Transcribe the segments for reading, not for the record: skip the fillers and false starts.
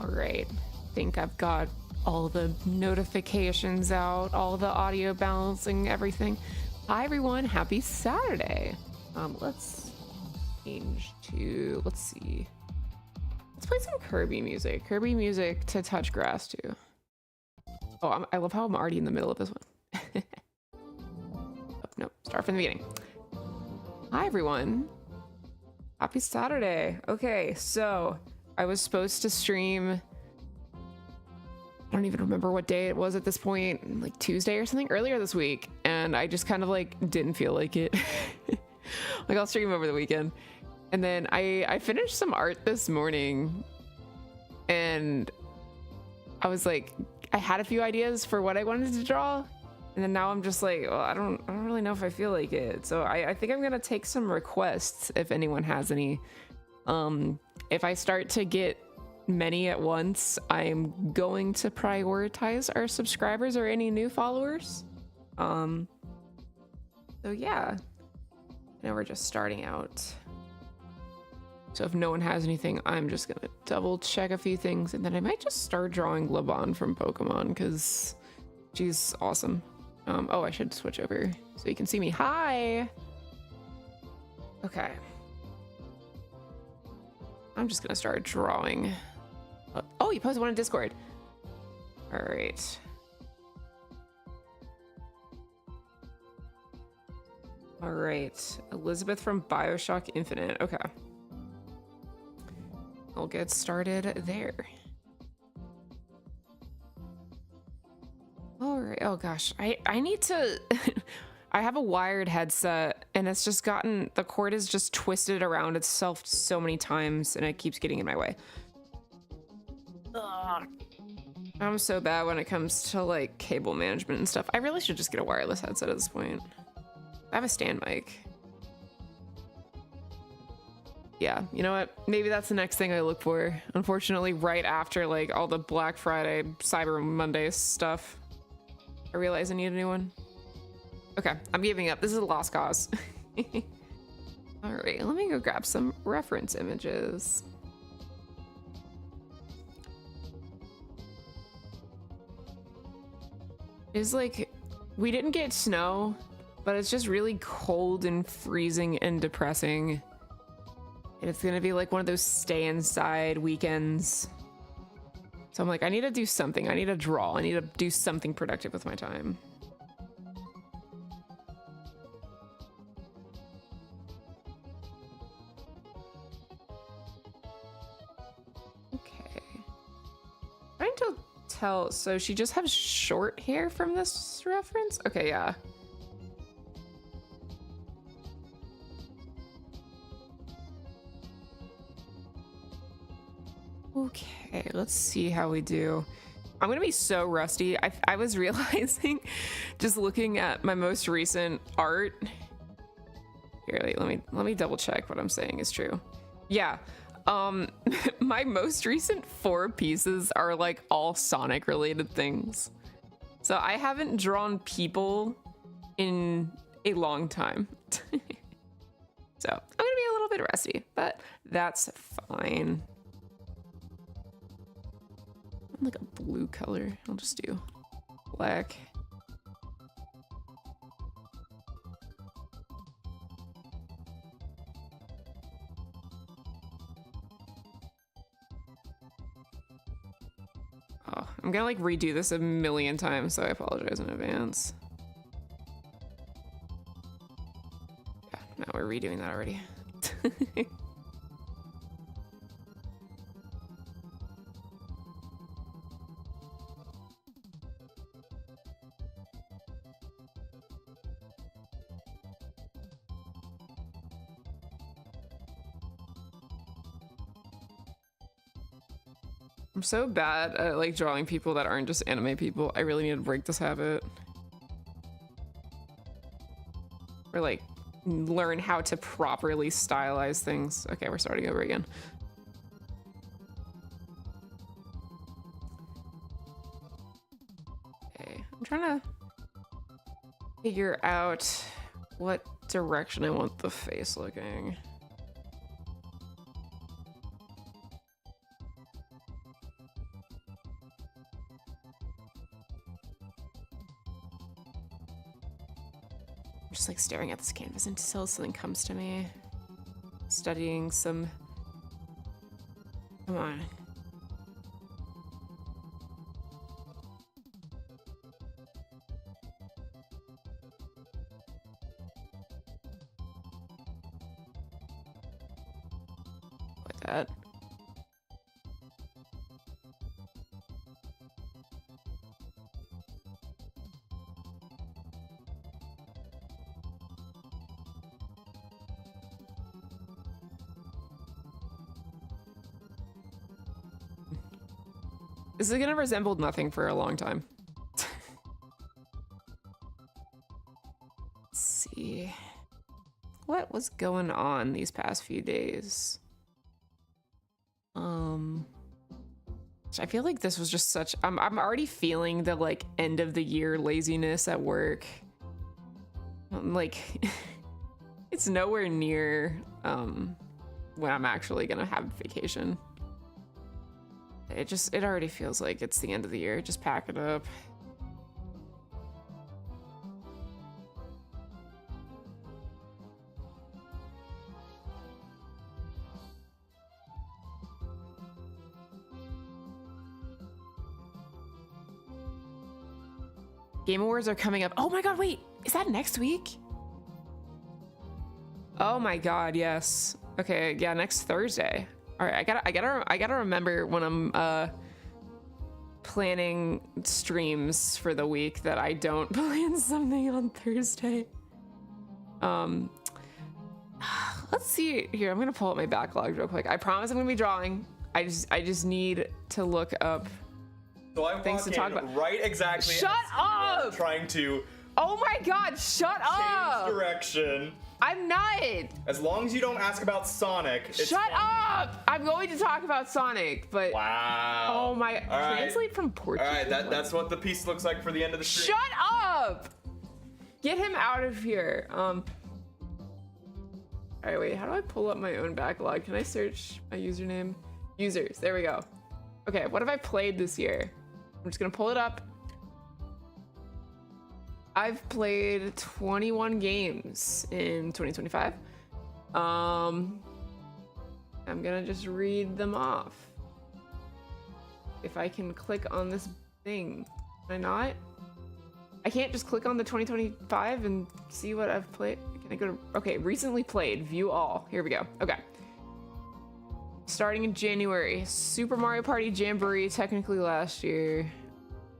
right. Think I've got all the notifications out, all the audio balancing, everything. Hi everyone, happy Saturday. Let's change to, let's see. Let's play some Kirby music. Kirby music to touch grass too. Oh, I love how I'm already in the middle of this one. Oh, no, start from the beginning. Hi everyone. Happy Saturday. Okay, so I was supposed to stream, I don't even remember what day it was at this point, like Tuesday or something, earlier this week, and I just kind of like didn't feel like it. Like I'll stream over the weekend. And then I finished some art this morning and I was like, I had a few ideas for what I wanted to draw, and then now I'm just like, well, I don't really know if I feel like it. So I think I'm gonna take some requests if anyone has any. If I start to get many at once, I'm going to prioritize our subscribers or any new followers. So yeah, now we're just starting out. So if no one has anything, I'm just gonna double check a few things, and then I might just start drawing Lebon from Pokemon because she's awesome. Oh, I should switch over so you can see me. Hi. Okay. I'm just gonna start drawing. Oh, you posted one in Discord. All right. All right. Elizabeth from BioShock Infinite. Okay. I'll get started there. All right. Oh gosh, I need to. I have a wired headset, and it's just gotten, the cord is just twisted around itself so many times, and it keeps getting in my way. Ugh. I'm so bad when it comes to like cable management and stuff. I really should just get a wireless headset at this point. I have a stand mic. Yeah, you know what? Maybe that's the next thing I look for. Unfortunately, right after like all the Black Friday, Cyber Monday stuff, I realize I need a new one. Okay, I'm giving up. This is a lost cause. All right, let me go grab some reference images. It's like, we didn't get snow, but it's just really cold and freezing and depressing. And it's gonna be like one of those stay inside weekends. So I'm like, I need to do something. I need to draw. I need to do something productive with my time. Okay. Trying to tell, so she just has short hair from this reference? Okay, yeah. Okay, let's see how we do. I'm gonna be so rusty. I was realizing, just looking at my most recent art. Here, let me double check what I'm saying is true. Yeah, my most recent 4 pieces are like all Sonic related things. So I haven't drawn people in a long time. So I'm gonna be a little bit rusty, but that's fine. Like a blue color. I'll just do black. Oh, I'm gonna like redo this a million times, so I apologize in advance. Yeah, no, we're redoing that already. I'm so bad at like drawing people that aren't just anime people. I really need to break this habit. Or like learn how to properly stylize things. Okay, we're starting over again. Okay, I'm trying to figure out what direction I want the face looking. Just like staring at this canvas until something comes to me. Studying some. Come on. Like that. This is gonna resemble nothing for a long time. Let's see. What was going on these past few days? I feel like this was just such I'm already feeling the like end of the year laziness at work. Like it's nowhere near when I'm actually gonna have vacation. It already feels like it's the end of the year. Just pack it up. Game Awards are coming up. Oh my god, wait. Is that next week? Oh my god, yes. Okay, yeah, next Thursday. All right, I gotta remember when I'm planning streams for the week that I don't plan something on Thursday. Let's see here. I'm gonna pull up my backlog real quick. I promise I'm gonna be drawing. I just need to look up things to talk about. Right, exactly. Shut up! Trying to. Oh my god! Shut up! Change direction. I'm not. As long as you don't ask about Sonic. Shut up! I'm going to talk about Sonic, but wow. Oh my! All Translate right. from Portuguese. All right, that's what the piece looks like for the end of the stream. Shut up! Get him out of here. All right, wait. How do I pull up my own backlog? Can I search my username? Users. There we go. Okay, what have I played this year? I'm just gonna pull it up. I've played 21 games in 2025. I'm gonna just read them off. If I can click on this thing. Can I not? I can't just click on the 2025 and see what I've played. Can I go to, okay, recently played, view all. Here we go. Okay. Starting in January, Super Mario Party Jamboree, technically last year.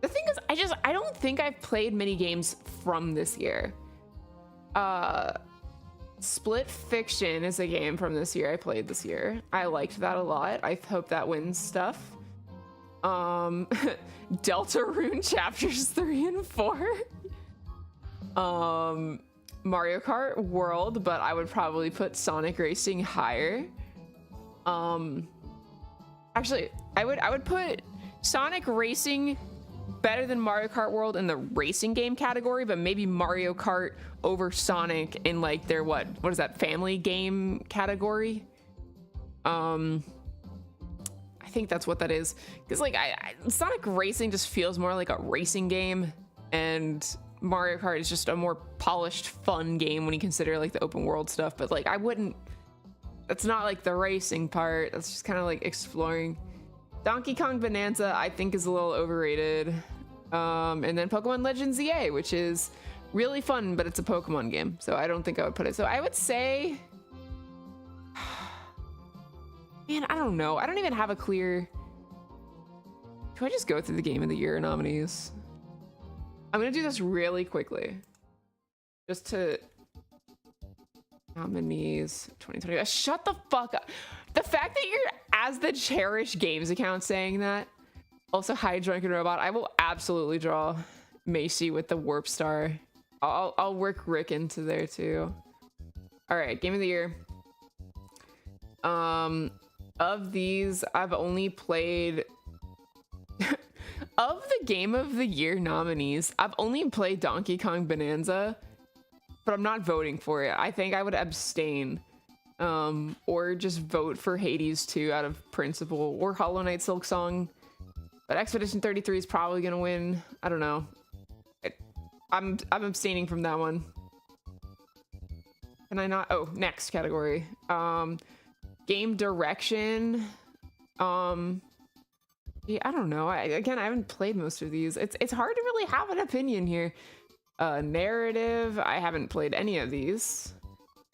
The thing is, I don't think I've played many games from this year. Split Fiction is a game from this year I played this year. I liked that a lot. I hope that wins stuff. Deltarune Chapters 3 and 4. Mario Kart World, but I would probably put Sonic Racing higher. Actually, I would put Sonic Racing better than Mario Kart World in the racing game category, but maybe Mario Kart over Sonic in like their what is that, family game category. I think that's what that is, because like Sonic Racing just feels more like a racing game, and Mario Kart is just a more polished, fun game when you consider like the open world stuff. But like that's not like the racing part. That's just kind of like exploring. Donkey Kong Bonanza I think is a little overrated. And then Pokemon Legends EA, which is really fun, but it's a Pokemon game, so I don't think I would put it. So I would say, man, I don't know. I don't even have a clear. Do I just go through the Game of the Year nominees? I'm gonna do this really quickly, just to nominees 2020. Shut the fuck up. The fact that you're as the Cherish Games account saying that. Also, hi, Drunken Robot. I will absolutely draw Macy with the Warp Star. I'll work Rick into there too. All right, Game of the Year. Of these, I've only played of the Game of the Year nominees, I've only played Donkey Kong Bonanza, but I'm not voting for it. I think I would abstain, or just vote for Hades 2 out of principle, or Hollow Knight Silk Song. But Expedition 33 is probably gonna win. I don't know. I'm abstaining from that one. Can I not? Oh, next category. Game direction. Yeah, I don't know. Again, I haven't played most of these. It's hard to really have an opinion here. Narrative. I haven't played any of these.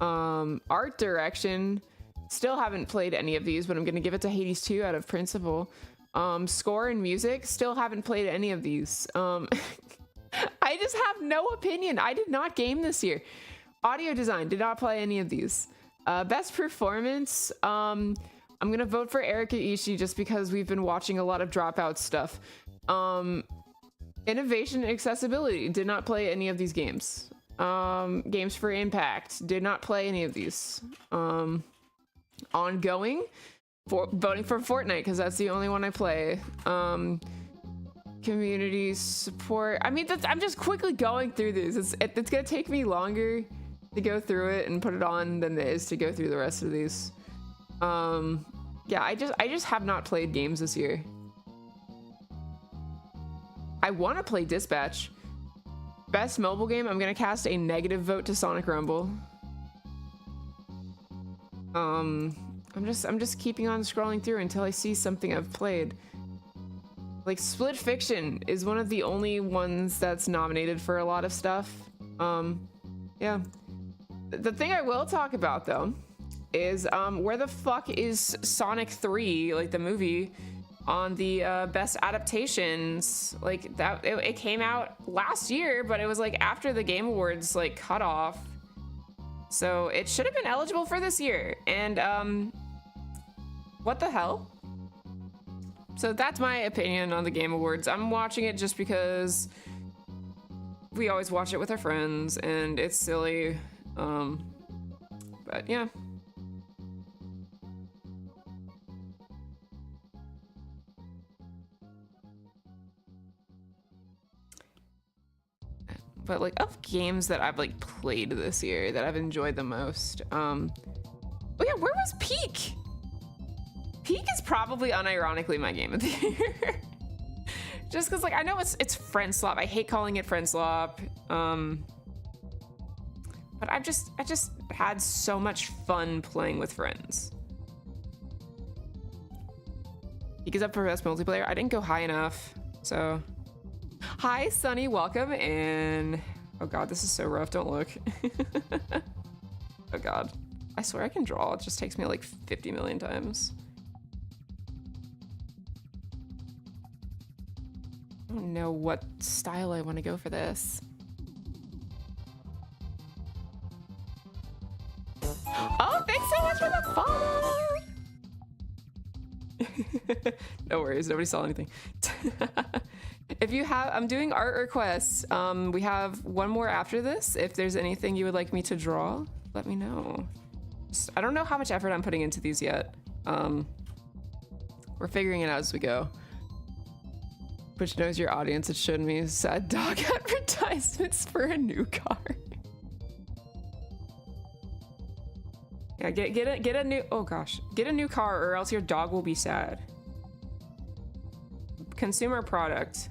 Art direction. Still haven't played any of these, but I'm gonna give it to Hades 2 out of principle. Score and music. Still haven't played any of these. I just have no opinion. I did not game this year. Audio design. Did not play any of these. Best performance. I'm gonna vote for Erika Ishii just because we've been watching a lot of Dropout stuff. Innovation and accessibility. Did not play any of these games. Games for Impact. Did not play any of these. Ongoing. Voting for Fortnite because that's the only one I play. Community support. I mean, I'm just quickly going through these. It's gonna take me longer to go through it and put it on than it is to go through the rest of these. Yeah, I just have not played games this year. I want to play Dispatch. Best mobile game. I'm gonna cast a negative vote to Sonic Rumble. I'm just keeping on scrolling through until I see something I've played. Like Split Fiction is one of the only ones that's nominated for a lot of stuff. Yeah. The thing I will talk about though is where the fuck is Sonic 3, like the movie, on the best adaptations? Like that it came out last year, but it was like after the Game Awards like cut off. So it should have been eligible for this year. And what the hell? So that's my opinion on the Game Awards. I'm watching it just because we always watch it with our friends and it's silly. But yeah. But like of games that I've like played this year that I've enjoyed the most. Oh yeah, where was Peak? Peak is probably unironically my game of the year. Just because like I know it's friend slop. I hate calling it friend slop. But I just had so much fun playing with friends. Peak is up for best multiplayer. I didn't go high enough. So hi Sunny, welcome in. Oh god, this is so rough. Don't look. Oh god. I swear I can draw. It just takes me like 50 million times. I don't know what style I want to go for this. Oh, thanks so much for the follow! No worries, nobody saw anything. If you have, I'm doing art requests. We have one more after this. If there's anything you would like me to draw, let me know. I don't know how much effort I'm putting into these yet. We're figuring it out as we go. Which knows your audience, it showed me sad dog advertisements for a new car. Yeah, get a new, oh gosh, get a new car or else your dog will be sad. Consumer product.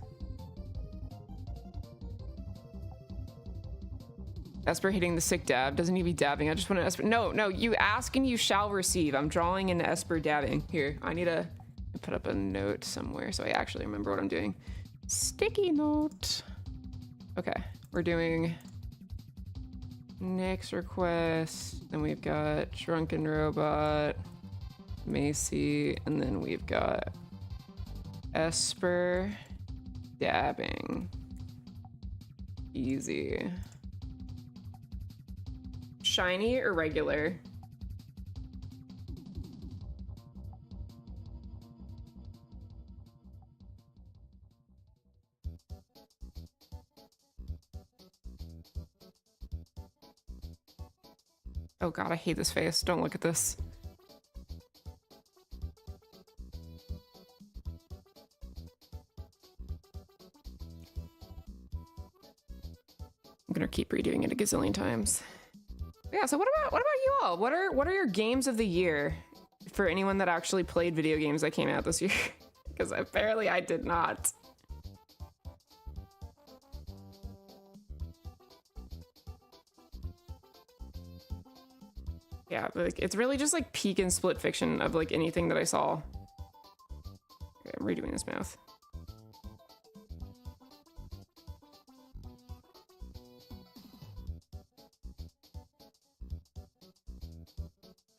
Esper hitting the sick dab. Doesn't he be dabbing? I just want to Esper. No, you ask and you shall receive. I'm drawing in Esper dabbing. Here, I need to put up a note somewhere so I actually remember what I'm doing. Sticky note. Okay, we're doing next request. Then we've got Drunken Robot, Macy, and then we've got Esper dabbing. Easy. Shiny or regular? Oh god, I hate this face. Don't look at this. I'm gonna keep redoing it a gazillion times. Yeah, so what about you all? What are your games of the year for anyone that actually played video games that came out this year? Because apparently I did not. Yeah, like it's really just like peak and split fiction of like anything that I saw. Okay, I'm redoing this mouth.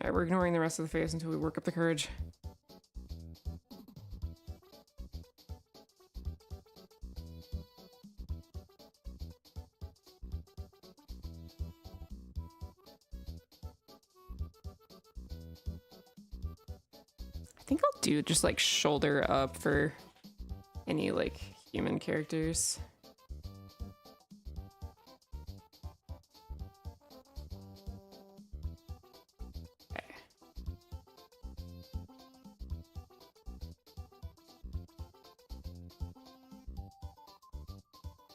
Alright, we're ignoring the rest of the face until we work up the courage. I think I'll do just like shoulder up for any like human characters. Okay.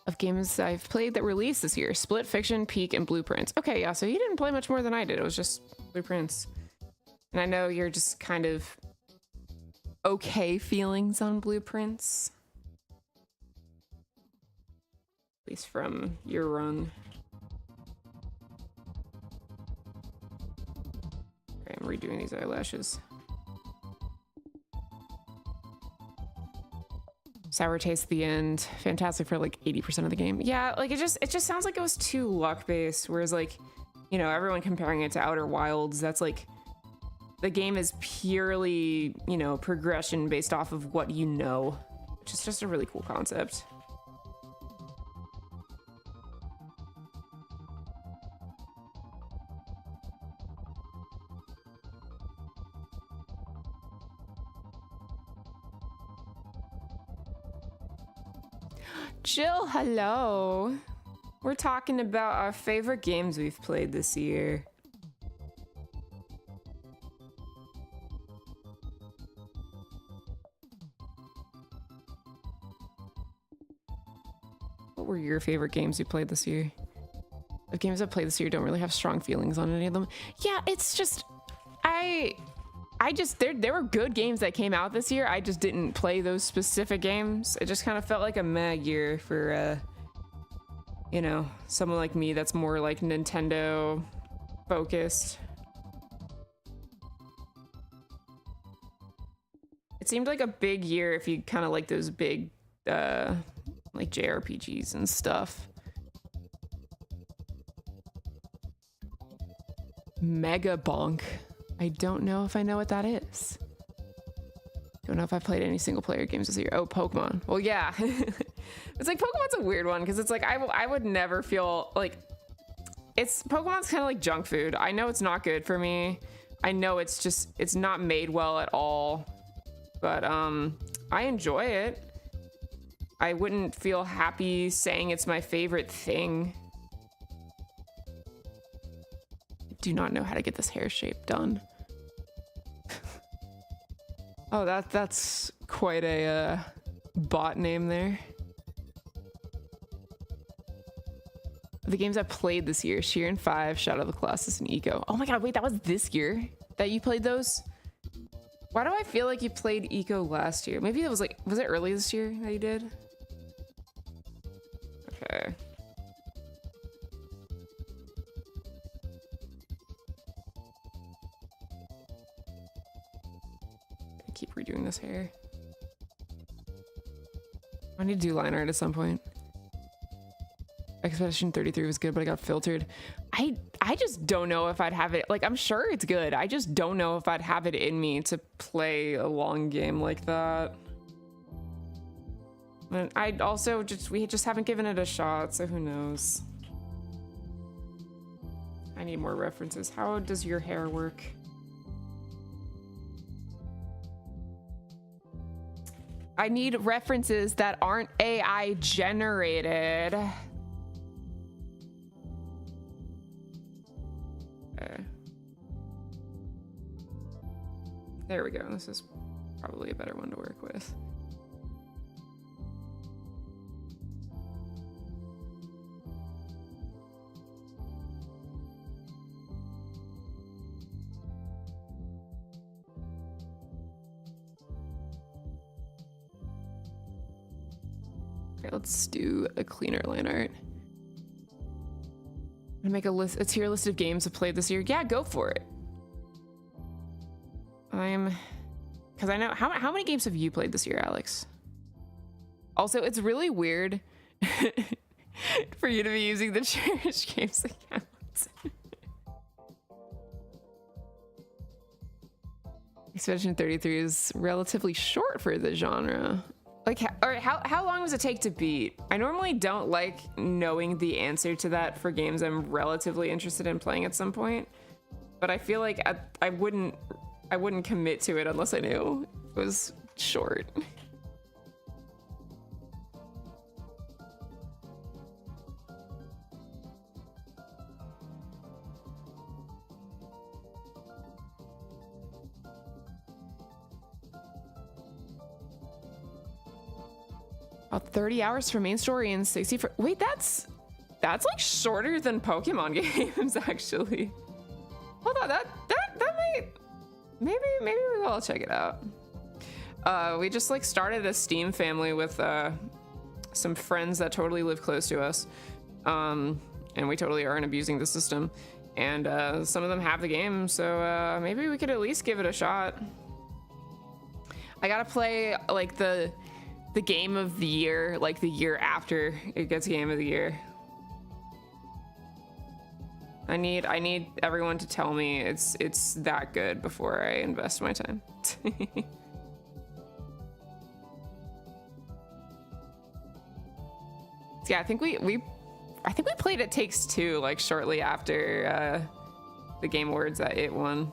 Of games I've played that released this year: Split Fiction, Peak, and Blueprints. Okay, yeah, so you didn't play much more than I did. It was just Blueprints. And I know you're just kind of okay feelings on Blueprints. At least from your run. Okay, I'm redoing these eyelashes. Sour taste at the end. Fantastic for like 80% of the game. Yeah, like it just sounds like it was too luck based. Whereas like, you know, everyone comparing it to Outer Wilds, that's like the game is purely, you know, progression based off of what you know, which is just a really cool concept. Jill, hello. We're talking about our favorite games we've played this year. What were your favorite games you played this year? The games I played this year don't really have strong feelings on any of them. Yeah, it's just there were good games that came out this year. I just didn't play those specific games. It just kind of felt like a meh year for you know, someone like me that's more like Nintendo focused. It seemed like a big year if you kind of like those big like JRPGs and stuff. Mega Bonk. I don't know if I know what that is. Don't know if I've played any single player games this year. Oh, Pokemon. Well, yeah. It's like Pokemon's a weird one because it's like I would never feel like Pokemon's kind of like junk food. I know it's not good for me. I know it's not made well at all. But I enjoy it. I wouldn't feel happy saying it's my favorite thing. I do not know how to get this hair shape done. Oh, that's quite a bot name there. The games I played this year: Sheeran 5, Shadow of the Colossus, and Eco. Oh my god, wait, that was this year that you played those? Why do I feel like you played Eco last year? Maybe it was like, was it early this year that you did? Okay. I keep redoing this hair. I need to do line art at some point. Expedition 33 was good, but I got filtered. I just don't know if I'd have it. Like, I'm sure it's good. I just don't know if I'd have it in me to play a long game like that. And we just haven't given it a shot, so who knows? I need more references. How does your hair work? I need references that aren't AI generated. Okay. There we go. This is probably a better one to work with. Okay, let's do a cleaner line art. I'm gonna make a tier list of games I've played this year. Yeah, go for it. because I know how many games have you played this year, Alex? Also, it's really weird for you to be using the Cherish Games account. Expedition 33 is relatively short for the genre. Like, how long does it take to beat? I normally don't like knowing the answer to that for games I'm relatively interested in playing at some point, but I feel like I wouldn't commit to it unless I knew it was short. About 30 hours for main story and 60 for... Wait, that's like shorter than Pokemon games, actually. Hold on, that might... Maybe we'll all check it out. We just like started a Steam family with some friends that totally live close to us. And we totally aren't abusing the system. And some of them have the game, so maybe we could at least give it a shot. I gotta play like the game of the year, like the year after it gets game of the year. I need everyone to tell me it's that good before I invest my time. Yeah, I think we played It Takes Two like shortly after the Game Awards that it won.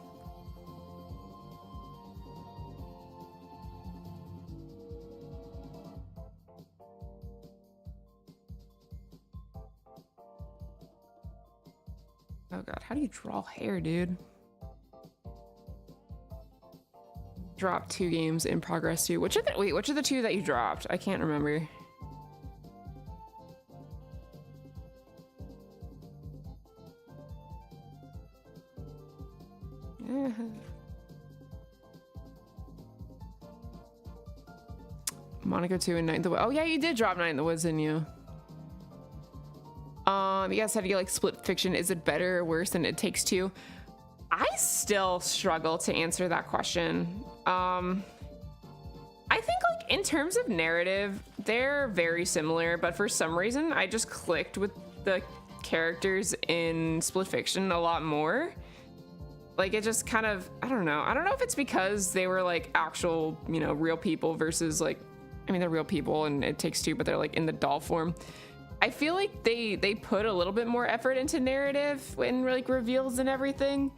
Oh god, how do you draw hair, dude? Dropped 2 games in progress too. Which are the 2 that you dropped? I can't remember. Monaco 2 and Night in the Woods. Oh yeah, you did drop Night in the Woods, didn't you? You guys had to get like Split Fiction. Is it better or worse than It Takes Two? I still struggle to answer that question. I think like in terms of narrative, they're very similar, but for some reason I just clicked with the characters in Split Fiction a lot more. Like it just kind of, I don't know if it's because they were like actual, you know, real people versus like, I mean, they're real people and It Takes Two, but they're like in the doll form. I feel like they put a little bit more effort into narrative and like reveals and everything,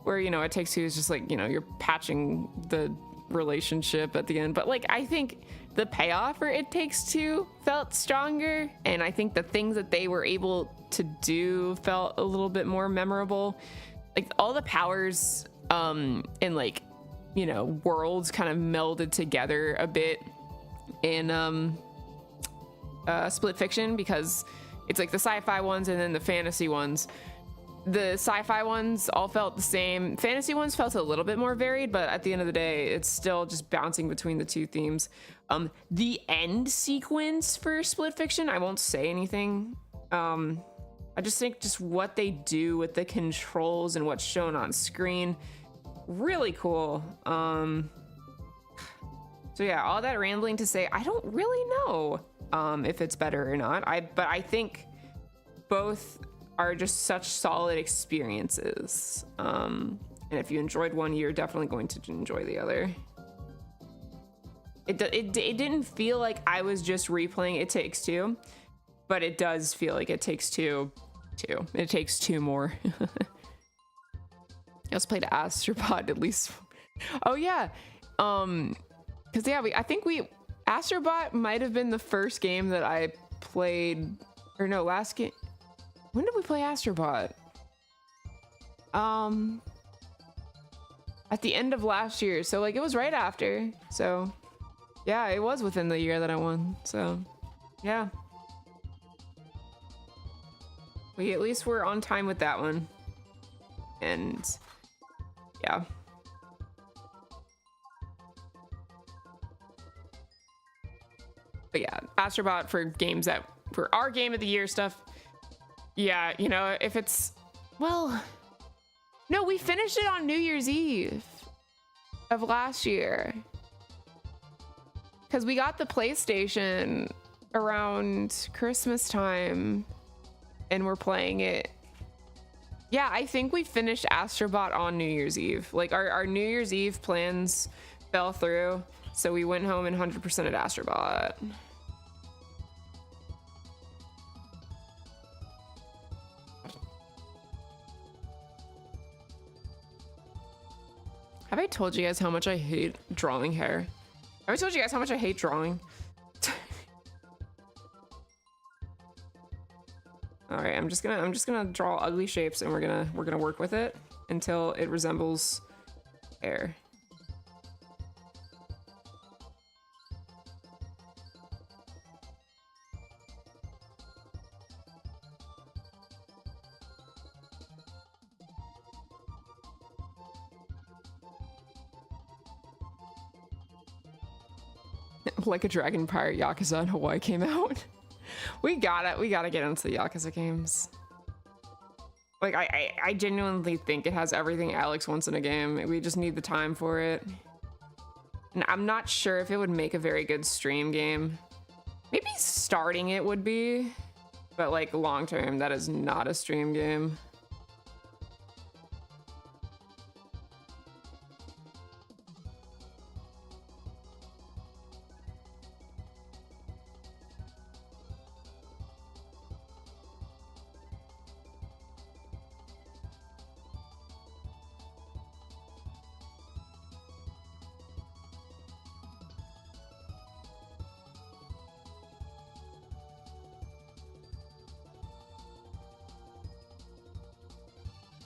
where, you know, It Takes Two is just like, you know, you're patching the relationship at the end. But like, I think the payoff for It Takes Two felt stronger, and I think the things that they were able to do felt a little bit more memorable. Like all the powers and like, you know, worlds kind of melded together a bit in Split Fiction, because it's like the sci-fi ones and then the fantasy ones. The sci-fi ones all felt the same. Fantasy ones felt a little bit more varied, but at the end of the day, it's still just bouncing between the 2 themes. The end sequence for Split Fiction, I won't say anything. I just think just what they do with the controls and what's shown on screen, really cool. So yeah, all that rambling to say, I don't really know if it's better or not. But I think both are just such solid experiences. And if you enjoyed one, you're definitely going to enjoy the other. It didn't feel like I was just replaying It Takes Two, but it does feel like It Takes Two. It Takes Two more. I also played Astrobot at least. Oh yeah, because yeah, I think Astrobot might have been the first game that I played, or no, last game. When did we play Astrobot? At the end of last year, so like it was right after. So yeah, it was within the year that I won. So yeah, we at least were on time with that one. And yeah. But yeah, Astrobot for games that for our game of the year stuff. Yeah, you know, if it's, well, no, we finished it on New Year's Eve. of last year. Because we got the PlayStation around Christmas time and we're playing it. Yeah, I think we finished Astrobot on New Year's Eve. Like our New Year's Eve plans fell through, so we went home and 100%ed Astrobot. Have I told you guys how much I hate drawing hair? Have I told you guys how much I hate drawing? All right, I'm just gonna draw ugly shapes, and we're gonna work with it until it resembles hair. Like a Dragon Pirate Yakuza in Hawaii came out. We gotta get into the Yakuza games. Like I genuinely think it has everything Alex wants in a game. We just need the time for it. And I'm not sure if it would make a very good stream game. Maybe starting it would be, but like long term, that is not a stream game.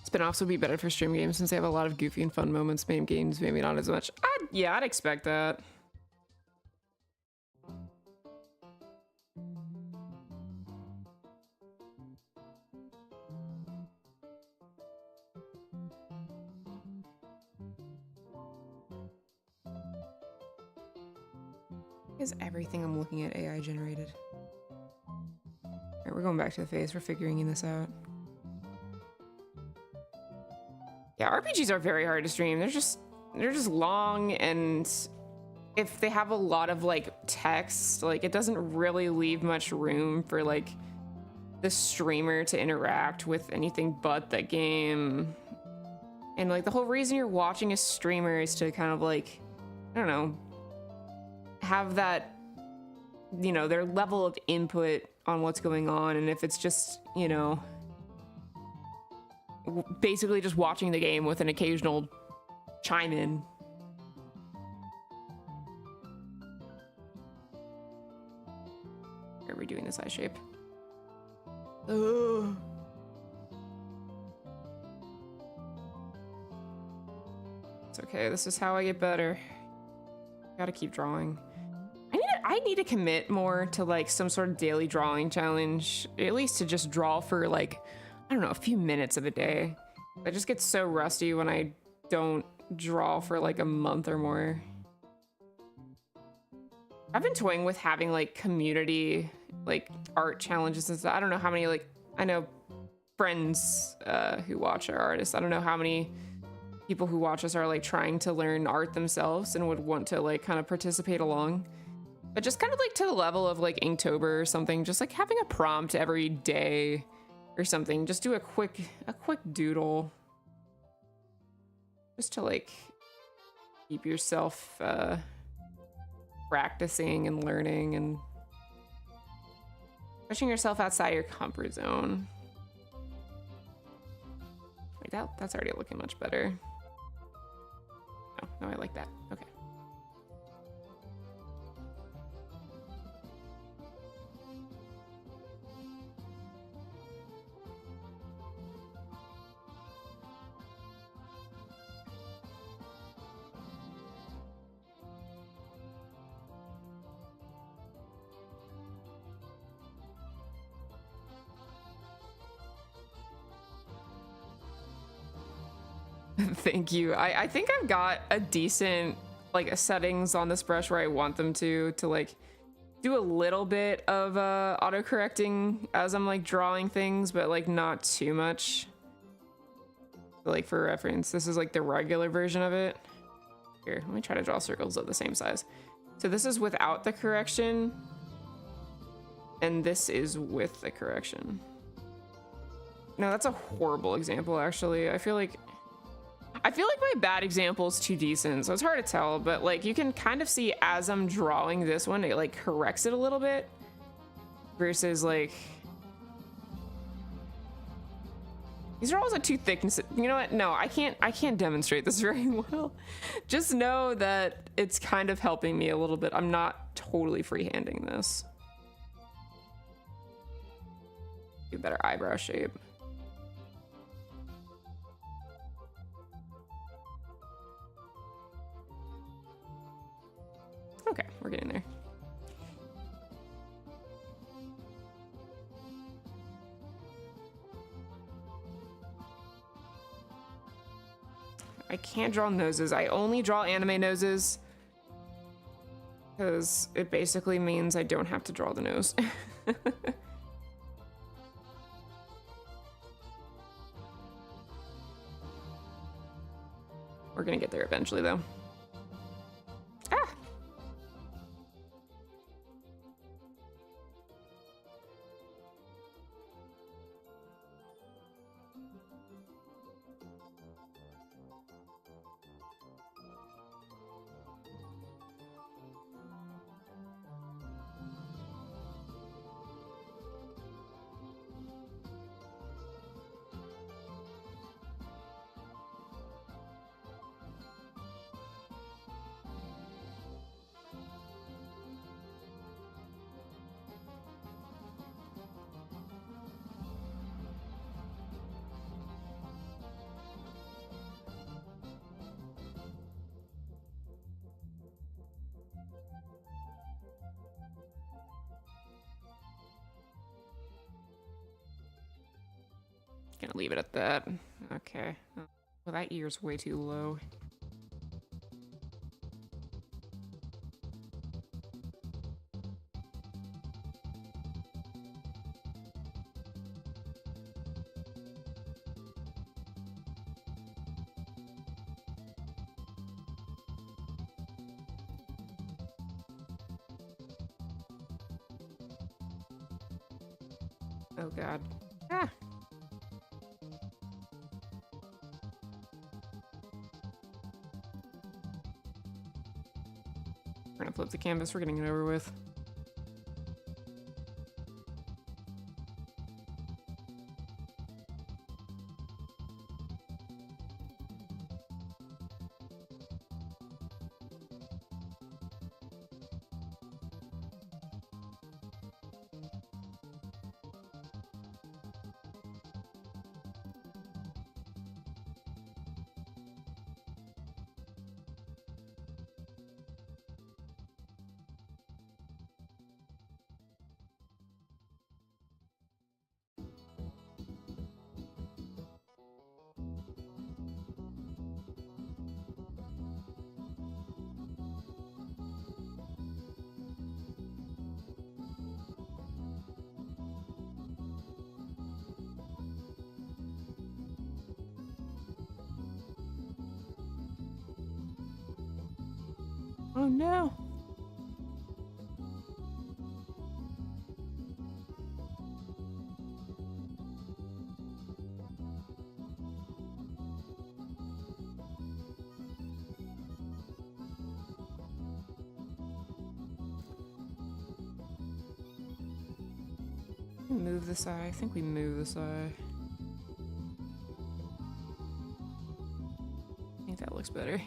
Spin-offs would be better for stream games since they have a lot of goofy and fun moments. Main games, maybe not as much. Yeah, I'd expect that. Is everything I'm looking at AI generated? All right, we're going back to the face. We're figuring this out. Yeah, RPGs are very hard to stream. They're just long, and if they have a lot of like text, like it doesn't really leave much room for like the streamer to interact with anything but the game. And like the whole reason you're watching a streamer is to kind of like, I don't know, have that, you know, their level of input on what's going on. And if it's just, you know, basically just watching the game with an occasional chime in. Are we doing this eye shape? Ugh. It's okay. This is how I get better. Gotta keep drawing. I need to commit more to like some sort of daily drawing challenge, at least to just draw for like, I don't know, a few minutes of a day. I just get so rusty when I don't draw for like a month or more. I've been toying with having like community like art challenges and stuff. I don't know how many, like, I know friends who watch our artists. I don't know how many people who watch us are like trying to learn art themselves and would want to like kind of participate along. But just kind of like to the level of like Inktober or something, just like having a prompt every day or something. Just do a quick doodle. Just to like keep yourself practicing and learning and pushing yourself outside your comfort zone. Wait, that's already looking much better. No, I like that. Okay. Thank you. I think I've got a decent like settings on this brush where I want them to like do a little bit of auto-correcting as I'm like drawing things, but like not too much. Like for reference, this is like the regular version of it. Here, let me try to draw circles of the same size. So this is without the correction, and this is with the correction. No, that's a horrible example, actually. I feel like my bad example is too decent, so it's hard to tell, but like you can kind of see as I'm drawing this one, it like corrects it a little bit versus like these are also too thick. You know what? No, I can't demonstrate this very well. Just know that it's kind of helping me a little bit. I'm not totally freehanding this. Do better eyebrow shape. Okay, we're getting there. I can't draw noses. I only draw anime noses because it basically means I don't have to draw the nose. We're gonna get there eventually, though. Ah! Gonna leave it at that. Okay. Well, that ear's way too low. Oh god. Ah! We're gonna flip the canvas, we're getting it over with. Oh no. Move this eye. I think we move this eye. I think that looks better.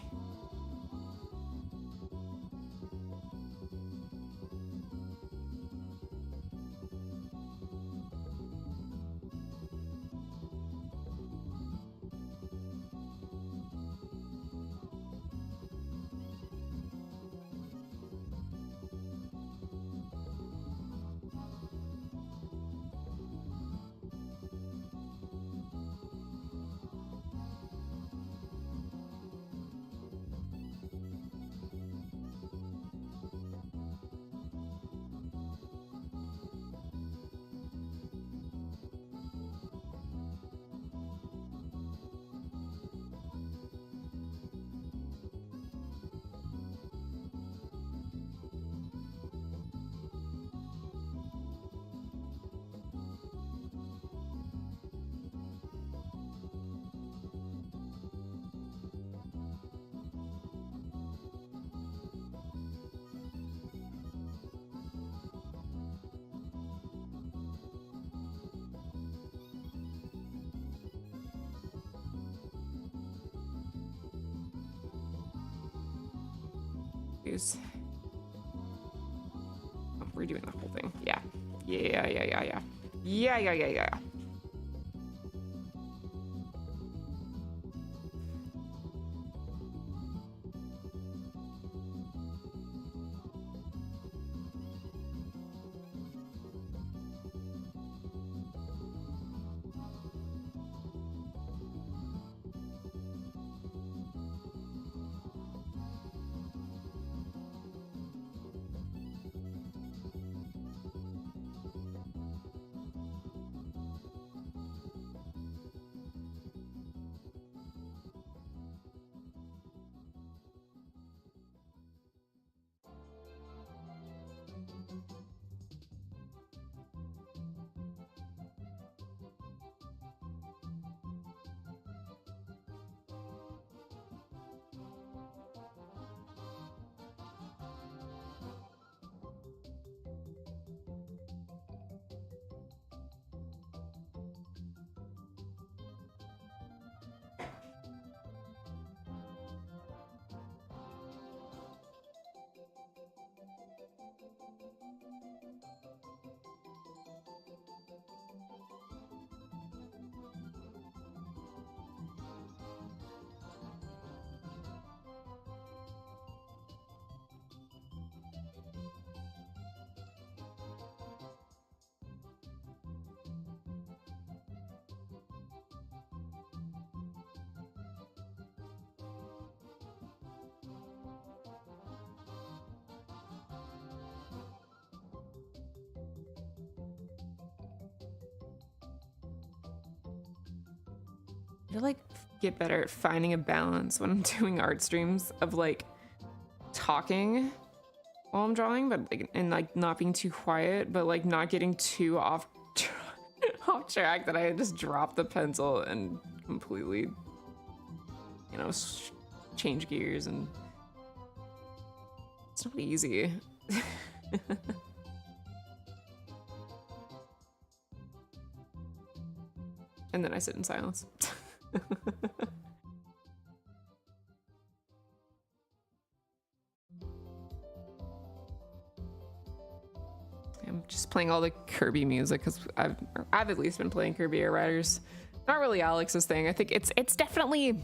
Is oh, we're doing the whole thing. Yeah. Yeah. I like get better at finding a balance when I'm doing art streams of like talking while I'm drawing, but like, and like not being too quiet, but like not getting too off off track that I just drop the pencil and completely, you know, change gears, and it's not easy. And then I sit in silence. I'm just playing all the Kirby music because I've at least been playing Kirby Air Riders. Not really Alex's thing. I think it's definitely.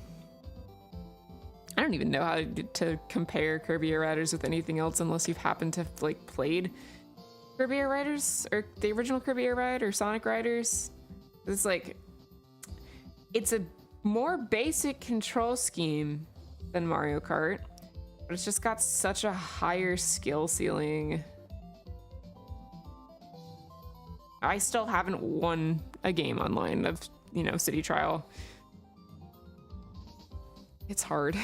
I don't even know how to compare Kirby Air Riders with anything else unless you've happened to like played Kirby Air Riders or the original Kirby Air Ride or Sonic Riders. It's like it's a more basic control scheme than Mario Kart, but it's just got such a higher skill ceiling. I still haven't won a game online of, you know, City Trial. It's hard.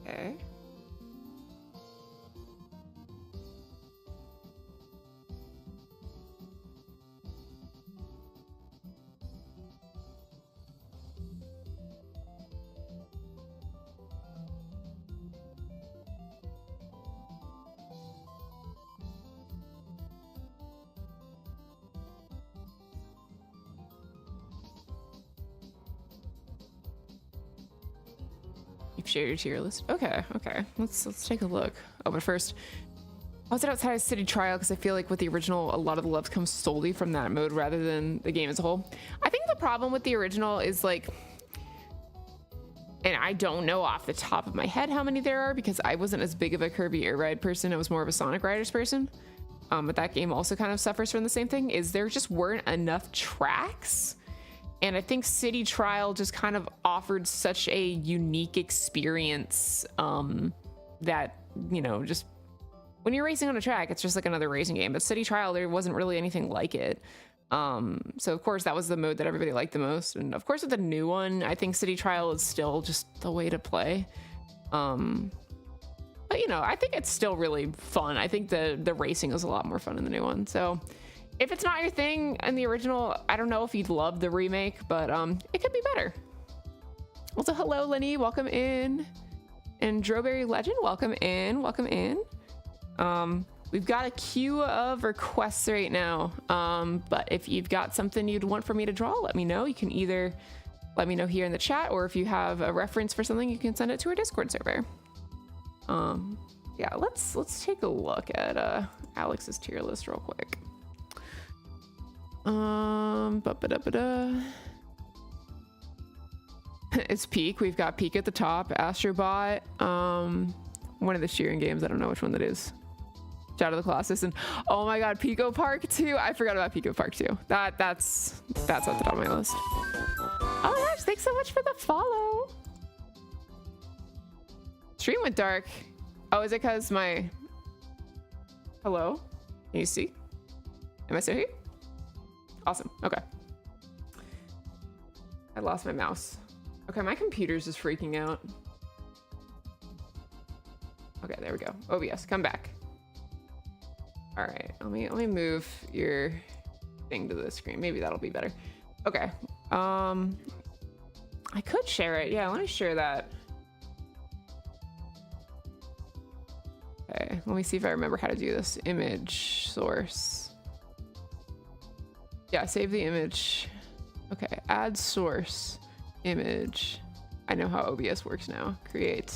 Okay. You've shared your tier list. Okay. Let's take a look. Oh, but first, I was outside of City Trial because I feel like with the original, a lot of the love comes solely from that mode rather than the game as a whole. I think the problem with the original is like, and I don't know off the top of my head how many there are because I wasn't as big of a Kirby Air Ride person. I was more of a Sonic Riders person. But that game also kind of suffers from the same thing, is there just weren't enough tracks And I think City Trial just kind of offered such a unique experience that, you know, just when you're racing on a track, it's just like another racing game. But City Trial, there wasn't really anything like it. So of course that was the mode that everybody liked the most. And of course with the new one, I think City Trial is still just the way to play. But you know, I think it's still really fun. I think the racing is a lot more fun in the new one. So if it's not your thing in the original, I don't know if you'd love the remake, but it could be better. Also, hello, Lenny, welcome in. And Drowberry Legend, welcome in, welcome in. We've got a queue of requests right now. But if you've got something you'd want for me to draw, let me know. You can either let me know here in the chat, or if you have a reference for something, you can send it to our Discord server. Yeah, let's take a look at Alex's tier list real quick. It's Peak. We've got Peak at the top. Astrobot. One of the Sheeran games. I don't know which one that is. Shadow of the Colossus. And oh my god, Pico Park 2. I forgot about Pico Park 2. That's at the top of my list. Oh my gosh, thanks so much for the follow. Stream went dark. Oh, is it because my... Hello? Can you see? Am I still here? Awesome. Okay. I lost my mouse. Okay, my computer's just freaking out. Okay, there we go. OBS, come back. All right, let me move your thing to the screen. Maybe that'll be better. Okay. I could share it. Yeah, let me share that. Okay, let me see if I remember how to do this. Image source. Yeah, save the image. Okay, add source image. I know how OBS works now. Create.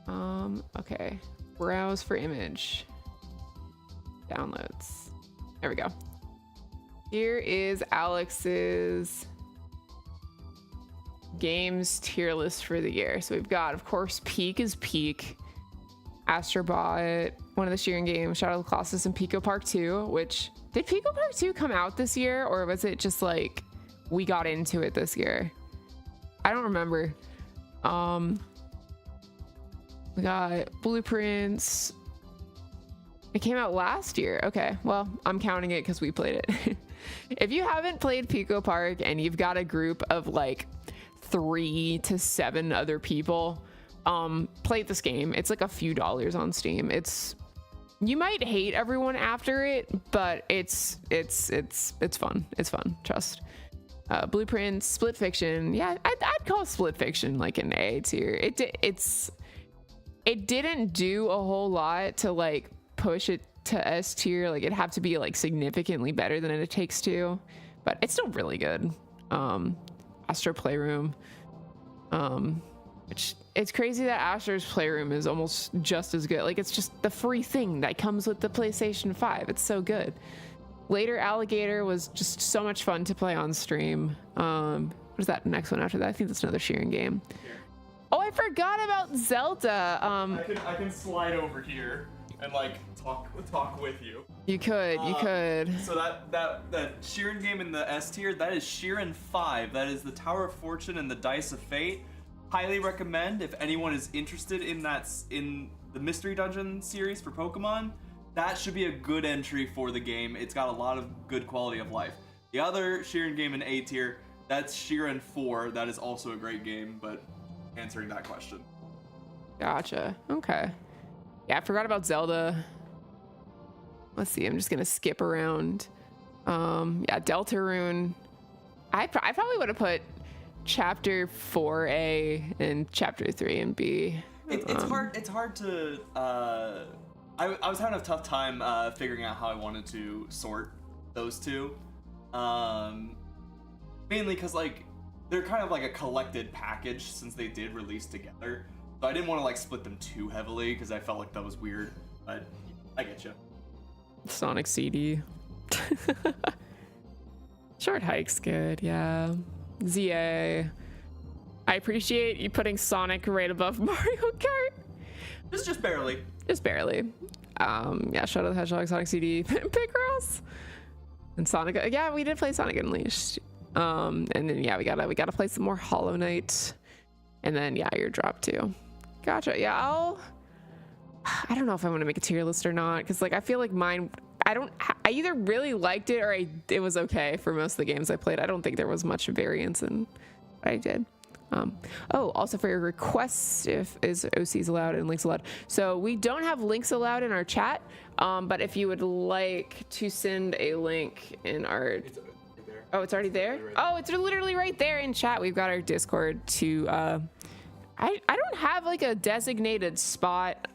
Okay, browse for image. Downloads. There we go. Here is Alex's games tier list for the year. So we've got, of course, Peak is Peak. Astrobot, one of the Sheeran games, Shadow of the Colossus, and Pico Park 2, which... Did Pico Park 2 come out this year, or was it just like we got into it this year? I don't remember. We got Blueprints. It came out last year. Okay, well, I'm counting it because we played it. If you haven't played Pico Park and you've got a group of like 3 to 7 other people, play this game. It's like a few dollars on Steam. You might hate everyone after it, but it's fun. It's fun. Trust. Blueprints, Split Fiction. Yeah, I'd call Split Fiction like an A tier. It didn't do a whole lot to like push it to S tier. Like it'd have to be like significantly better than It Takes Two, but it's still really good. Astro Playroom. Which it's crazy that Astro's Playroom is almost just as good. Like it's just the free thing that comes with the PlayStation 5. It's so good. Later Alligator was just so much fun to play on stream. What is that next one after that? I think that's another Sheeran game. Here. Oh, I forgot about Zelda. I can slide over here and like talk with you. You could. So that Sheeran game in the S tier, that is Sheeran 5. That is the Tower of Fortune and the Dice of Fate. Highly recommend if anyone is interested in the Mystery Dungeon series for Pokemon. That should be a good entry for the game. It's got a lot of good quality of life. The other Sheeran game in A tier, that's Sheeran 4. That is also a great game, but answering that question. Gotcha. Okay. Yeah, I forgot about Zelda. Let's see. I'm just gonna skip around. Yeah, Deltarune. I probably would have put Chapter 4A and Chapter 3 and B. It's hard to. I was having a tough time figuring out how I wanted to sort those two. Mainly because like they're kind of like a collected package since they did release together. So I didn't want to like split them too heavily because I felt like that was weird. But I get you. Sonic CD. Short Hike's good, yeah. ZA. I appreciate you putting Sonic right above Mario Kart. Just barely. Just barely. Yeah, Shadow the Hedgehog, Sonic CD, Picross. And Sonic, yeah, we did play Sonic Unleashed. And then yeah, we gotta play some more Hollow Knight, and then yeah, your drop too. Gotcha. Yeah, I don't know if I want to make a tier list or not, because like I feel like mine, I either really liked it or it was okay for most of the games I played. I don't think there was much variance in what I did. Oh, also for your requests, is OCs allowed and links allowed. So we don't have links allowed in our chat, but if you would like to send a link in our... Oh, it's already there? Oh, it's literally right there in chat. We've got our Discord to... I don't have like a designated spot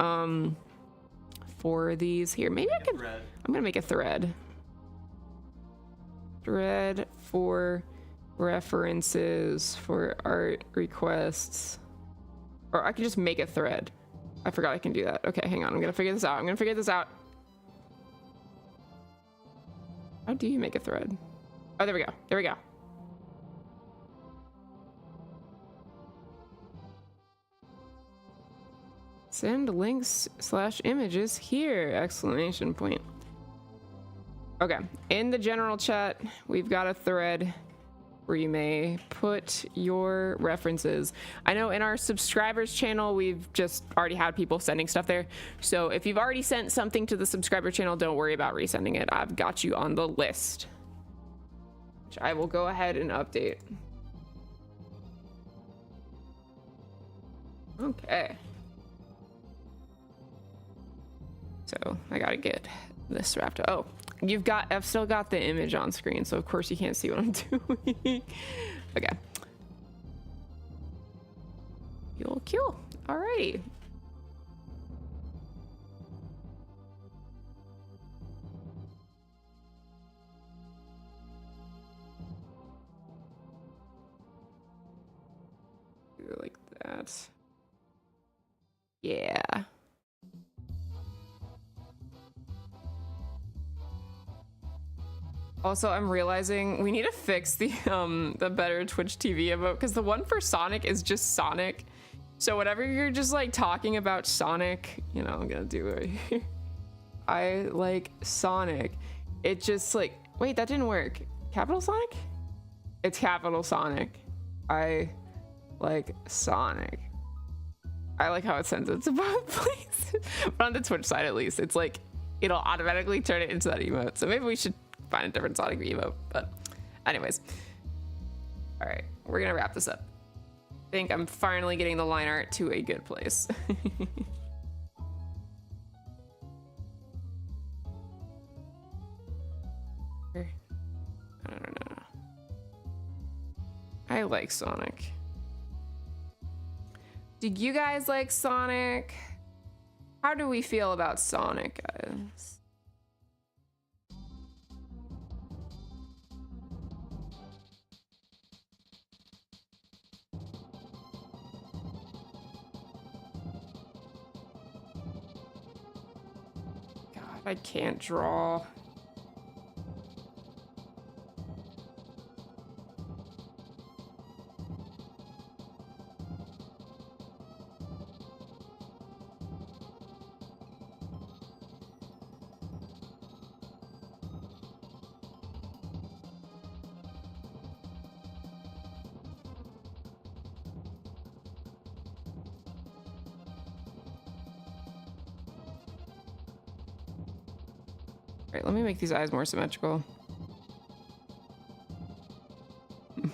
for these here. Maybe I can... I'm gonna make a thread. Thread for... references for art requests, or I can just make a thread. I forgot I can do that. Okay, hang on, I'm gonna figure this out. How do you make a thread? Oh, there we go. Send links / images here, exclamation point. Okay, in the general chat we've got a thread where you may put your references. I know in our subscribers channel, we've just already had people sending stuff there. So if you've already sent something to the subscriber channel, don't worry about resending it. I've got you on the list, which I will go ahead and update. Okay. So I gotta get this wrapped up. Oh. I've still got the image on screen, so of course you can't see what I'm doing. Okay. Cool. Alrighty. Do it like that. Yeah. Also, I'm realizing we need to fix the better Twitch TV emote, because the one for Sonic is just Sonic. So whenever you're just like talking about Sonic, you know, I'm gonna do it here. I like Sonic. It just like, wait, that didn't work. Capital Sonic? It's Capital Sonic. I like Sonic. I like how it sends it to both places. But on the Twitch side, at least, it's like, it'll automatically turn it into that emote. So maybe we should find a different Sonic emote. But anyways. All right, we're gonna wrap this up. I think I'm finally getting the line art to a good place. No. I like Sonic. Do you guys like Sonic? How do we feel about Sonic, guys? God, I can't draw. Alright, let me make these eyes more symmetrical.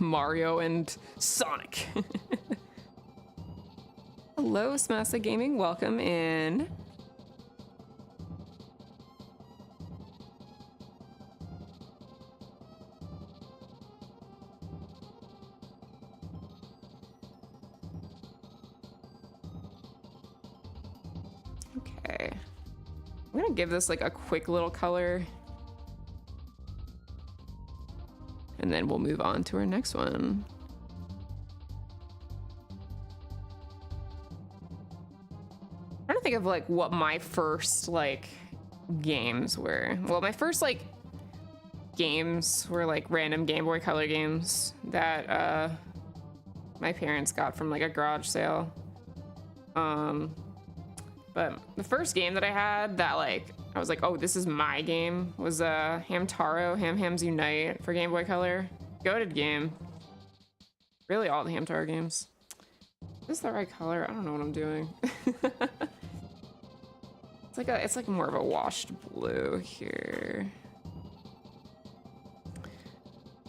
Mario and Sonic. Hello, Smasa Gaming. Welcome in. Okay. I'm gonna give this like a quick little color, and then we'll move on to our next one. I'm trying to think of like what my first like games were. Well, my first like games were like random Game Boy Color games that my parents got from like a garage sale. But the first game that I had that like I was like, oh, this is my game was Hamtaro Ham Hams Unite for Game Boy Color. Goated game. Really, all the Hamtaro games. Is this the right color? I don't know what I'm doing. It's like more of a washed blue here.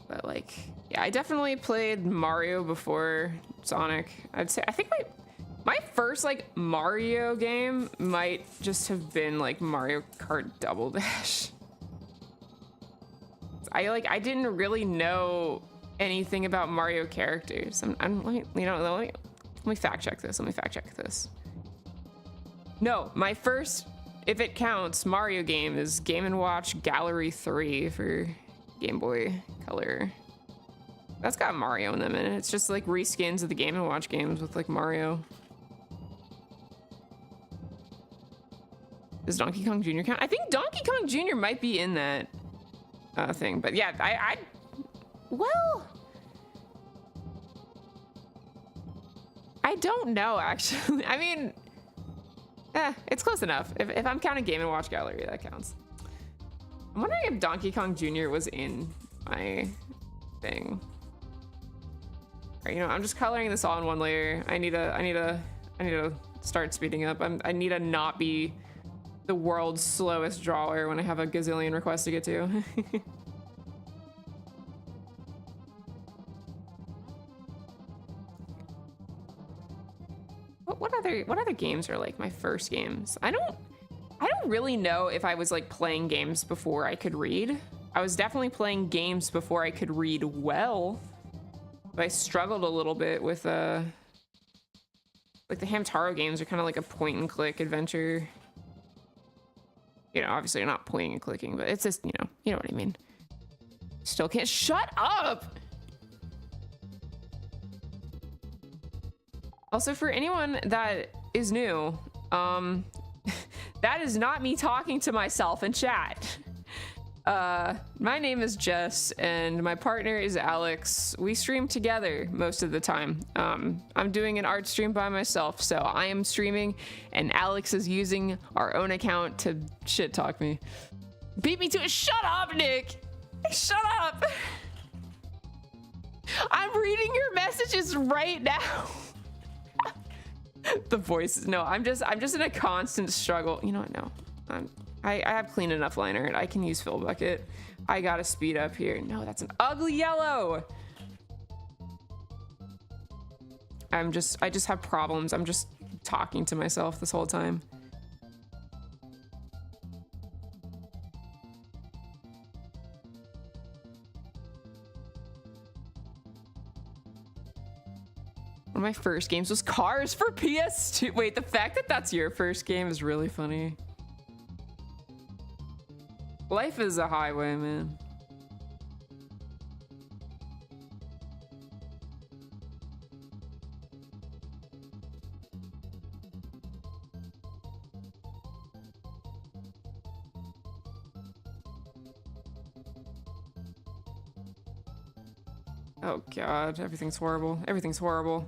But like, yeah, I definitely played Mario before Sonic. I'd say I think my first like Mario game might just have been like Mario Kart Double Dash. I didn't really know anything about Mario characters. Let me fact check this. No, my first, if it counts, Mario game is Game & Watch Gallery 3 for Game Boy Color. That's got Mario in them, and it's just like reskins of the Game & Watch games with like Mario. Does Donkey Kong Jr. count? I think Donkey Kong Jr. might be in that thing, but yeah, well, I don't know actually. I mean, it's close enough. If I'm counting Game & Watch Gallery, that counts. I'm wondering if Donkey Kong Jr. was in my thing. All right, I'm just coloring this all in one layer. I need to start speeding up. I need to not be the world's slowest drawer when I have a gazillion requests to get to. What other games are like my first games? I don't really know if I was like playing games before I could read. I was definitely playing games before I could read well. But I struggled a little bit with like the Hamtaro games are kind of like a point and click adventure. Obviously you're not pointing and clicking, but it's just, you know what I mean. Still can't shut up. Also, for anyone that is new, that is not me talking to myself in chat. My name is Jess and my partner is Alex. We stream together most of the time. I'm doing an art stream by myself, so I am streaming and Alex is using our own account to shit talk me. Beat me to it. Shut up, Nick. Shut up. I'm reading your messages right now. The voices. No, I'm just in a constant struggle. You know what? No, I have clean enough line art. I can use Fill Bucket. I gotta speed up here. No, that's an ugly yellow. I just have problems. I'm just talking to myself this whole time. One of my first games was Cars for PS2. Wait, the fact that that's your first game is really funny. Life is a highway, man. Oh god, everything's horrible. Everything's horrible.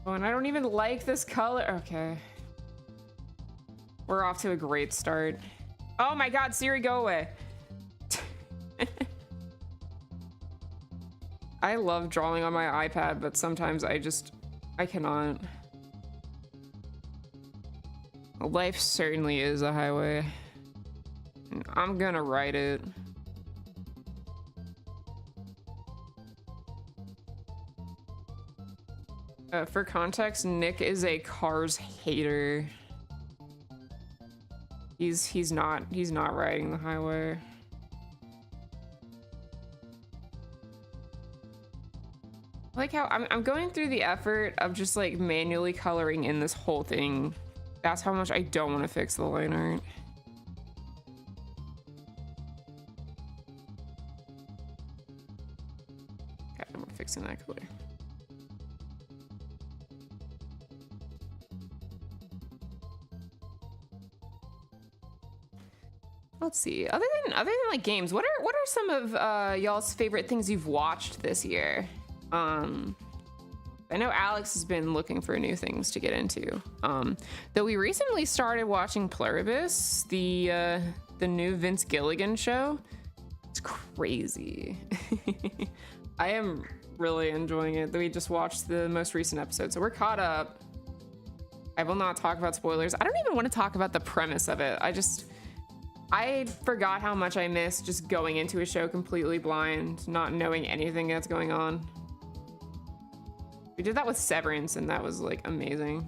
Oh, and I don't even like this color. Okay. We're off to a great start. Oh my god, Siri, go away. I love drawing on my iPad, but sometimes I cannot. Life certainly is a highway. I'm gonna write it. For context, Nick is a Cars hater. He's not riding the highway. I like how I'm going through the effort of just like manually coloring in this whole thing. That's how much I don't want to fix the line art. Okay, I'm fixing that color. Let's see. Other than like games, what are some of y'all's favorite things you've watched this year? That I know Alex has been looking for new things to get into. Though we recently started watching Pluribus, the new Vince Gilligan show. It's crazy. I am really enjoying it. We just watched the most recent episode, so we're caught up. I will not talk about spoilers. I don't even want to talk about the premise of it. I forgot how much I missed just going into a show completely blind, not knowing anything that's going on. We did that with Severance, and that was like amazing.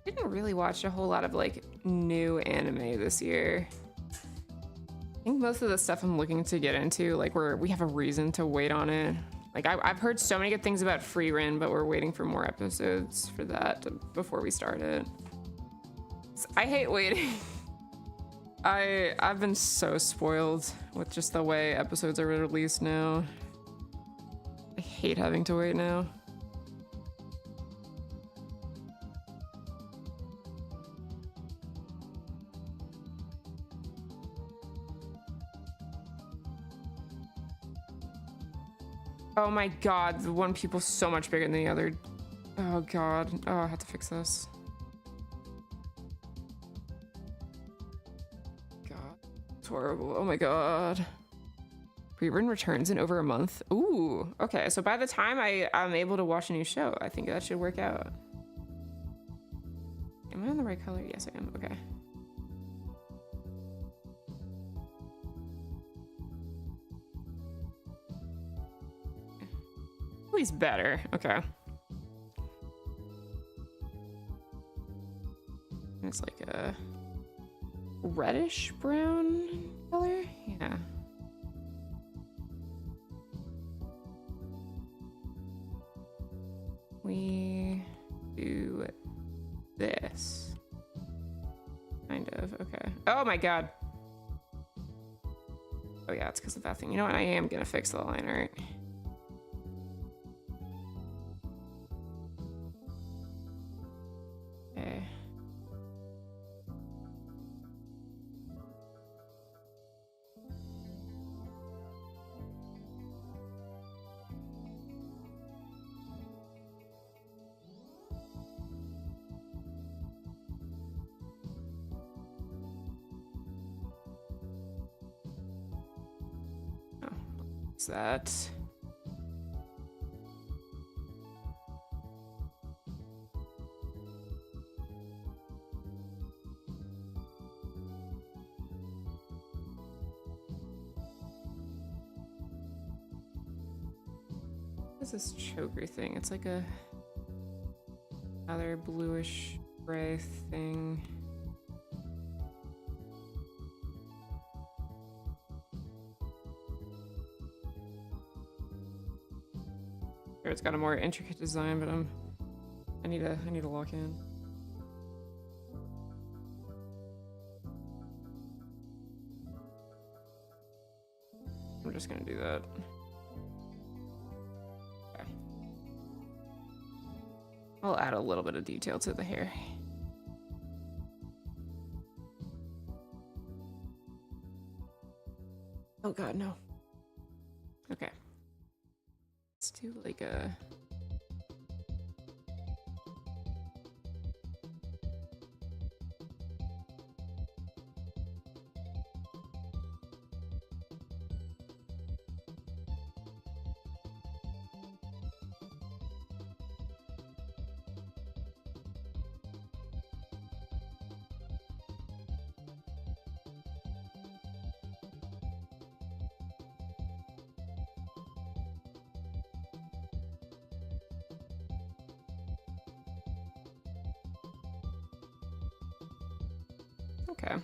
Didn't really watch a whole lot of like new anime this year. I think most of the stuff I'm looking to get into, like we have a reason to wait on it. Like I've heard so many good things about Frieren, but we're waiting for more episodes for that before we start it. I hate waiting. I've been so spoiled with just the way episodes are released now. I hate having to wait now. Oh my god, the one pupil's so much bigger than the other. Oh god. Oh, I have to fix this. God. It's horrible. Oh my god. Frieren returns in over a month. Ooh. Okay, so by the time I'm able to watch a new show, I think that should work out. Am I in the right color? Yes, I am. Okay. He's better. Okay. It's like a reddish brown color. Yeah. We do this. Kind of. Okay. Oh my god. Oh yeah, it's because of that thing. You know what? I am gonna fix the line art. Okay. Oh, what's that? What's this choker thing? It's like a other bluish gray thing. Sure, it's got a more intricate design, but I need to lock in. I'm just gonna do that. I'll add a little bit of detail to the hair. Oh god, no. Okay. Let's do like a... Okay.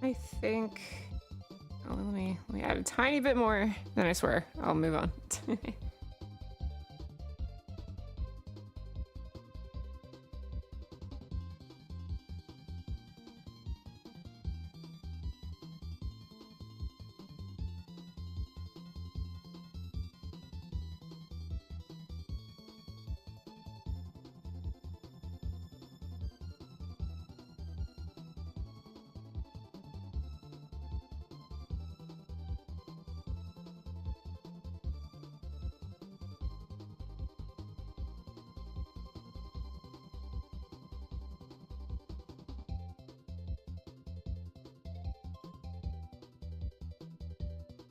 I think I'll let me add a tiny bit more, then I swear I'll move on.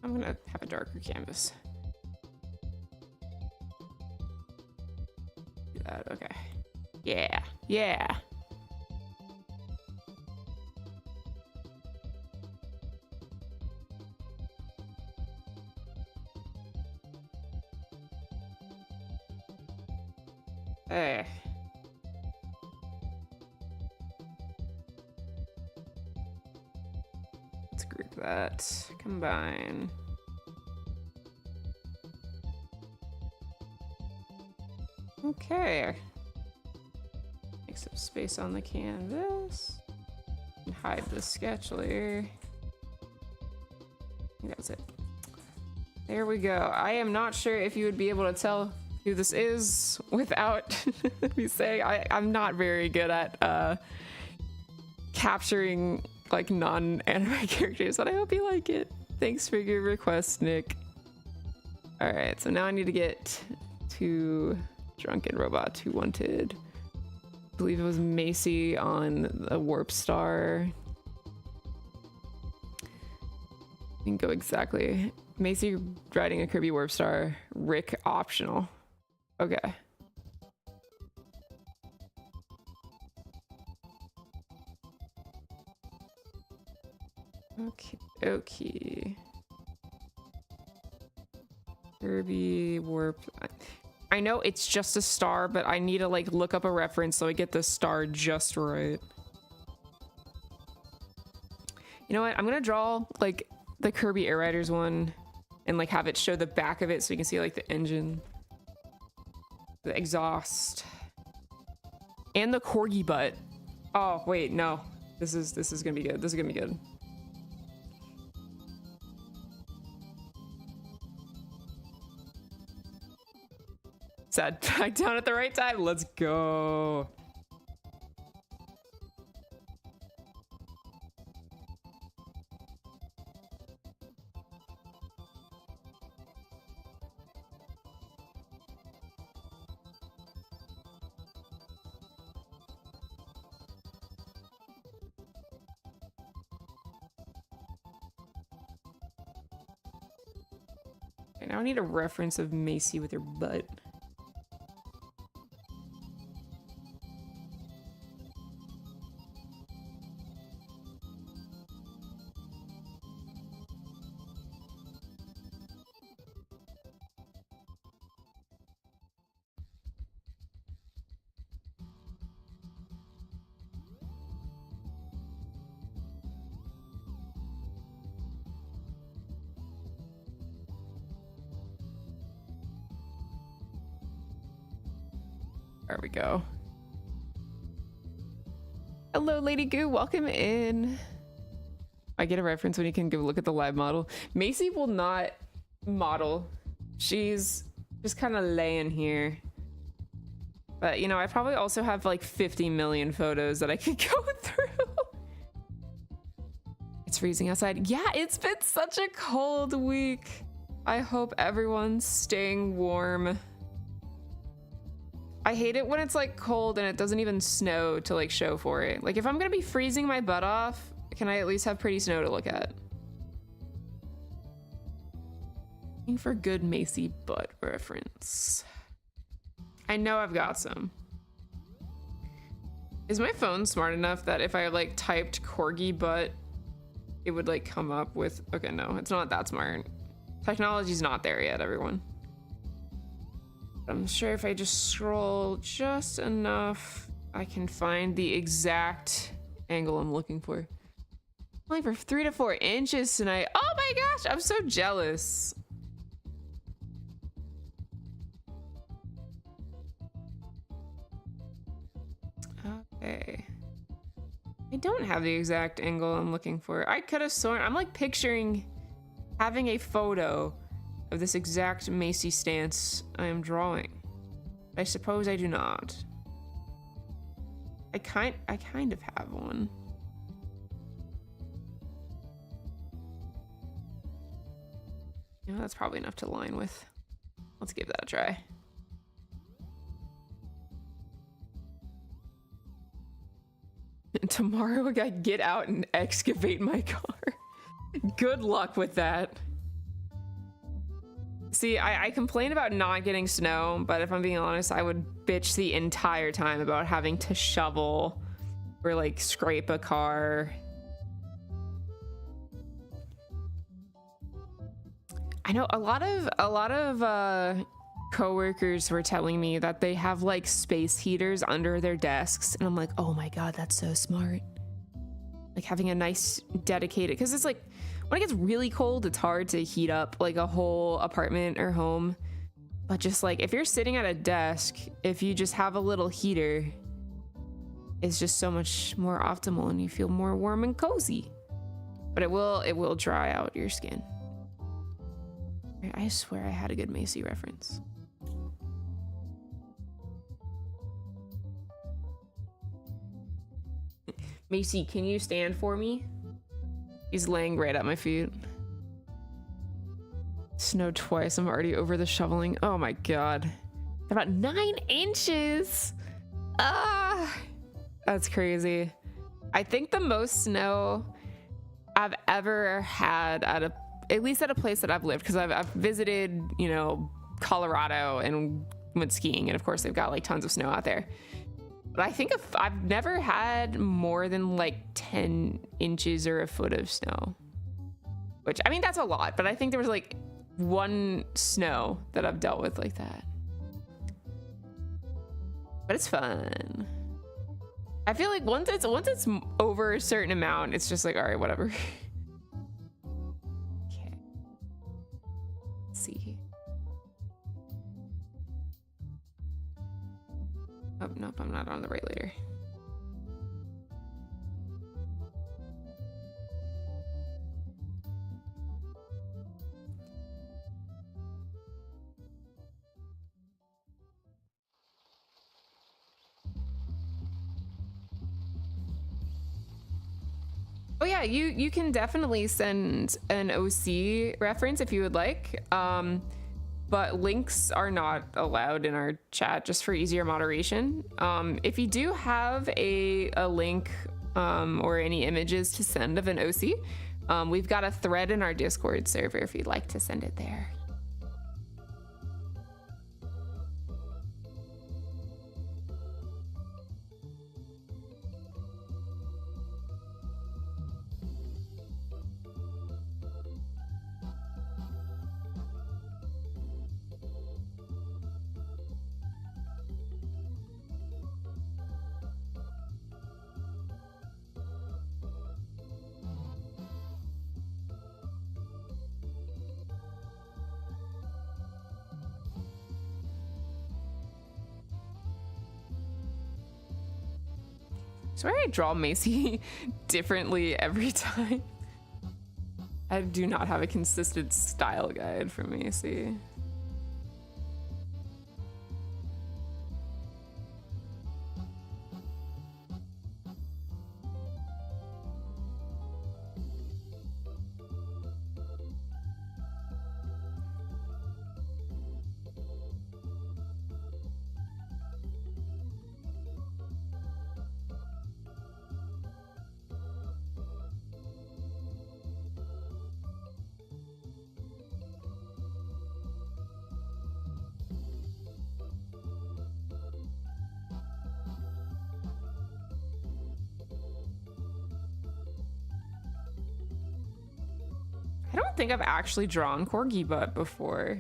I'm gonna have a darker canvas. Do that, okay. Yeah, yeah. Hey. Let's group that. Combine. Okay. Make some space on the canvas. And hide the sketch layer. I think that's it. There we go. I am not sure if you would be able to tell who this is without me saying I'm not very good at capturing like non-anime characters, but I hope you like it. Thanks for your request, Nick. All right, so now I need to get to Drunken Robot Who Wanted. I believe it was Macy on the Warp Star. You can go exactly. Macy riding a Kirby Warp Star. Rick optional. Okay. Okay, okay. Kirby Warp. I know it's just a star, but I need to like look up a reference so I get the star just right. You know what? I'm gonna draw like the Kirby Air Riders one and like have it show the back of it so you can see like the engine, the exhaust, and the corgi butt. Oh wait, no. This is gonna be good. This is gonna be good. Sat back down at the right time. Let's go. Okay, now I need a reference of Macy with her butt. There we go. Hello, Lady Goo. Welcome in. I get a reference when you can go look at the live model. Macy will not model. She's just kind of laying here. But, you know, I probably also have like 50 million photos that I could go through. It's freezing outside. Yeah, it's been such a cold week. I hope everyone's staying warm. I hate it when it's like cold and it doesn't even snow to like show for it. Like if I'm gonna be freezing my butt off, can I at least have pretty snow to look at? Looking for good Macy butt reference. I know I've got some. Is my phone smart enough that if I like typed corgi butt, it would like come up with, okay, no, it's not that smart. Technology's not there yet, everyone. I'm sure if I just scroll just enough, I can find the exact angle I'm looking for. Only for 3 to 4 inches tonight. Oh my gosh, I'm so jealous. Okay. I don't have the exact angle I'm looking for. I could have sworn, I'm like picturing having a photo of this exact Macy stance I am drawing. I suppose I do not. I kind of have one. Yeah, that's probably enough to line with. Let's give that a try. Tomorrow I gotta get out and excavate my car. Good luck with that. See, I complain about not getting snow, but if I'm being honest, I would bitch the entire time about having to shovel or like scrape a car. I know a lot of coworkers were telling me that they have like space heaters under their desks, and I'm like, oh my god, that's so smart. Like having a nice dedicated, because it's like when it gets really cold, it's hard to heat up like a whole apartment or home. But just like if you're sitting at a desk, if you just have a little heater, it's just so much more optimal and you feel more warm and cozy. But it will dry out your skin. I swear I had a good Macy reference. Macy, can you stand for me? He's laying right at my feet. Snowed twice. I'm already over the shoveling. Oh my god. About 9 inches. Ah, that's crazy. I think the most snow I've ever had at least at a place that I've lived, because I've visited, you know, Colorado and went skiing, and of course they've got like tons of snow out there. But I think I've never had more than like 10 inches or a foot of snow. Which, I mean, that's a lot, but I think there was like one snow that I've dealt with like that. But it's fun. I feel like once it's over a certain amount, it's just like, all right, whatever. Okay. Let's see. Oh, nope, I'm not on the right later. Oh yeah, you can definitely send an OC reference if you would like. But links are not allowed in our chat, just for easier moderation. If you do have a link or any images to send of an OC, we've got a thread in our Discord server if you'd like to send it there. I swear I draw Macy differently every time. I do not have a consistent style guide for Macy. I don't think I've actually drawn Corgi Butt before.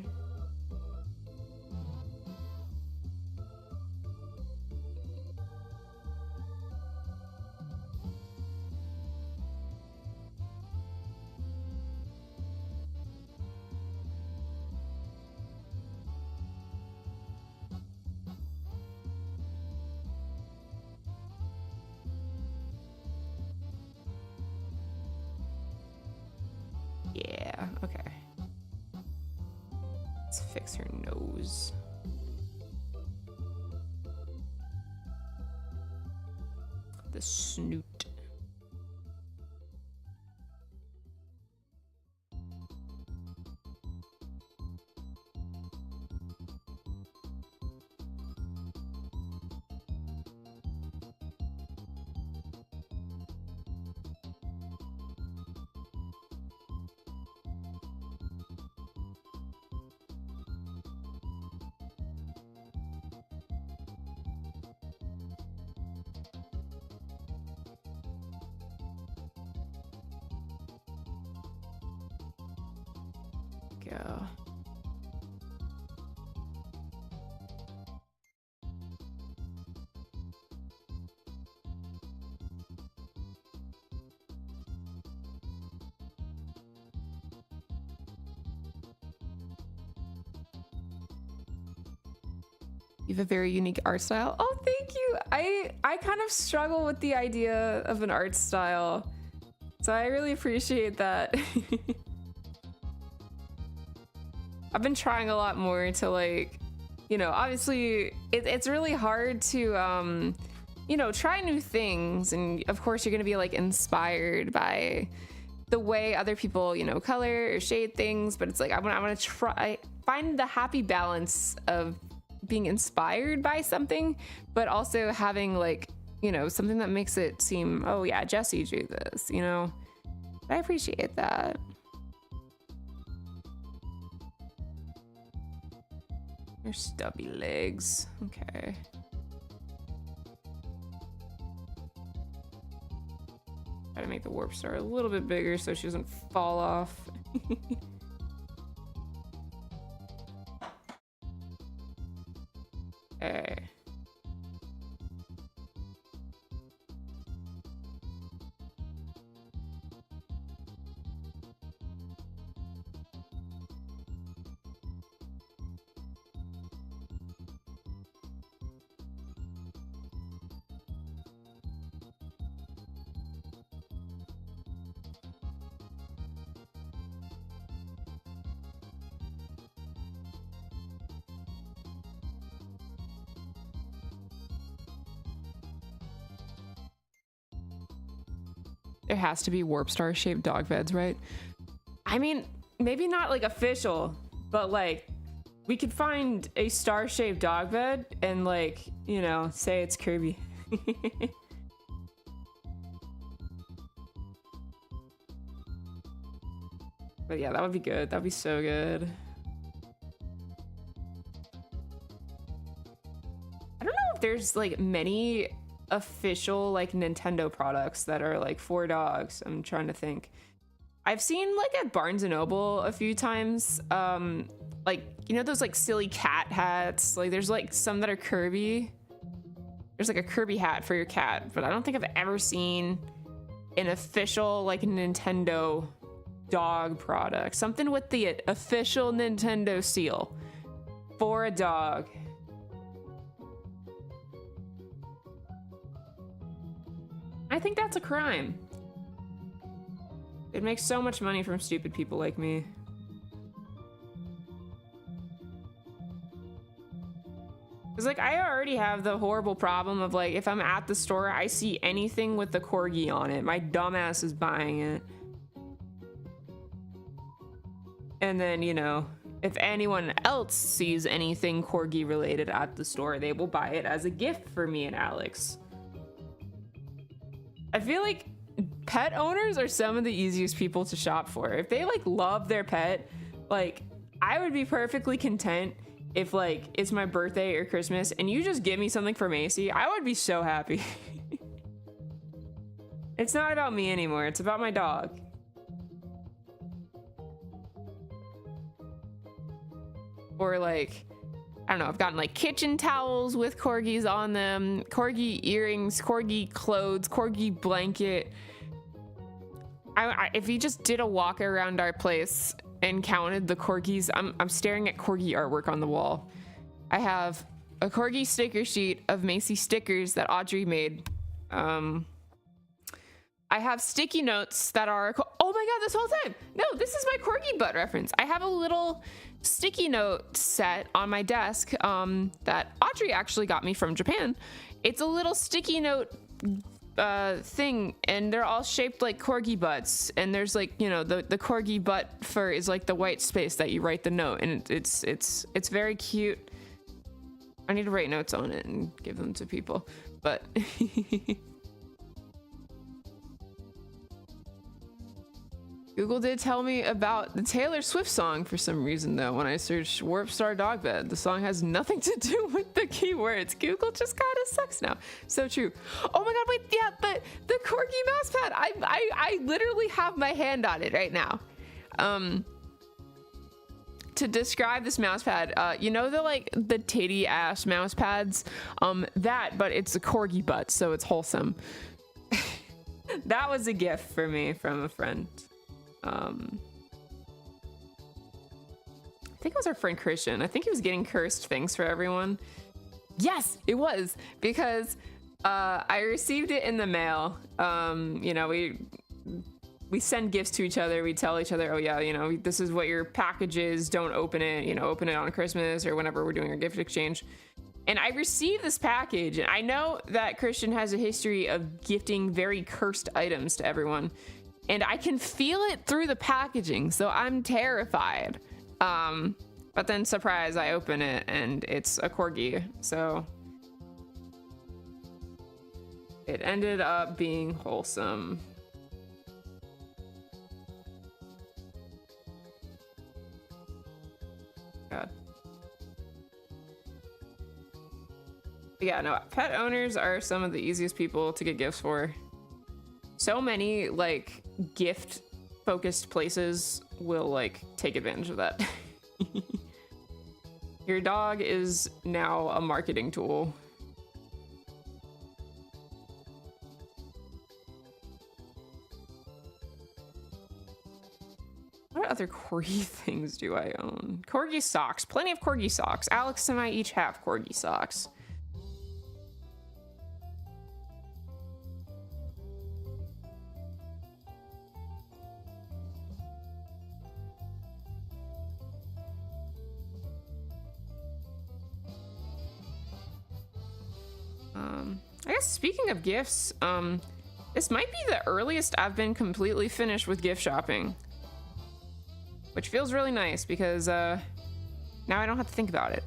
Yeah, okay. Let's fix her nose. The snoot. Go. You have a very unique art style. Oh, thank you. I kind of struggle with the idea of an art style, so I really appreciate that. I've been trying a lot more to, like, you know, obviously it's really hard to you know, try new things, and of course you're gonna be like inspired by the way other people, you know, color or shade things, but it's like I want to try find the happy balance of being inspired by something, but also having, like, you know, something that makes it seem, oh yeah, Jesse drew this, you know. I appreciate that. Your stubby legs. Okay. Try to make the warp star a little bit bigger so she doesn't fall off. Okay. There has to be warp star shaped dog beds, right? I mean, maybe not like official, but like we could find a star shaped dog bed and, like, you know, say it's Kirby. But yeah, that would be good. That would be so good. I don't know if there's like many official like Nintendo products that are like for dogs. I'm trying to think. I've seen like at Barnes and Noble a few times, like, you know, those like silly cat hats. Like there's like some that are Kirby. There's like a Kirby hat for your cat, but I don't think I've ever seen an official like Nintendo dog product. Something with the official Nintendo seal for a dog. I think that's a crime. It makes so much money from stupid people like me. Cause like I already have the horrible problem of like if I'm at the store, I see anything with the corgi on it, my dumbass is buying it. And then, you know, if anyone else sees anything corgi related at the store, they will buy it as a gift for me and Alex. I feel like pet owners are some of the easiest people to shop for. If they like love their pet, like I would be perfectly content if like it's my birthday or Christmas and you just give me something for Macy. I would be so happy. It's not about me anymore. It's about my dog. Or like, I don't know, I've gotten like kitchen towels with corgis on them, corgi earrings, corgi clothes, corgi blanket. If you just did a walk around our place and counted the corgis, I'm staring at corgi artwork on the wall. I have a corgi sticker sheet of Macy stickers that Audrey made. I have sticky notes that are, oh my god, this whole time. No, this is my corgi butt reference. I have a little sticky note set on my desk that Audrey actually got me from Japan. It's a little sticky note thing, and they're all shaped like corgi butts, and there's like, you know, the corgi butt fur is like the white space that you write the note, and it's very cute. I need to write notes on it and give them to people, but Google did tell me about the Taylor Swift song for some reason, though. When I searched Warp Star Dog Bed, the song has nothing to do with the keywords. Google just kind of sucks now. So true. Oh my god, wait, yeah, the corgi mouse pad. I literally have my hand on it right now. To describe this mouse pad, you know the titty ass mouse pads? But it's a corgi butt, so it's wholesome. That was a gift for me from a friend. I think it was our friend Christian. I think he was getting cursed things for everyone. Yes, it was, because I received it in the mail. You know, we send gifts to each other. We tell each other, oh yeah, you know, this is what your package is. Don't open it, you know, open it on Christmas or whenever we're doing our gift exchange. And I received this package, and I know that Christian has a history of gifting very cursed items to everyone. And I can feel it through the packaging, so I'm terrified. But then, surprise, I open it, and it's a corgi, so it ended up being wholesome. God. Yeah, no, pet owners are some of the easiest people to get gifts for. So many, like, gift focused places will like take advantage of that. Your dog is now a marketing tool. What other corgi things do I own? Corgi socks, plenty of corgi socks. Alex and I each have corgi socks. I guess speaking of gifts, this might be the earliest I've been completely finished with gift shopping, which feels really nice because now I don't have to think about it.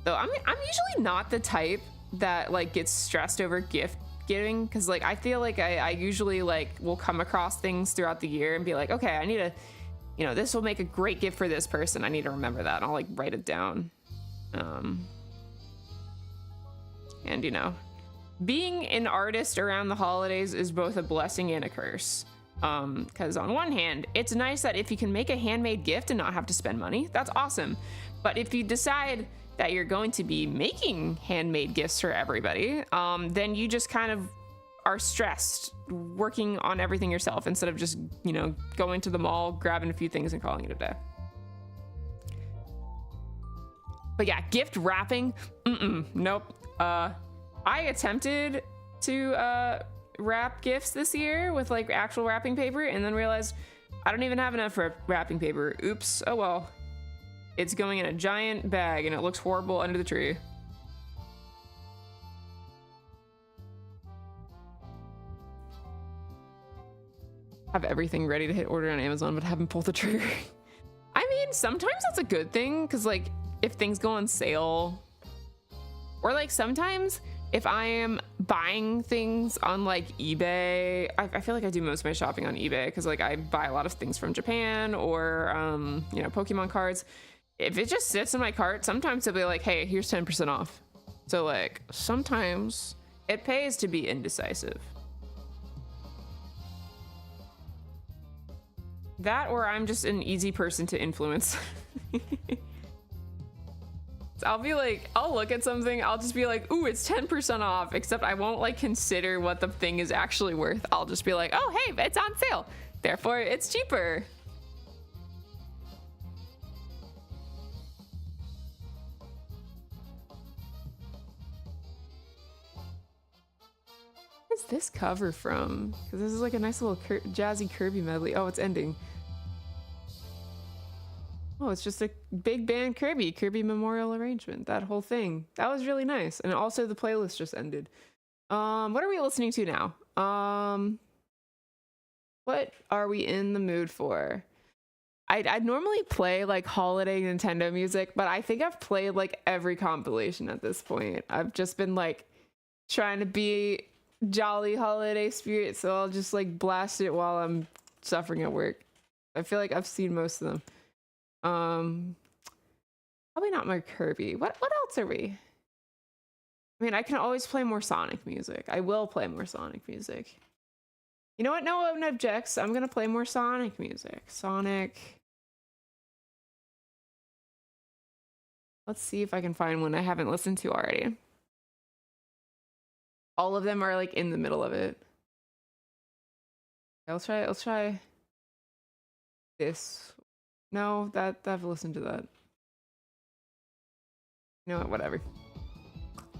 Though I'm usually not the type that like gets stressed over gift giving, because like I feel like I usually like will come across things throughout the year and be like, okay, I need to, you know, this will make a great gift for this person. I need to remember that, and I'll like write it down. And, you know, being an artist around the holidays is both a blessing and a curse. Because on one hand, it's nice that if you can make a handmade gift and not have to spend money, that's awesome. But if you decide that you're going to be making handmade gifts for everybody, then you just kind of are stressed working on everything yourself instead of just, you know, going to the mall, grabbing a few things and calling it a day. But yeah, gift wrapping, nope. I attempted to wrap gifts this year with like actual wrapping paper, and then realized I don't even have enough wrapping paper. Oops, oh well. It's going in a giant bag and it looks horrible under the tree. Have everything ready to hit order on Amazon, but haven't pulled the trigger. I mean, sometimes that's a good thing, because like if things go on sale, or like sometimes if I am buying things on like eBay, I feel like I do most of my shopping on eBay because like I buy a lot of things from Japan or, you know, Pokemon cards. If it just sits in my cart, sometimes they'll be like, hey, here's 10% off. So like sometimes it pays to be indecisive. That, or I'm just an easy person to influence. I'll be like, I'll look at something, I'll just be like, ooh, it's 10% off, except I won't like consider what the thing is actually worth. I'll just be like, oh, hey, it's on sale, therefore it's cheaper. Where's this cover from? Because this is like a nice little jazzy Kirby medley. Oh, it's ending. Oh, it's just a big band Kirby memorial arrangement. That whole thing. That was really nice. And also the playlist just ended. What are we listening to now? What are we in the mood for? I'd normally play like holiday Nintendo music, but I think I've played like every compilation at this point. I've just been like trying to be jolly holiday spirit, so I'll just like blast it while I'm suffering at work. I feel like I've seen most of them. Probably not more Kirby. What else are we? I mean, I can always play more Sonic music. I will play more Sonic music. You know what? No one objects. I'm gonna play more Sonic music. Sonic. Let's see if I can find one I haven't listened to already. All of them are like in the middle of it. Okay, let's try this. No, that I've listened to that. You know what? Whatever.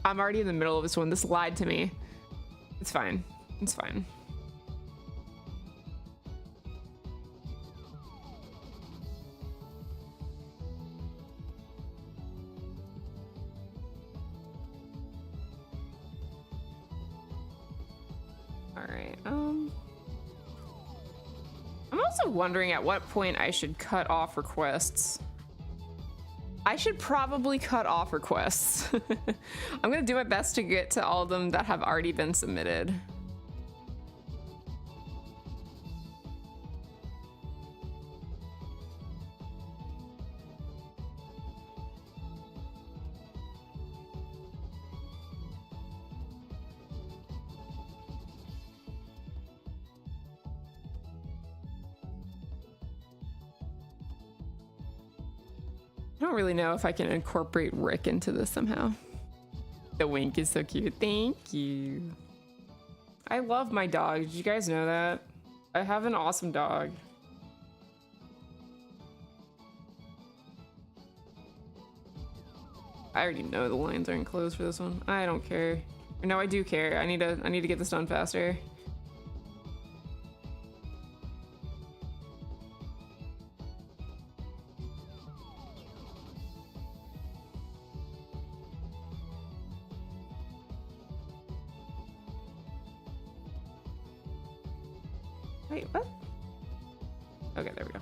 I'm already in the middle of this one. This lied to me. It's fine. It's fine. All right. I'm also wondering at what point I should cut off requests. I should probably cut off requests. I'm gonna do my best to get to all of them that have already been submitted. I don't really know if I can incorporate Rick into this somehow. The wink is so cute. Thank you. I love my dog. Did you guys know that? I have an awesome dog. I already know the lines aren't closed for this one. I don't care. No, I do care. I need to get this done faster. Wait, what? Okay, there we go.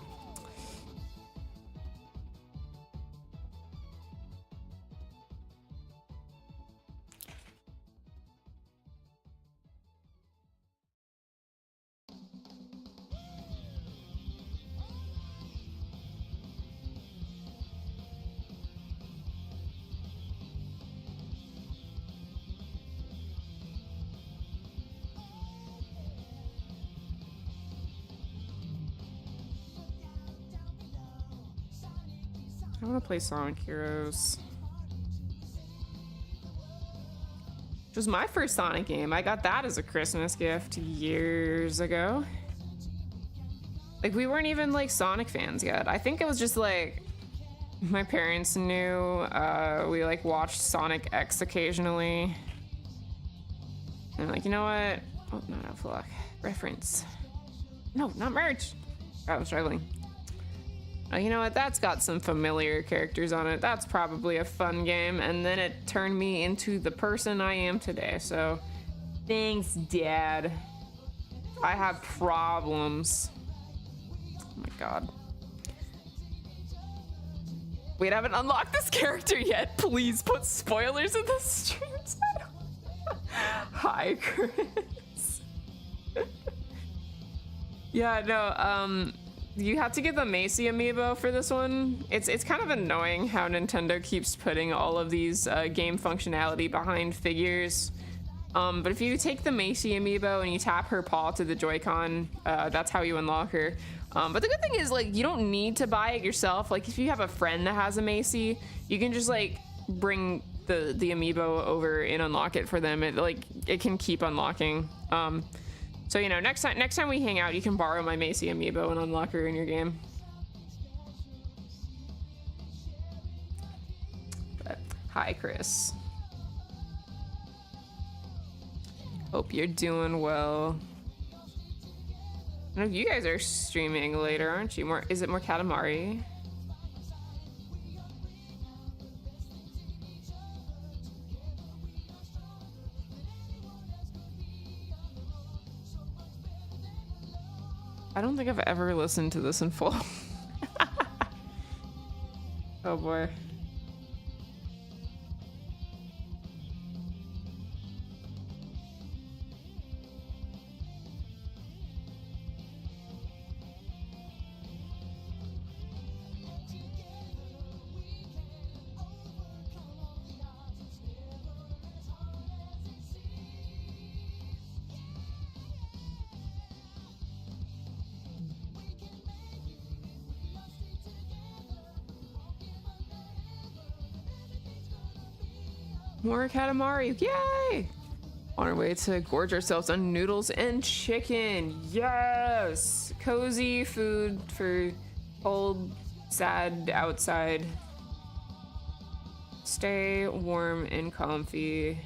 I want to play Sonic Heroes. Which was my first Sonic game. I got that as a Christmas gift years ago. Like, we weren't even like Sonic fans yet. I think it was just like my parents knew. We like watched Sonic X occasionally. And I'm like, you know what? Oh, no, vlog. Reference. No, not merch. God, I'm struggling. You know what? That's got some familiar characters on it. That's probably a fun game. And then it turned me into the person I am today. So, thanks, Dad. I have problems. Oh my God. Wait, I haven't unlocked this character yet. Please put spoilers in the stream title. Hi, Chris. Yeah, no, you have to get the Macy amiibo for this one. It's kind of annoying how Nintendo keeps putting all of these game functionality behind figures. But if you take the Macy amiibo and you tap her paw to the Joy-Con, that's how you unlock her. But the good thing is, like, you don't need to buy it yourself. Like, if you have a friend that has a Macy, you can just like bring the amiibo over and unlock it for them. It can keep unlocking. So, you know, next time we hang out, you can borrow my Macy amiibo and unlock her in your game. But, hi, Chris. Hope you're doing well. I know you guys are streaming later, aren't you? Is it more Katamari? I don't think I've ever listened to this in full. Oh boy. More Katamari, yay! On our way to gorge ourselves on noodles and chicken, yes! Cozy food for cold, sad outside. Stay warm and comfy.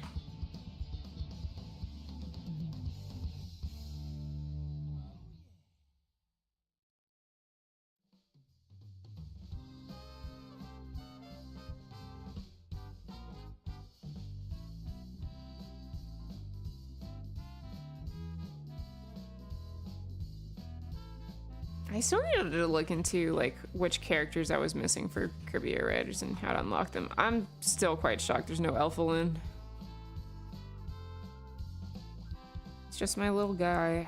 I still needed to look into like which characters I was missing for Kirby Air Riders and how to unlock them. I'm still quite shocked there's no Elfilin. It's just my little guy.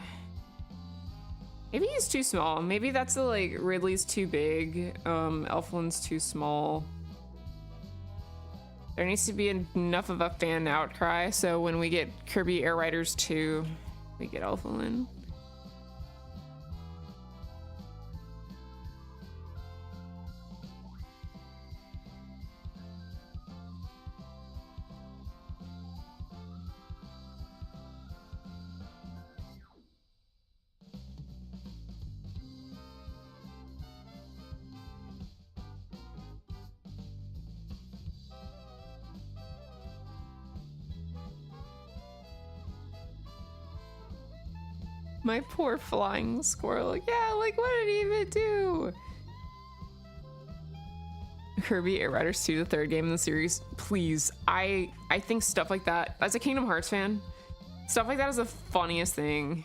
Maybe he's too small. Maybe that's the like Ridley's too big. Elfilin's too small. There needs to be enough of a fan outcry so when we get Kirby Air Riders 2, we get Elfilin. My poor flying squirrel. Yeah, like what did he even do? Kirby Air Riders 2, the third game in the series. Please, I think stuff like that, as a Kingdom Hearts fan, stuff like that is the funniest thing.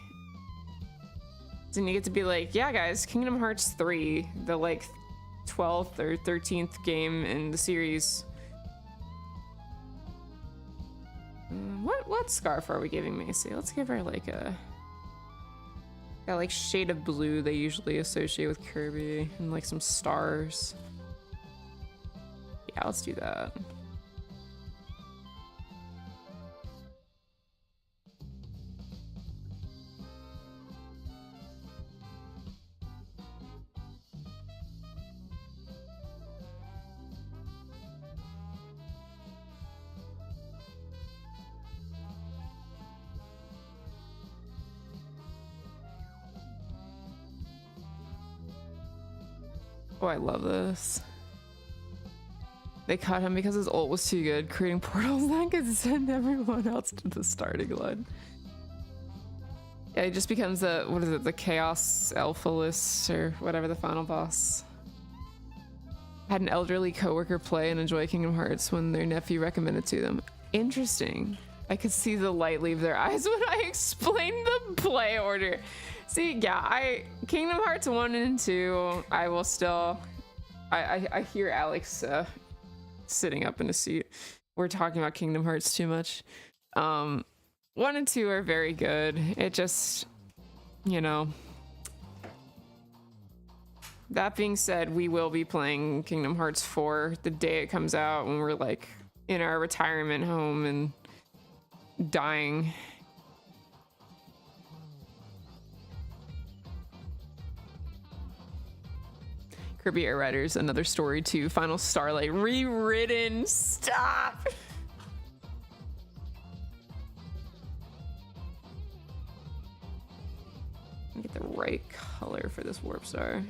Then you get to be like, yeah guys, Kingdom Hearts 3, the like 12th or 13th game in the series. What scarf are we giving Macy? Let's give her like a... Got like shade of blue they usually associate with Kirby and like some stars. Yeah, let's do that. Oh, I love this. They caught him because his ult was too good, creating portals that could send everyone else to the starting line. Yeah, he just becomes the, what is it, the Chaos Elphalus or whatever the final boss. I had an elderly coworker play and enjoy Kingdom Hearts when their nephew recommended to them. Interesting. I could see the light leave their eyes when I explained the play order. See, yeah, Kingdom Hearts 1 and 2, I will still, I hear Alex sitting up in a seat. We're talking about Kingdom Hearts too much. 1 and 2 are very good. It just, you know. That being said, we will be playing Kingdom Hearts 4 the day it comes out when we're like in our retirement home and dying. Kirby Air Riders, Another Story 2, Final Starlight, rewritten. Stop! Get the right color for this warp star.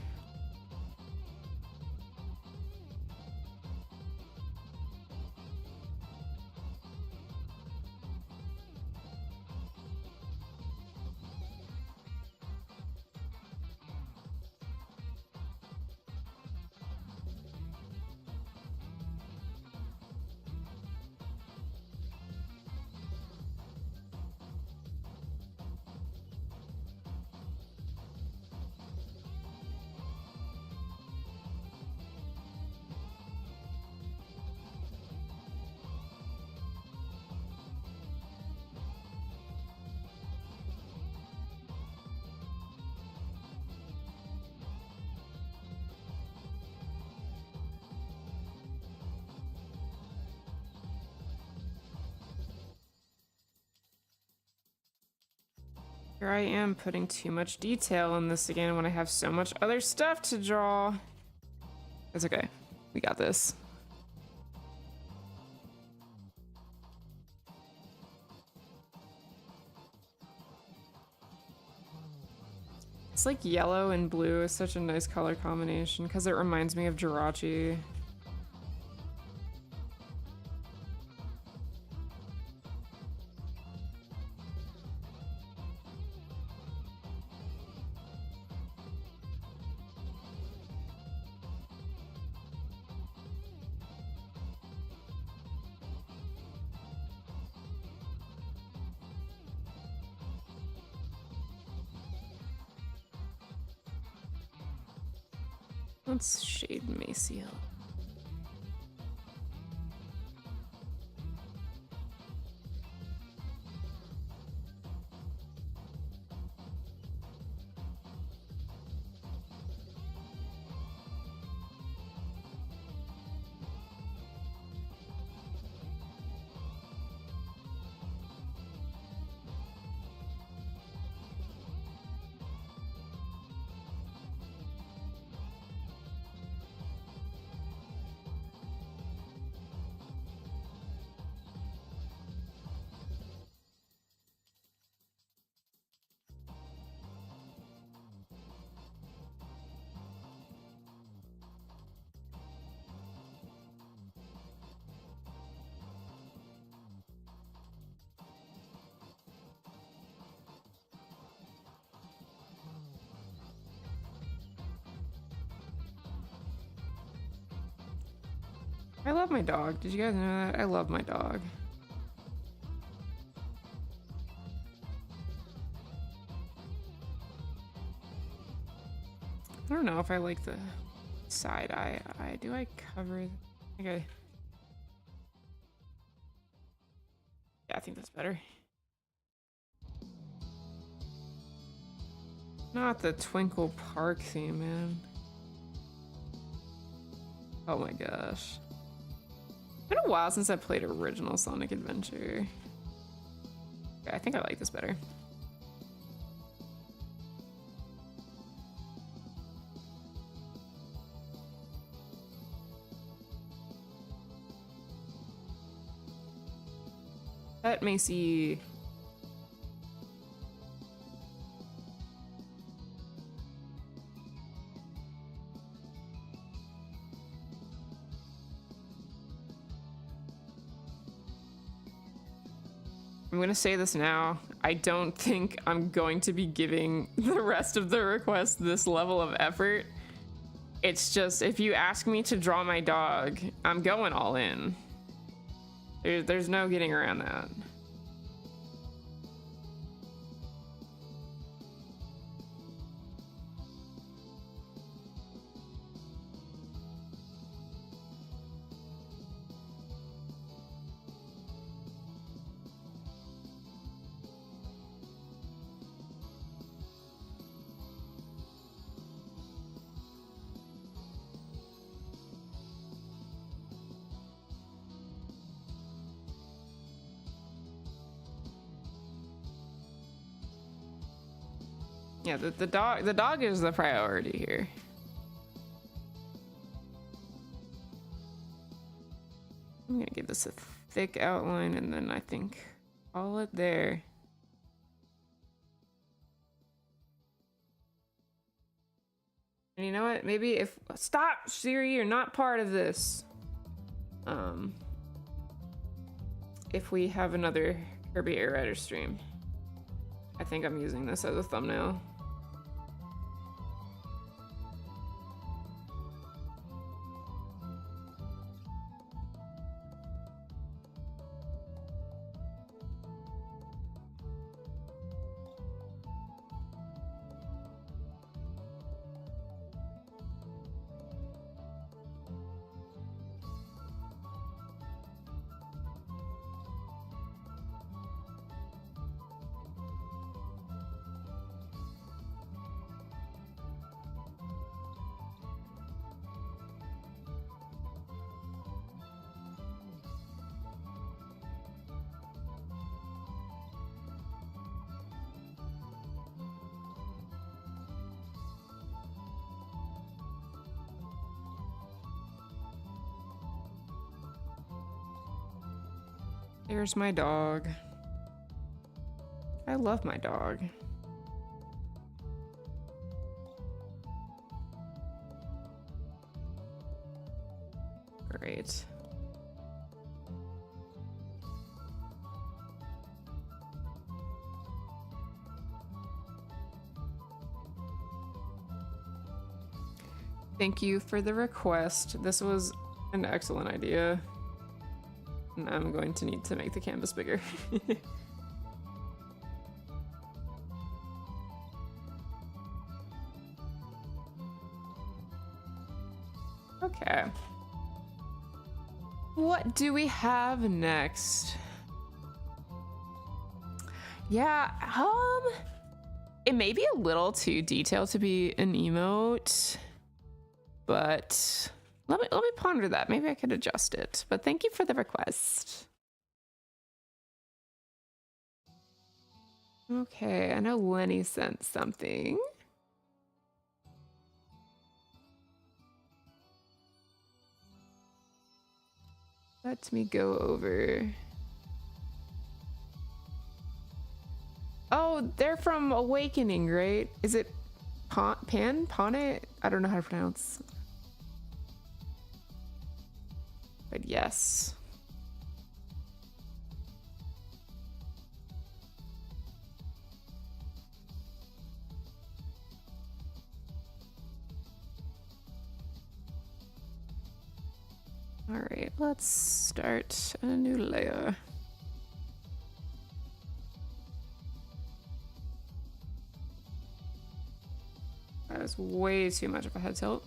Here I am putting too much detail in this again when I have so much other stuff to draw. It's okay. We got this. It's like yellow and blue is such a nice color combination because it reminds me of Jirachi. Let's shade Maciel. I love my dog. Did you guys know that? I love my dog. I don't know if I like the side eye. Do I cover? Okay. Yeah, I think that's better. Not the Twinkle Park theme, man. Oh my gosh. It's been a while since I played original Sonic Adventure. Okay, I think I like this better. That Macy. I'm gonna say this now. I don't think I'm going to be giving the rest of the request this level of effort. It's just, if you ask me to draw my dog, I'm going all in. There's no getting around that. Yeah, the dog is the priority here. I'm gonna give this a thick outline and then I think call it there. And you know what? Maybe if stop, Siri, you're not part of this. If we have another Kirby Air Rider stream, I think I'm using this as a thumbnail. Here's my dog. I love my dog. Great. Thank you for the request. This was an excellent idea. And I'm going to need to make the canvas bigger. Okay. What do we have next? Yeah, it may be a little too detailed to be an emote, but let me ponder that. Maybe I could adjust it. But thank you for the request. Okay, I know Lenny sent something. Let me go over. Oh, they're from Awakening, right? Is it Pane? I don't know how to pronounce. But yes. All right, let's start a new layer. That is way too much of a head tilt.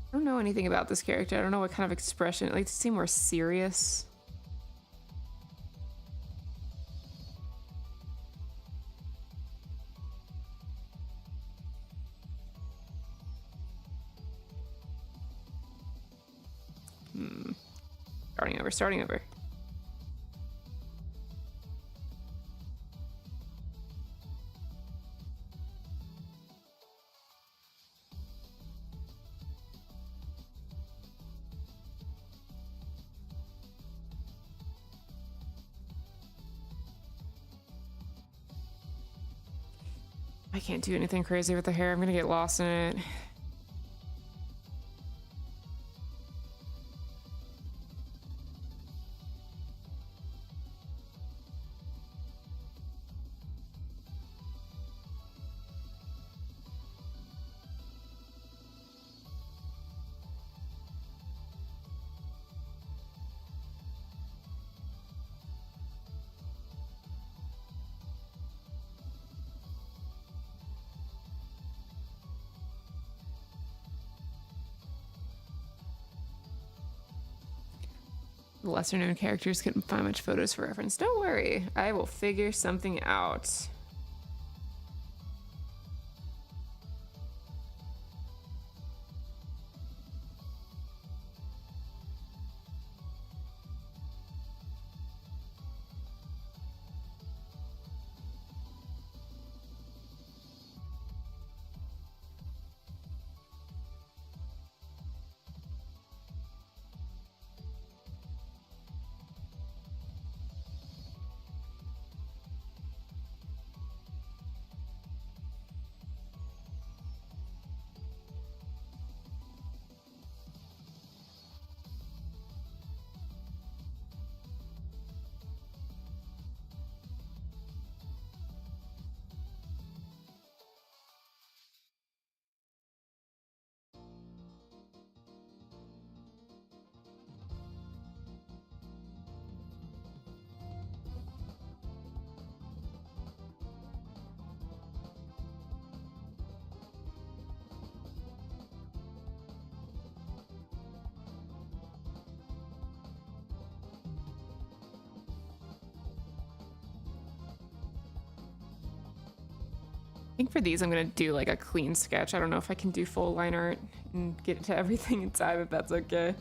I don't know anything about this character. I don't know what kind of expression. I'd like to see more serious. Starting over. I can't do anything crazy with the hair. I'm gonna get lost in it. Lesser known characters couldn't find much photos for reference. Don't worry, I will figure something out. think for these I'm gonna do like a clean sketch. I don't know if I can do full line art and get to everything in time, if that's okay.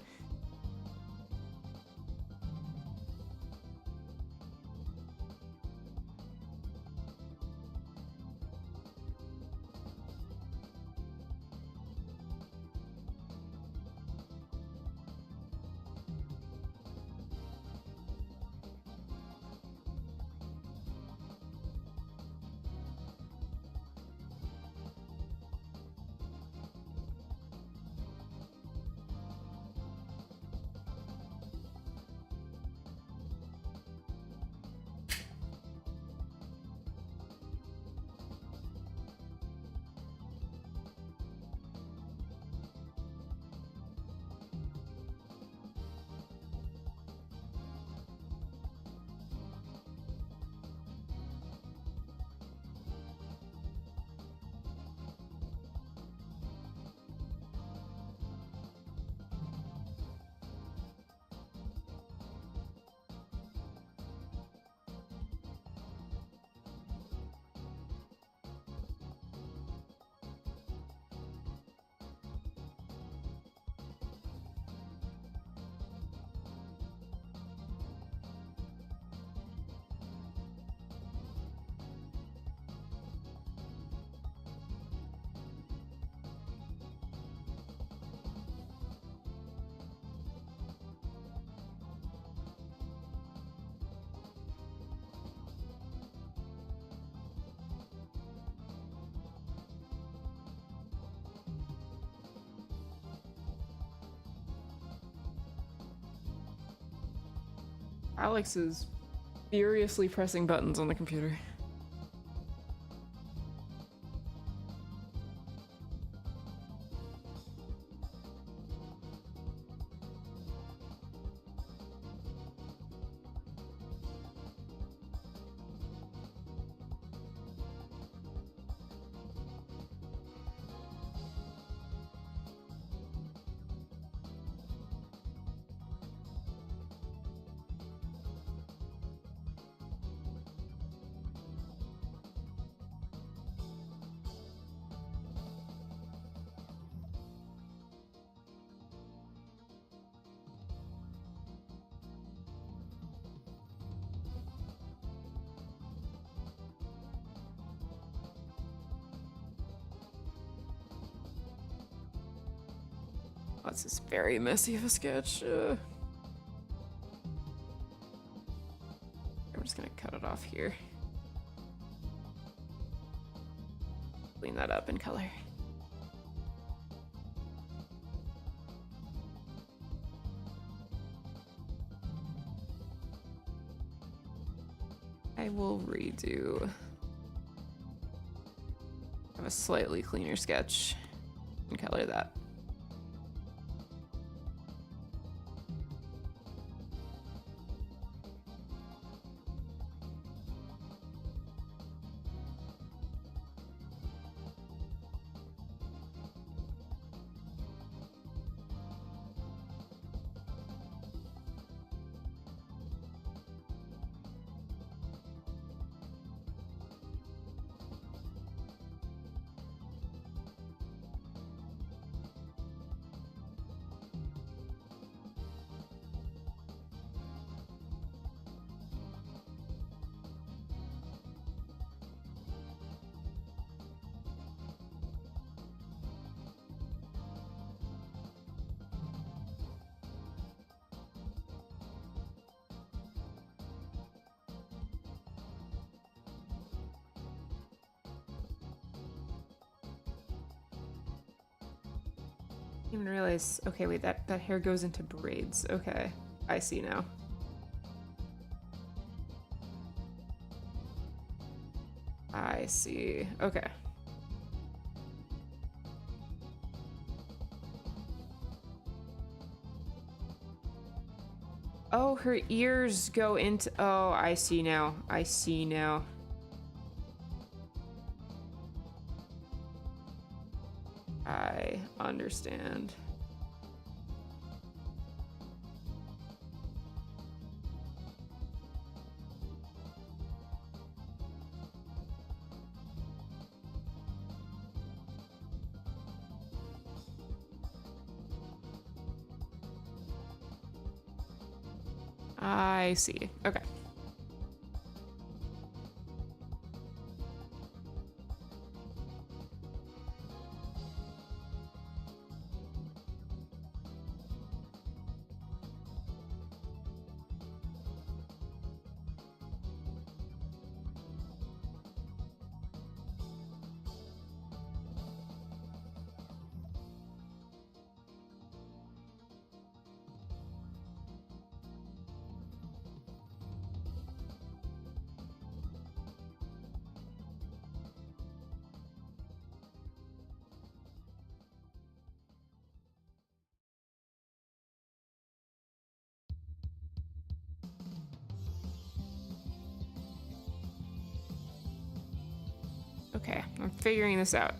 Alex is furiously pressing buttons on the computer. This is very messy of a sketch. I'm just gonna cut it off here. Clean that up in color. I will redo. Have a slightly cleaner sketch and color that. Didn't even realize. Okay, wait, that hair goes into braids. Okay, I see now. I see. Okay. Oh, her ears go into. Oh, I see now. I see now. I understand. I see. Okay. Okay, I'm figuring this out.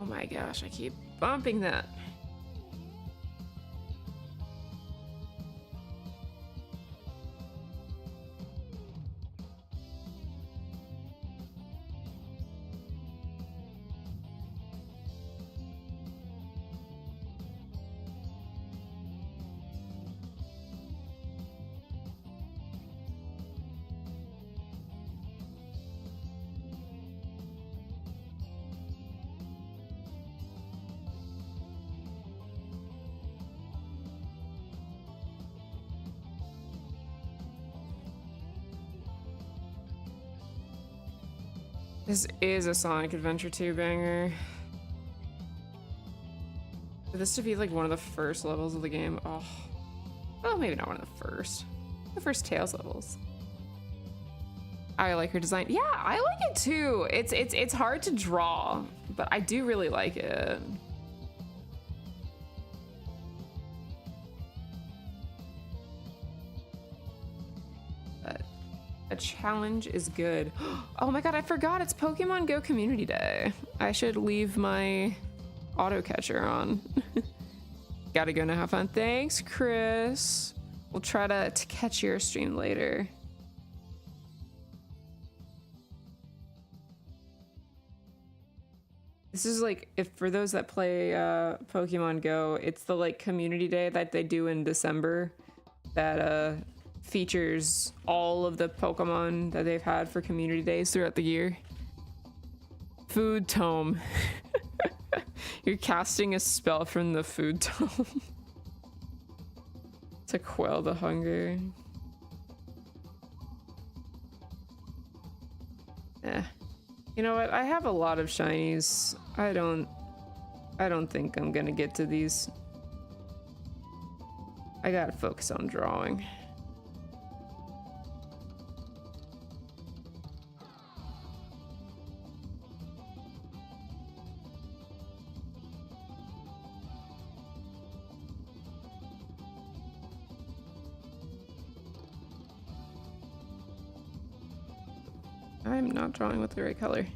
Oh my gosh, I keep bumping that. This is a Sonic Adventure 2 banger. For this to be like one of the first levels of the game, oh. Well, maybe not one of the first. The first Tails levels. I like her design. Yeah, I like it too. It's hard to draw, but I do really like it. But a challenge is good. Oh my god, I forgot it's Pokemon Go Community Day. I should leave my auto catcher on. Gotta go now, have fun. Thanks, Chris. We'll try to catch your stream later. This is like, if for those that play Pokemon Go, it's the like community day that they do in December that features all of the Pokemon that they've had for community days throughout the year. Food tome. You're casting a spell from the food tome to quell the hunger. You know what? I have a lot of shinies. I don't think I'm gonna get to these. I gotta focus on drawing. I'm not drawing with the right color.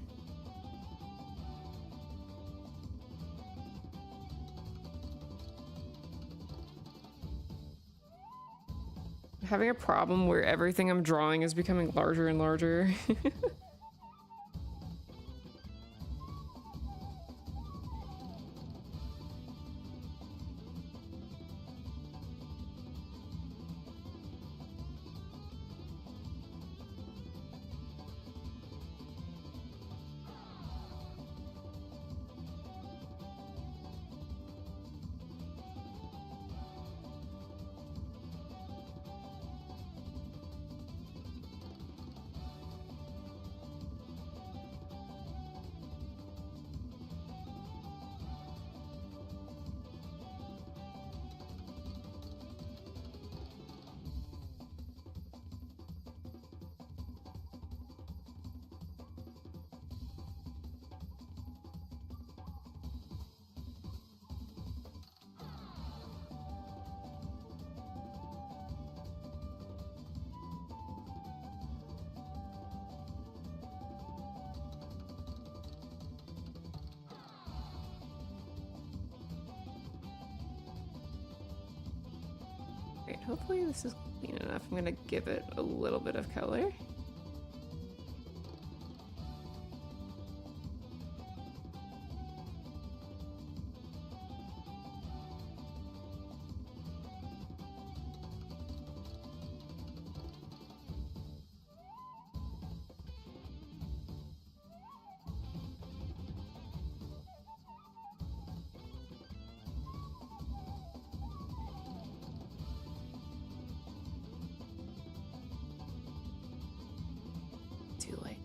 I'm having a problem where everything I'm drawing is becoming larger and larger. Alright, hopefully this is clean enough. I'm gonna give it a little bit of color. Too late.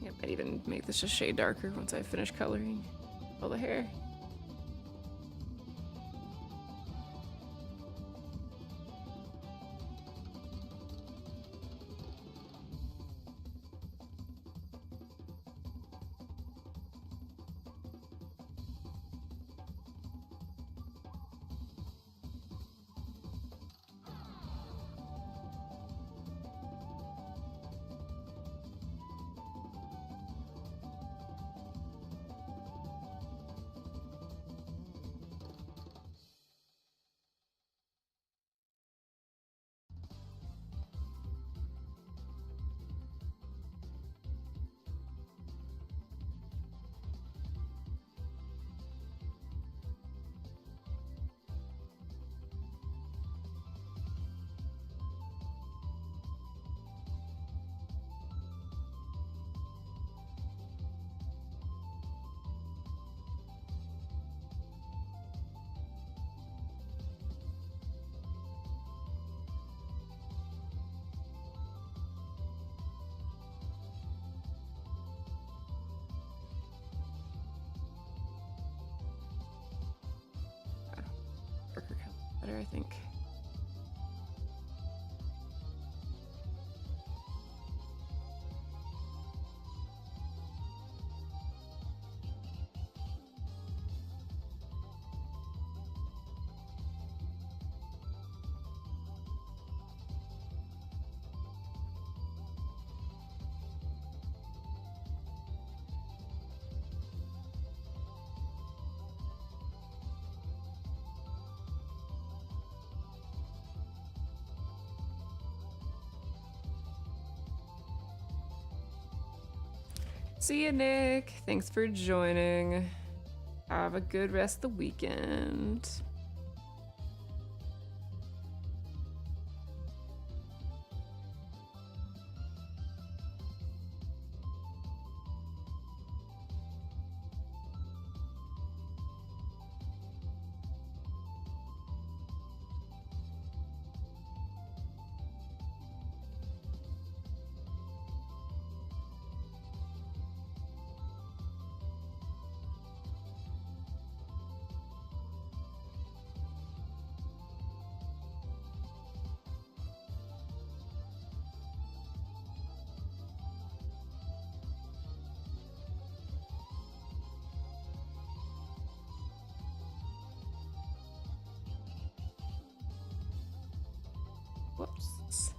I might even make this a shade darker once I finish coloring all the hair. Darker color better, I think. See you, Nick. Thanks for joining. Have a good rest of the weekend. Whoops.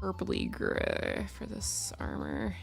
Purpley gray for this armor.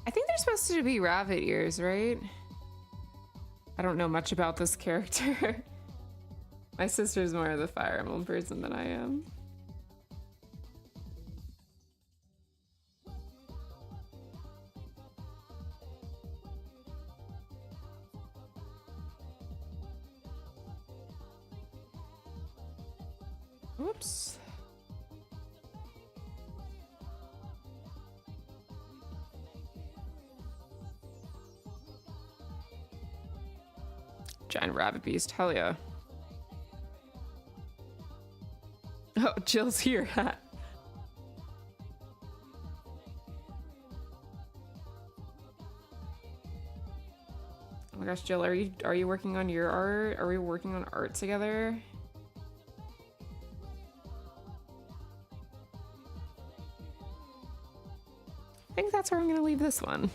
I think they're supposed to be rabbit ears, right? I don't know much about this character. My sister's more of the Fire Emblem person than I am. Whoops. Giant rabbit beast, hell yeah. Oh, Jill's here. Oh my gosh, Jill, are you working on your art? Are we working on art together? I think that's where I'm gonna leave this one.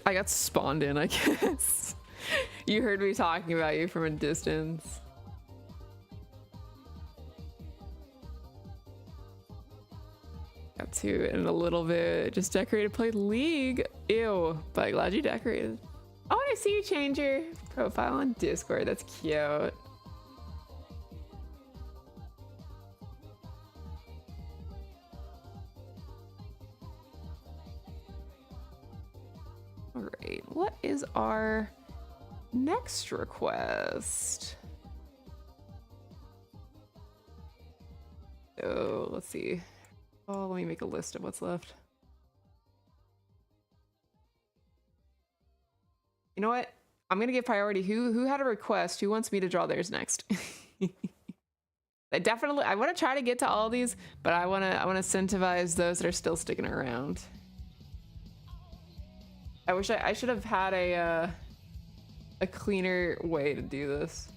I got spawned in, I guess. You heard me talking about you from a distance. Got to in a little bit. Just decorated, played League. Ew, but glad you decorated. Oh, and I see you change your profile on Discord. That's cute. All right, what is our next request? Oh, let's see. Oh, let me make a list of what's left. You know what? I'm gonna give priority. Who had a request? Who wants me to draw theirs next? I want to try to get to all these, but I want to incentivize those that are still sticking around. I wish I should have had a cleaner way to do this.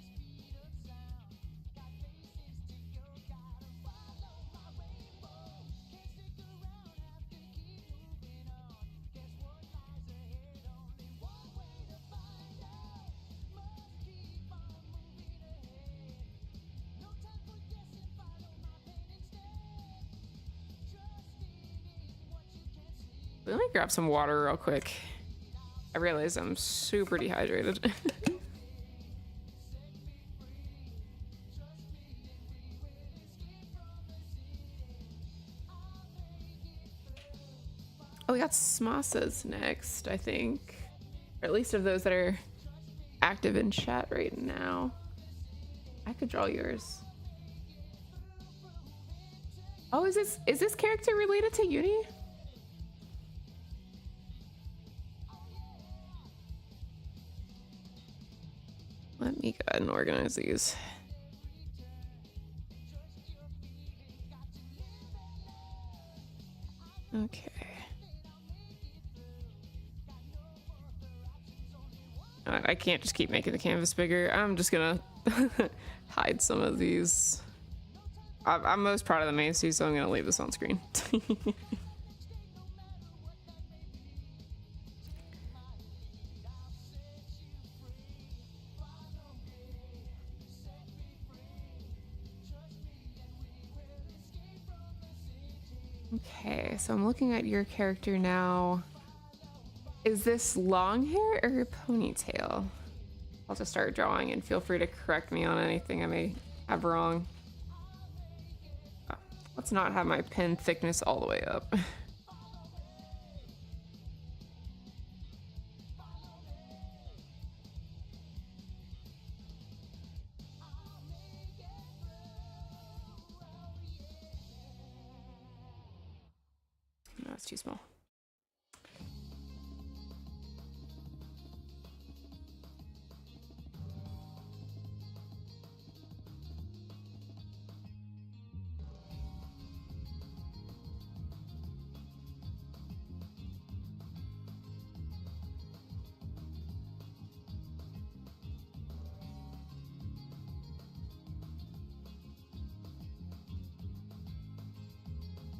Let me grab some water real quick. I realize I'm super dehydrated. Oh, we got Smasas next, I think. Or at least of those that are active in chat right now. I could draw yours. Oh, is this character related to Uni? Let me go ahead and organize these. Okay. I can't just keep making the canvas bigger. I'm just gonna hide some of these. I'm most proud of the main suit, so I'm gonna leave this on screen. Okay, so I'm looking at your character now. Is this long hair or a ponytail? I'll just start drawing and feel free to correct me on anything I may have wrong. Oh, let's not have my pen thickness all the way up. No, it's too small.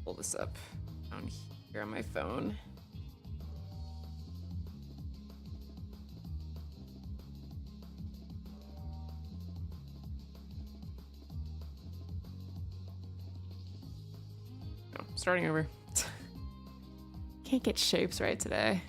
Pull this up down here on my phone. Oh, starting over. can't get shapes right today.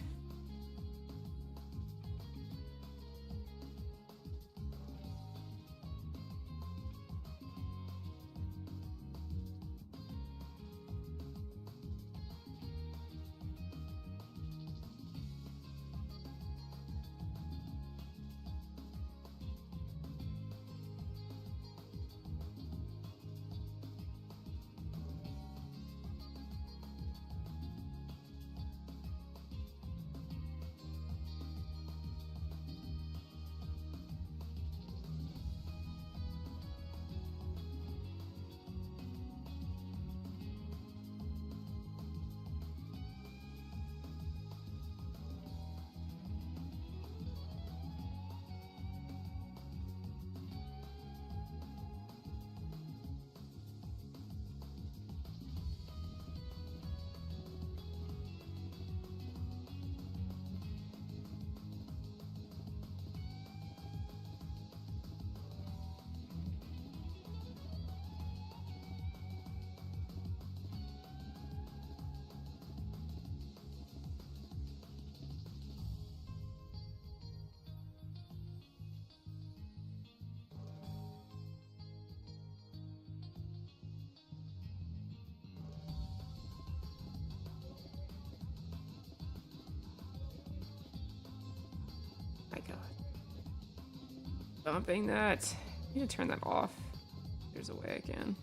My god. Bumping that. I need to turn that off. There's a way I can.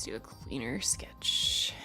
Let's do a cleaner sketch.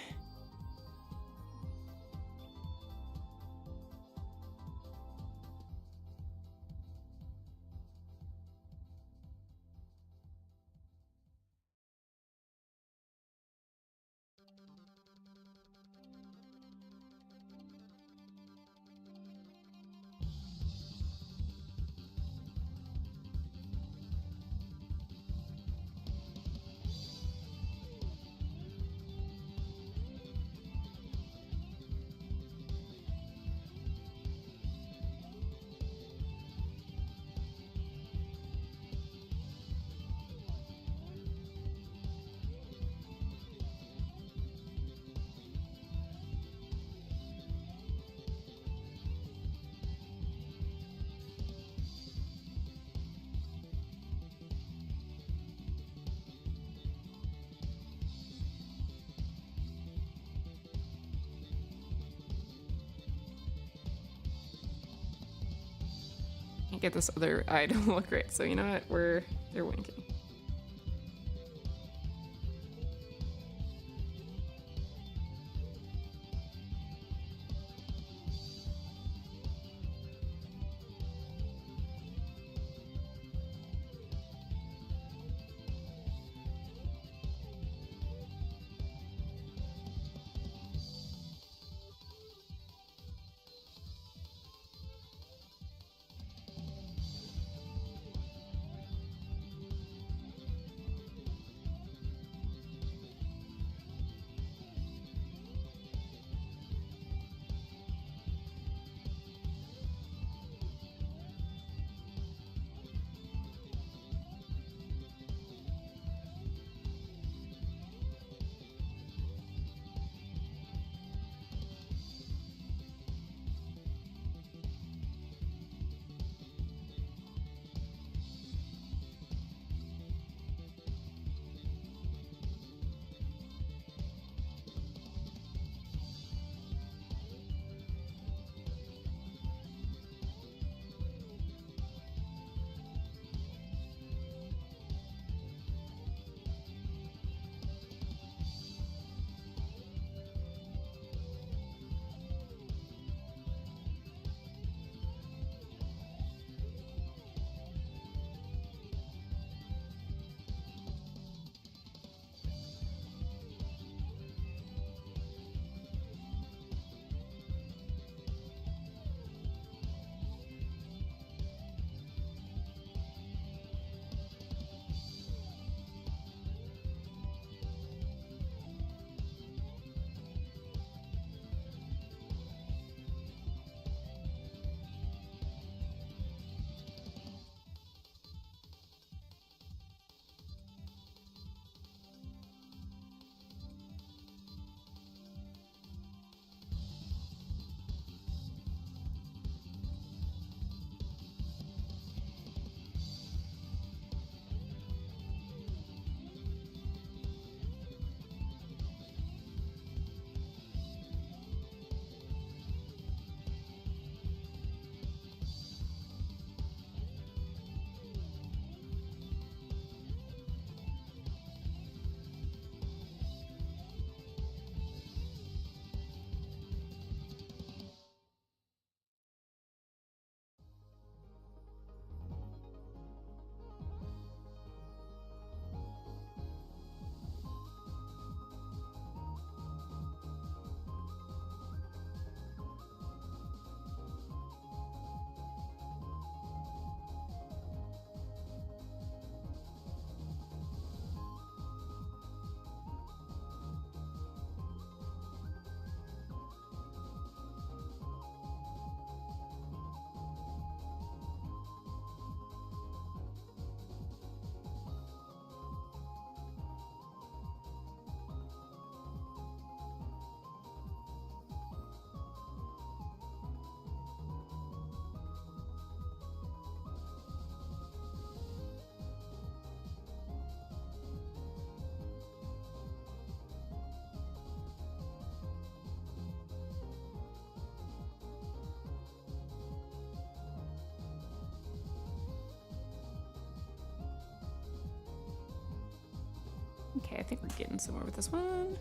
Can't get this other eye to look right, so you know what? They're winking. Okay, I think we're getting somewhere with this one.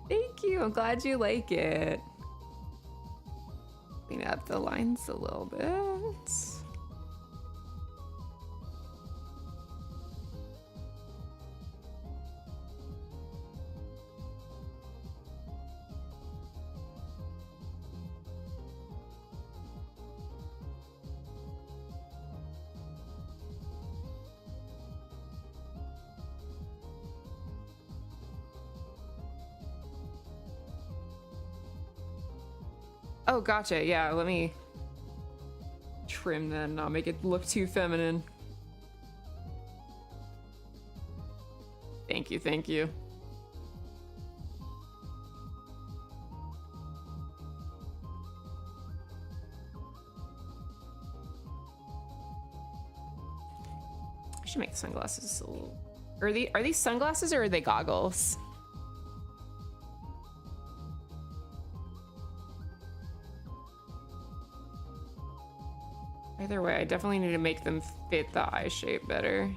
Thank you. I'm glad you like it. Clean up the lines a little bit. Oh, gotcha. Yeah, let me trim that and not make it look too feminine. Thank you, thank you. I should make the sunglasses a little... Are these sunglasses or are they goggles? Either way, I definitely need to make them fit the eye shape better.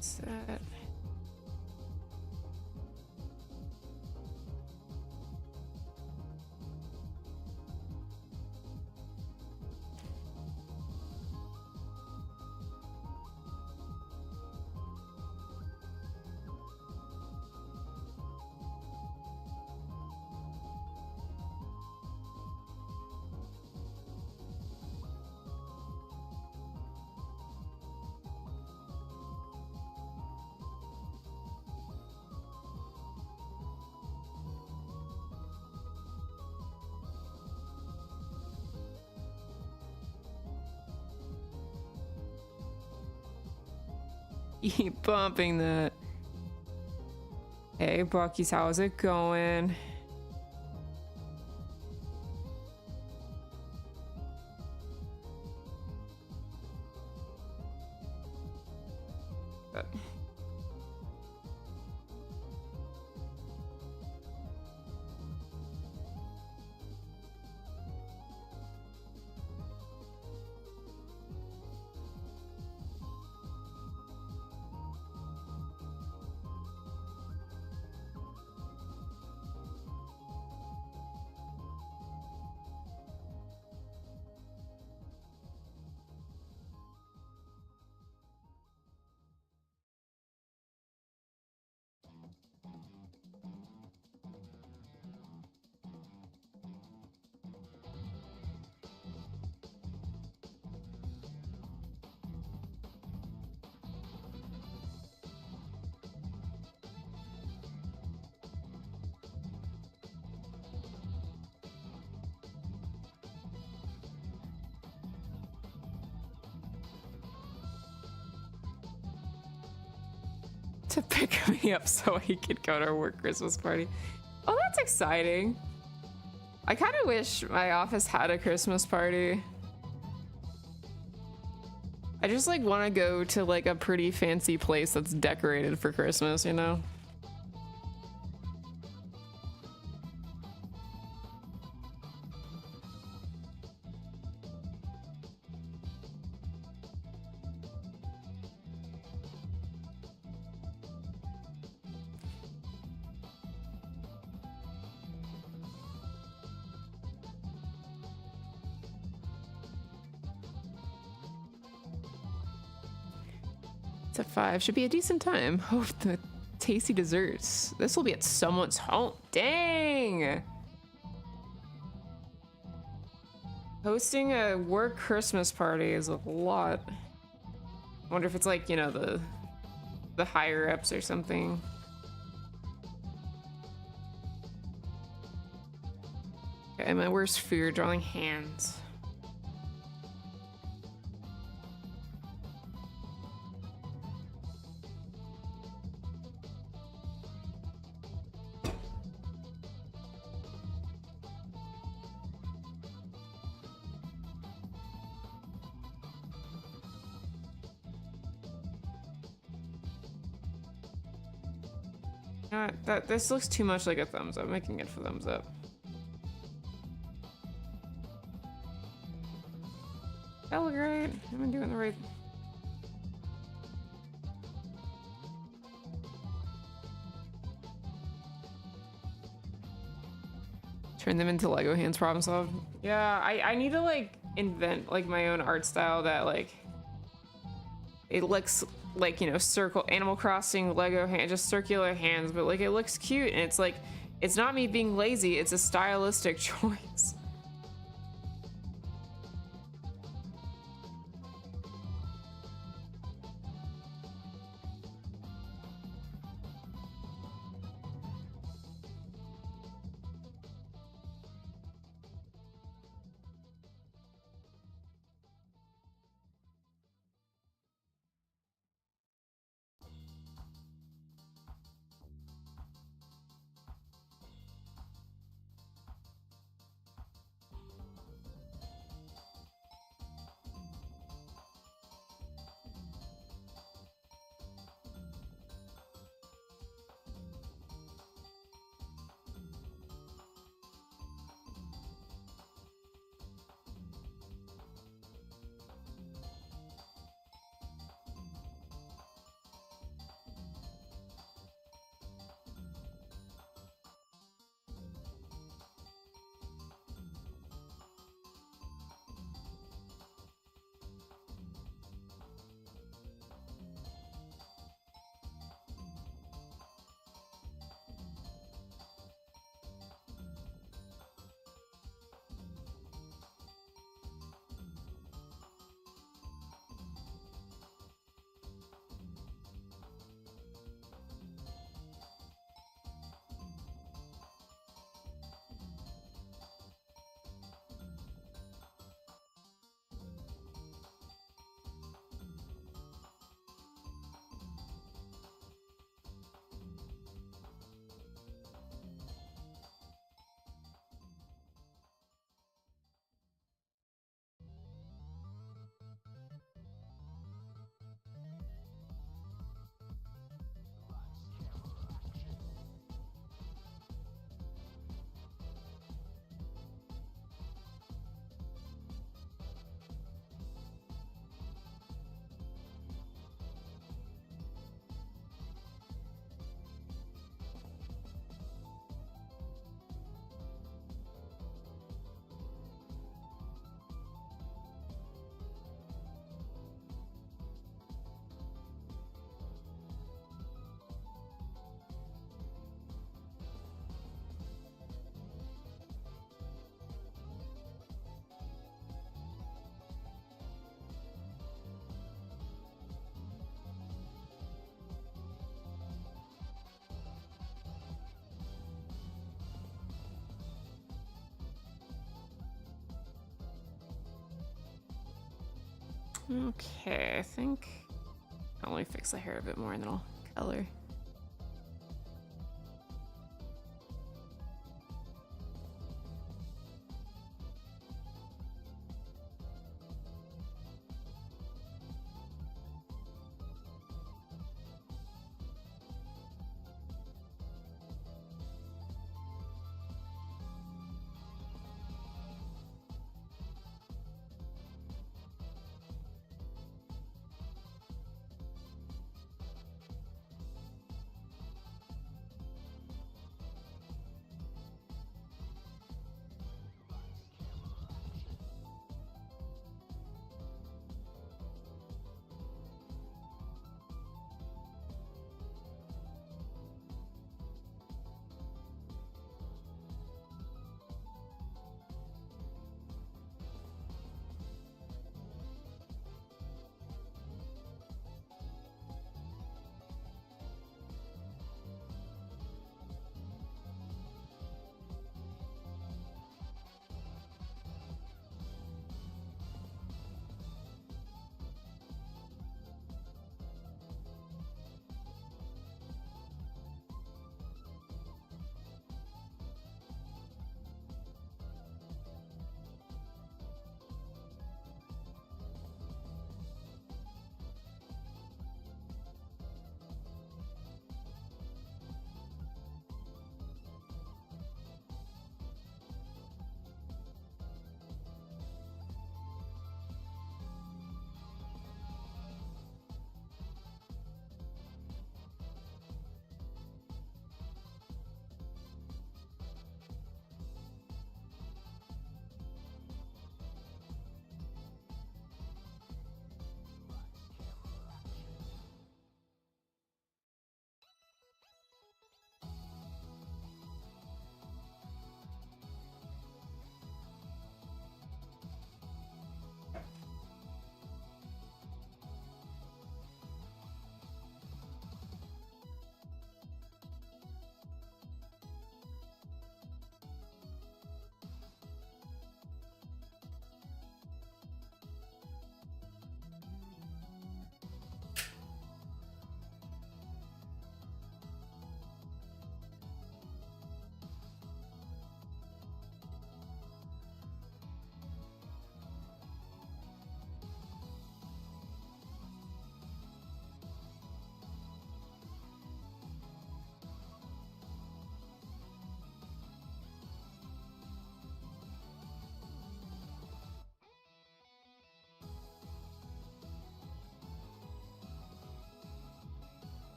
Set. Keep bumping that. Hey, Bucky's, how's it going? To pick me up so he could go to our work Christmas party. Oh, that's exciting. I kind of wish my office had a Christmas party. I just like want to go to like a pretty fancy place that's decorated for Christmas, you know? It's at 5. Should be a decent time. Oh, the tasty desserts. This will be at someone's home. Dang! Hosting a work Christmas party is a lot. I wonder if it's like, you know, the higher ups or something. Okay, my worst fear, drawing hands. This looks too much like a thumbs up. I'm making it for thumbs up. That look right. I'm doing the right. Turn them into Lego hands, problem solved. Yeah, I need to like invent like my own art style that like it looks like, you know, circle Animal Crossing Lego hand, just circular hands, but like it looks cute and it's like it's not me being lazy, it's a stylistic choice. Okay, I think I'll only fix the hair a bit more and then I'll color.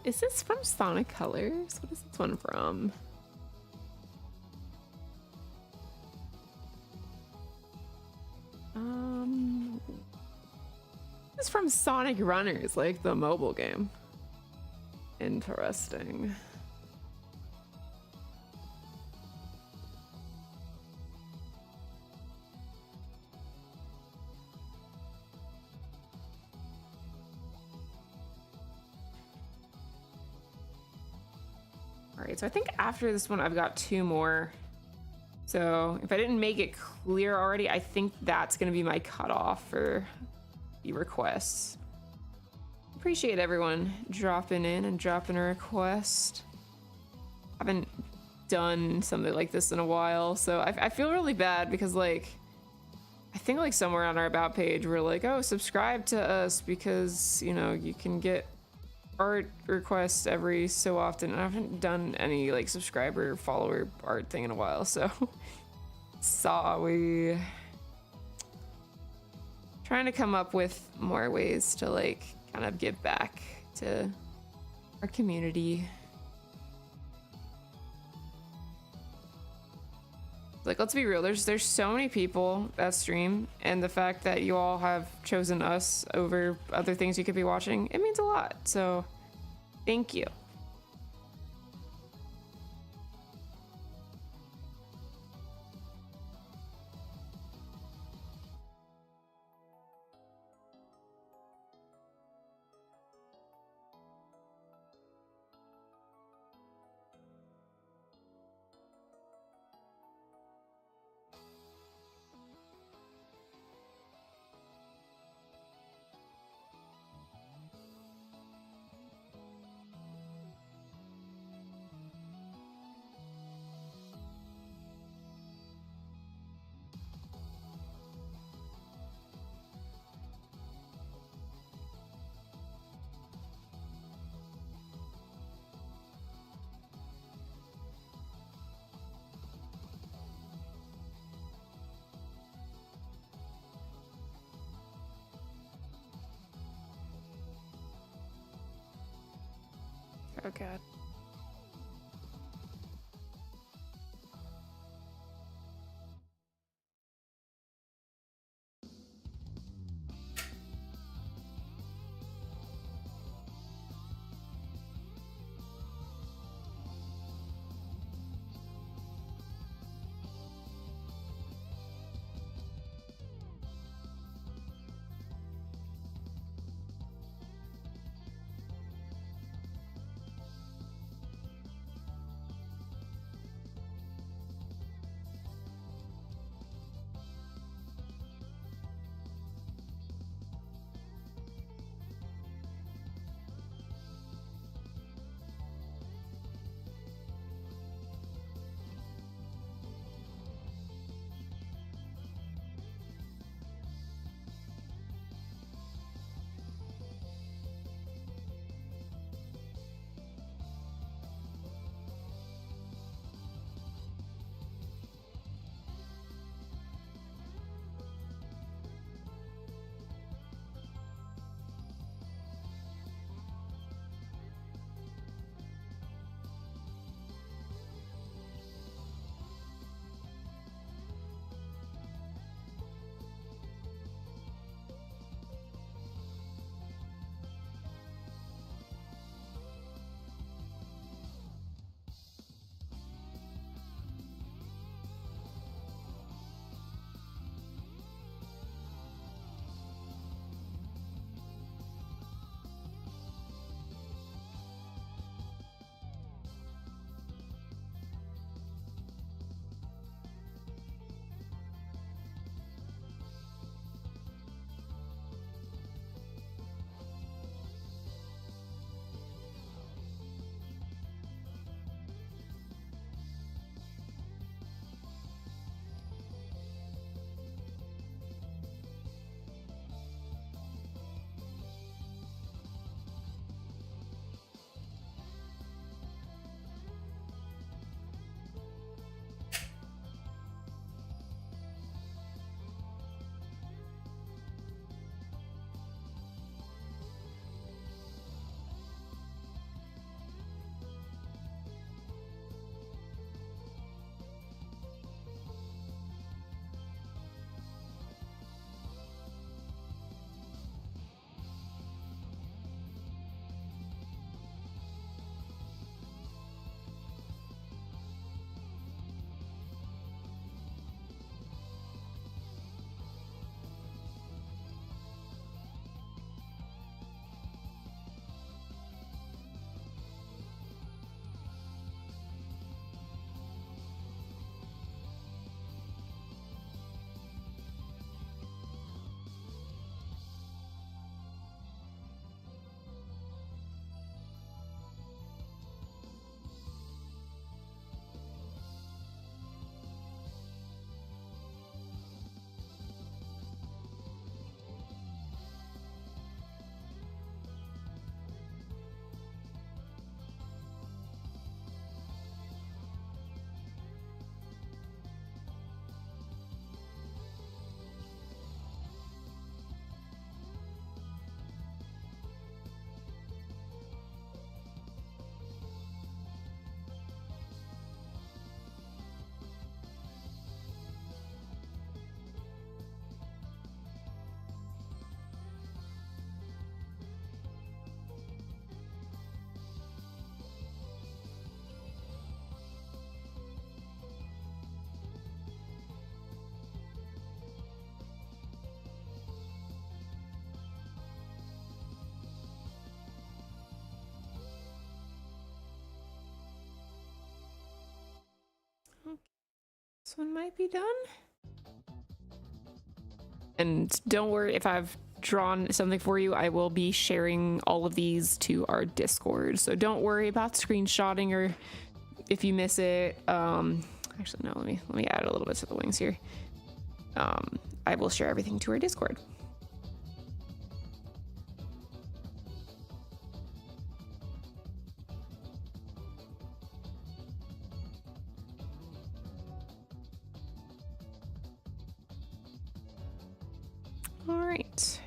Is this from Sonic Colors? What is this one from? This is from Sonic Runners, like the mobile game. Interesting. Alright, so I think after this one, I've got 2 more. So if I didn't make it clear already, I think that's going to be my cutoff for the requests. Appreciate everyone dropping in and dropping a request. Haven't done something like this in a while, so I feel really bad because, like, I think, like, somewhere on our About page, we're like, oh, subscribe to us because, you know, you can get art requests every so often. I haven't done any, like, subscriber follower art thing in a while, so sorry. Trying to come up with more ways to, like, kind of give back to our community. Like, let's be real, there's so many people that stream, and the fact that you all have chosen us over other things you could be watching, it means a lot. So thank you. Oh god. this one might be done. And don't worry, if I've drawn something for you, I will be sharing all of these to our Discord. So don't worry about screenshotting or if you miss it. Actually, no, let me add a little bit to the wings here. I will share everything to our Discord. All right.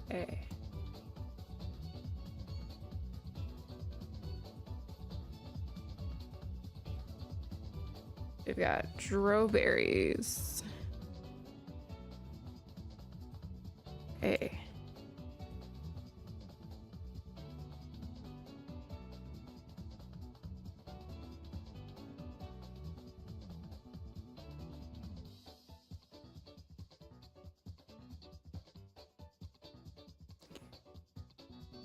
Okay. We've got Drowberries. Okay.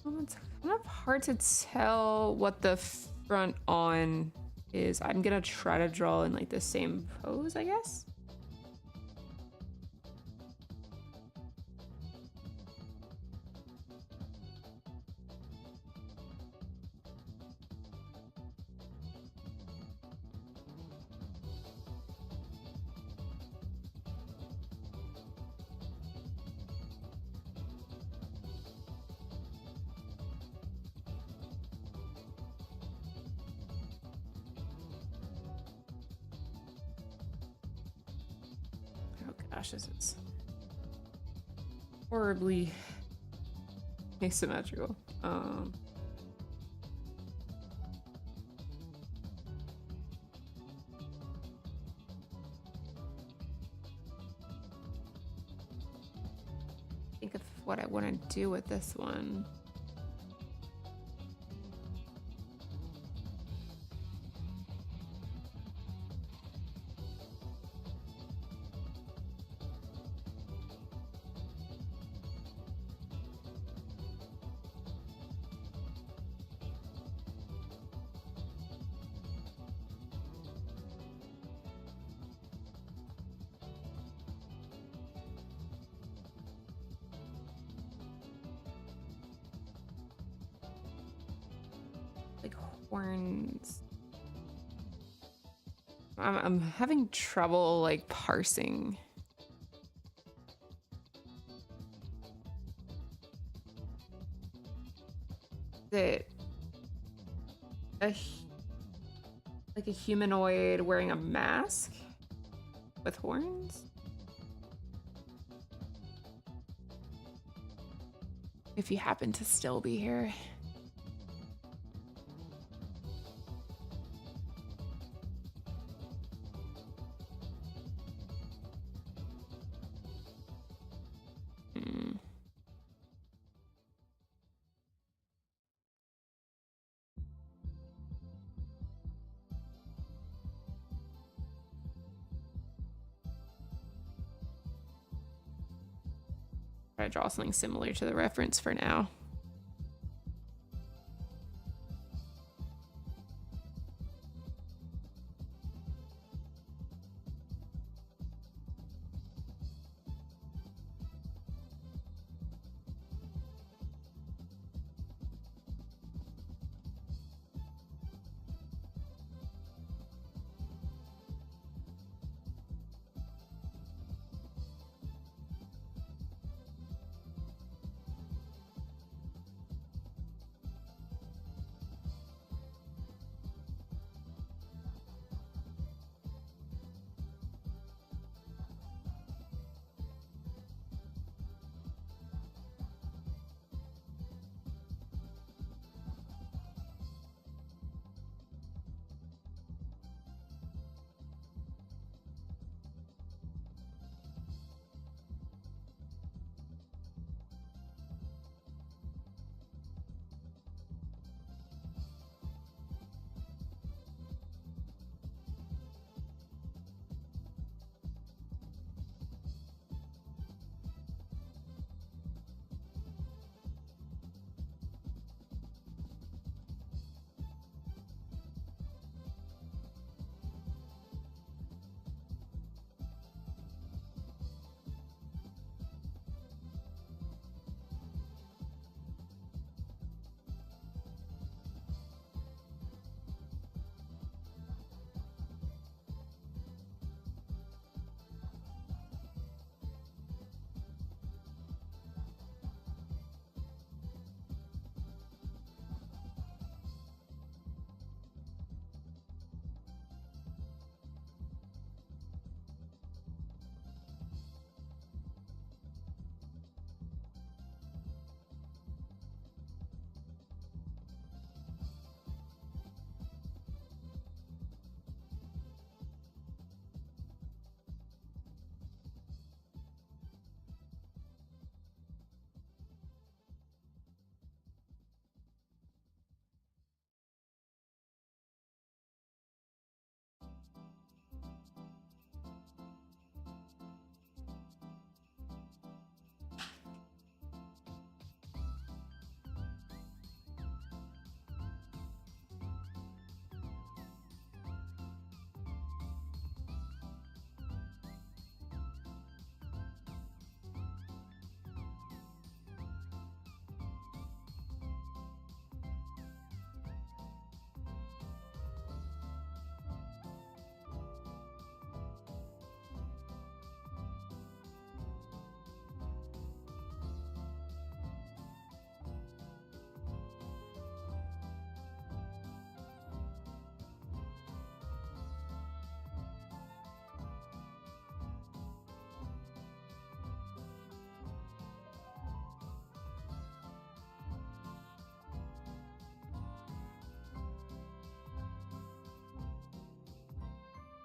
Well, it's kind of hard to tell what the front on is. I'm gonna try to draw in like the same pose, I guess. This is horribly asymmetrical. Think of what I want to do with this one. Like horns. I'm having trouble like parsing. Is it like a humanoid wearing a mask with horns? If you happen to still be here. Try to draw something similar to the reference for now.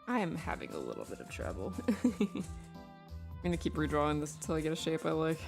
I am having a little bit of trouble. I'm gonna keep redrawing this until I get a shape I like.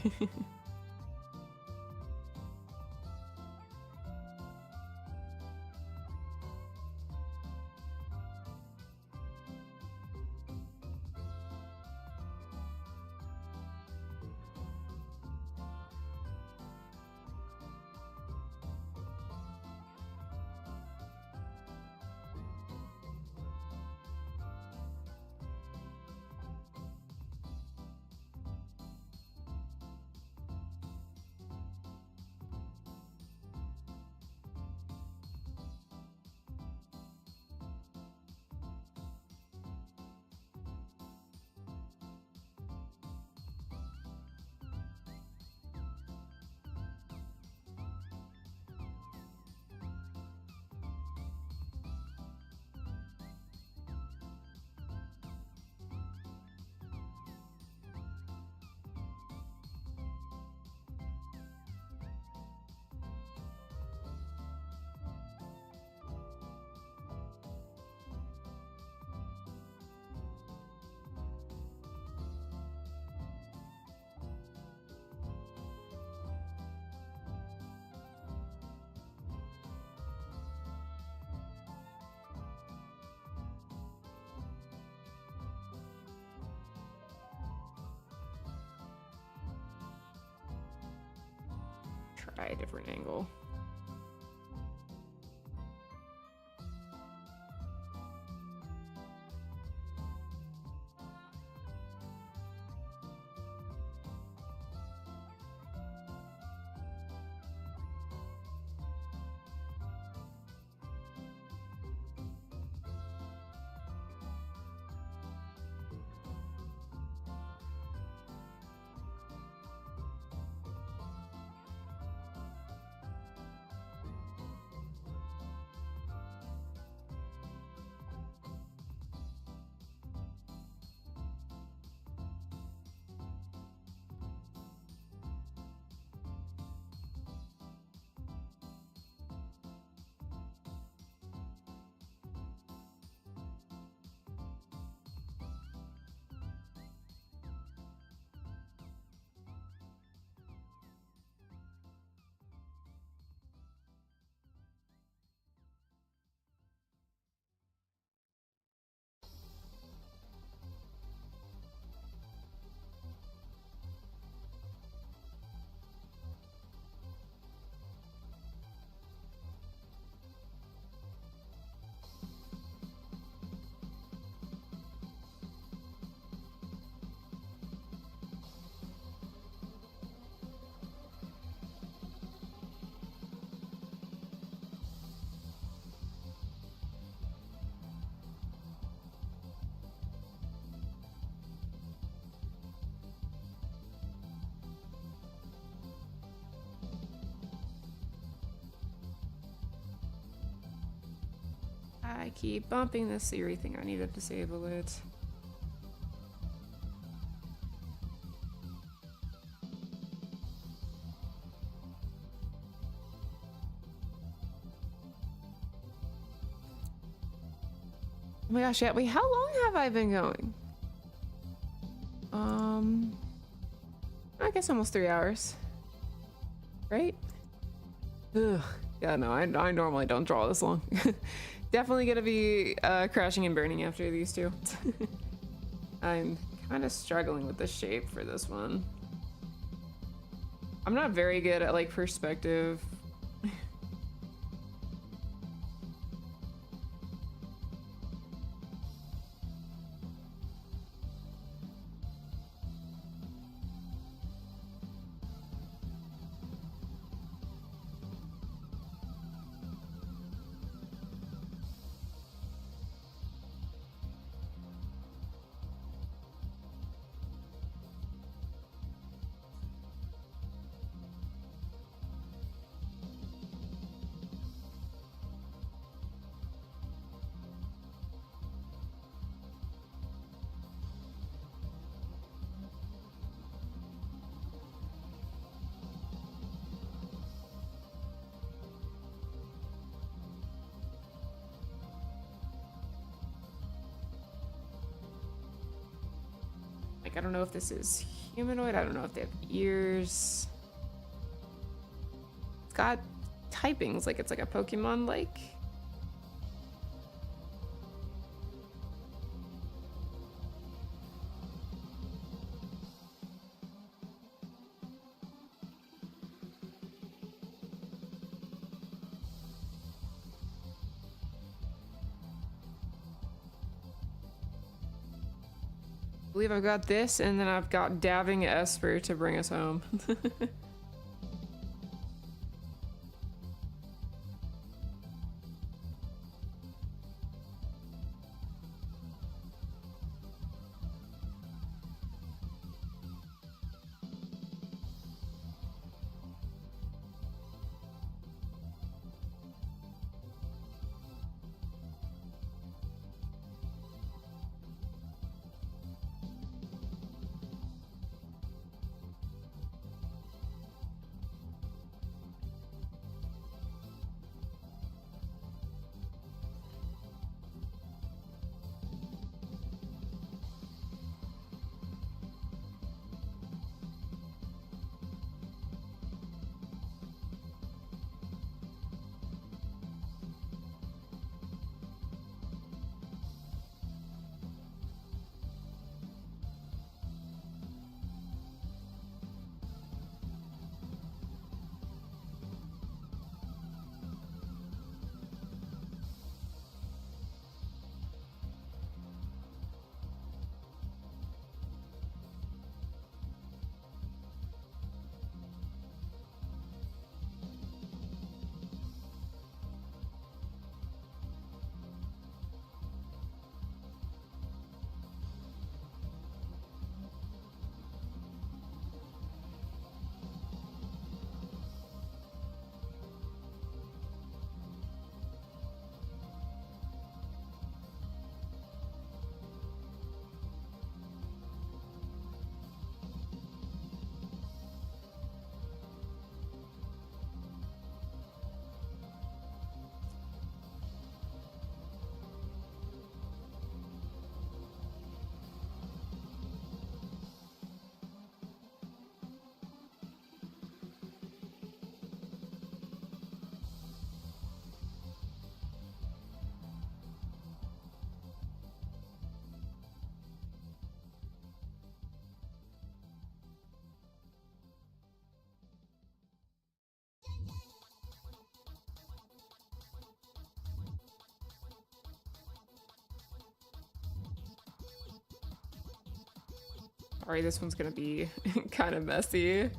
Try a different angle. I keep bumping the Siri thing. I need to disable it. Oh my gosh, yeah. Wait, how long have I been going? I guess almost 3 hours. Right? Ugh. Yeah, no, I normally don't draw this long. Definitely gonna be crashing and burning after these two. I'm kind of struggling with the shape for this one. I'm not very good at like perspective. Like, I don't know if this is humanoid. I don't know if they have ears. It's got typings, like it's like a Pokemon like. I believe I've got this, and then I've got Daving Esper to bring us home. Sorry, this one's gonna be kind of messy.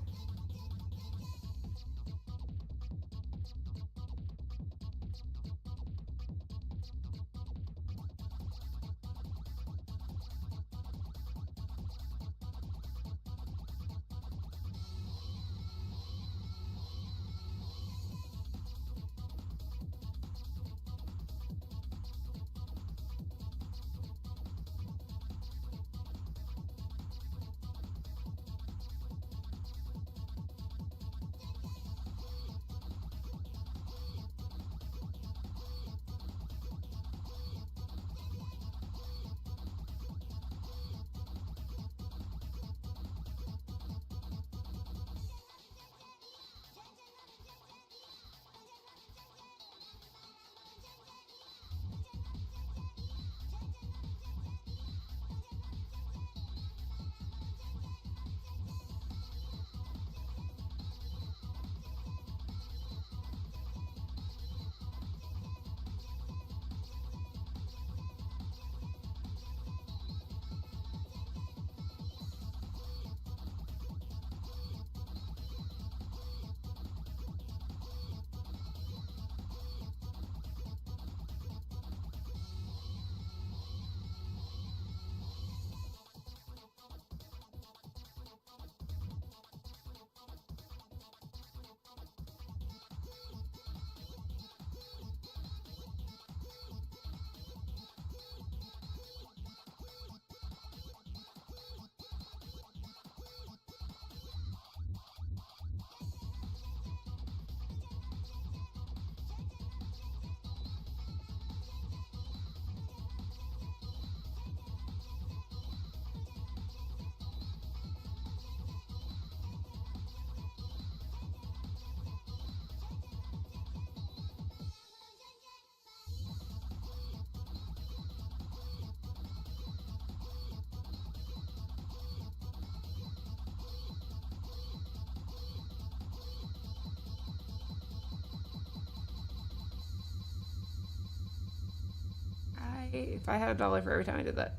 if I had $1 for every time I did that.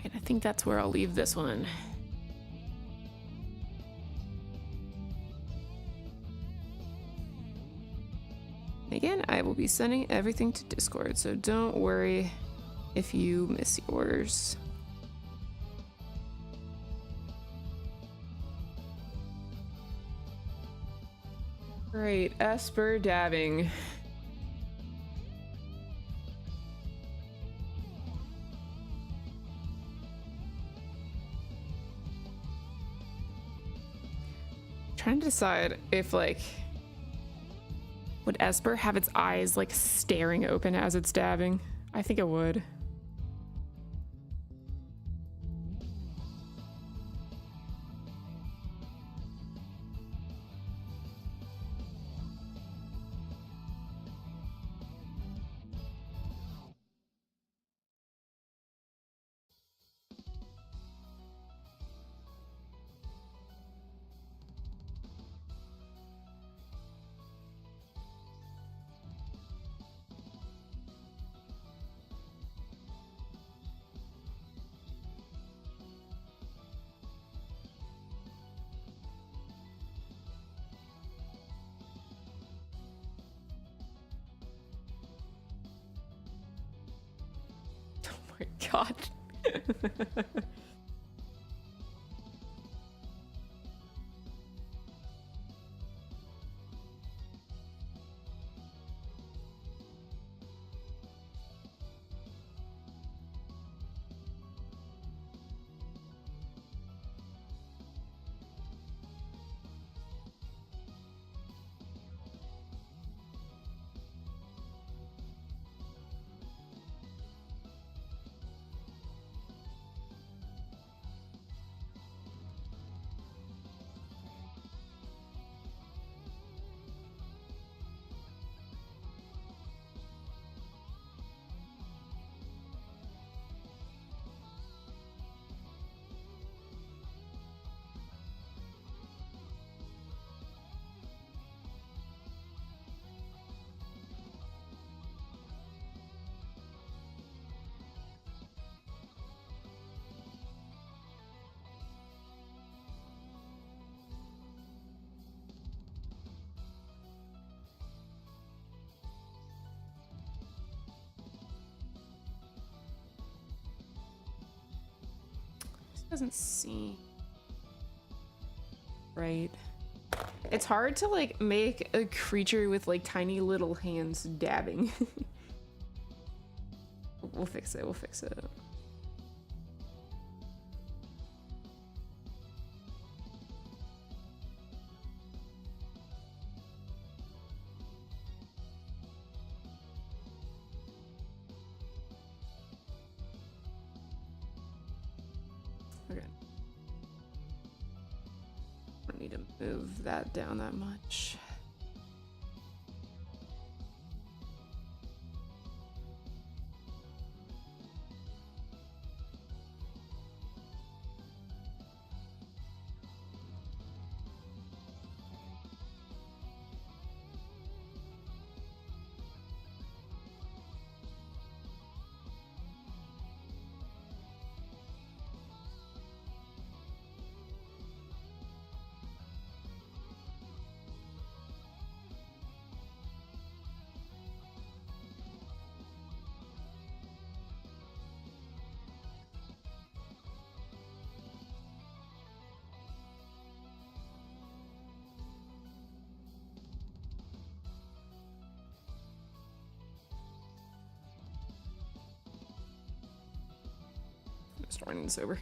I think that's where I'll leave this one. Again, I will be sending everything to Discord, so don't worry if you miss yours. Great, Esper dabbing. Trying to decide if, like, would Esper have its eyes like staring open as it's dabbing? I think it would. Oh my god. Doesn't seem right. It's hard to like make a creature with like tiny little hands dabbing. We'll fix it. We'll fix it. Okay. Don't need to move that down that much. Starting sober.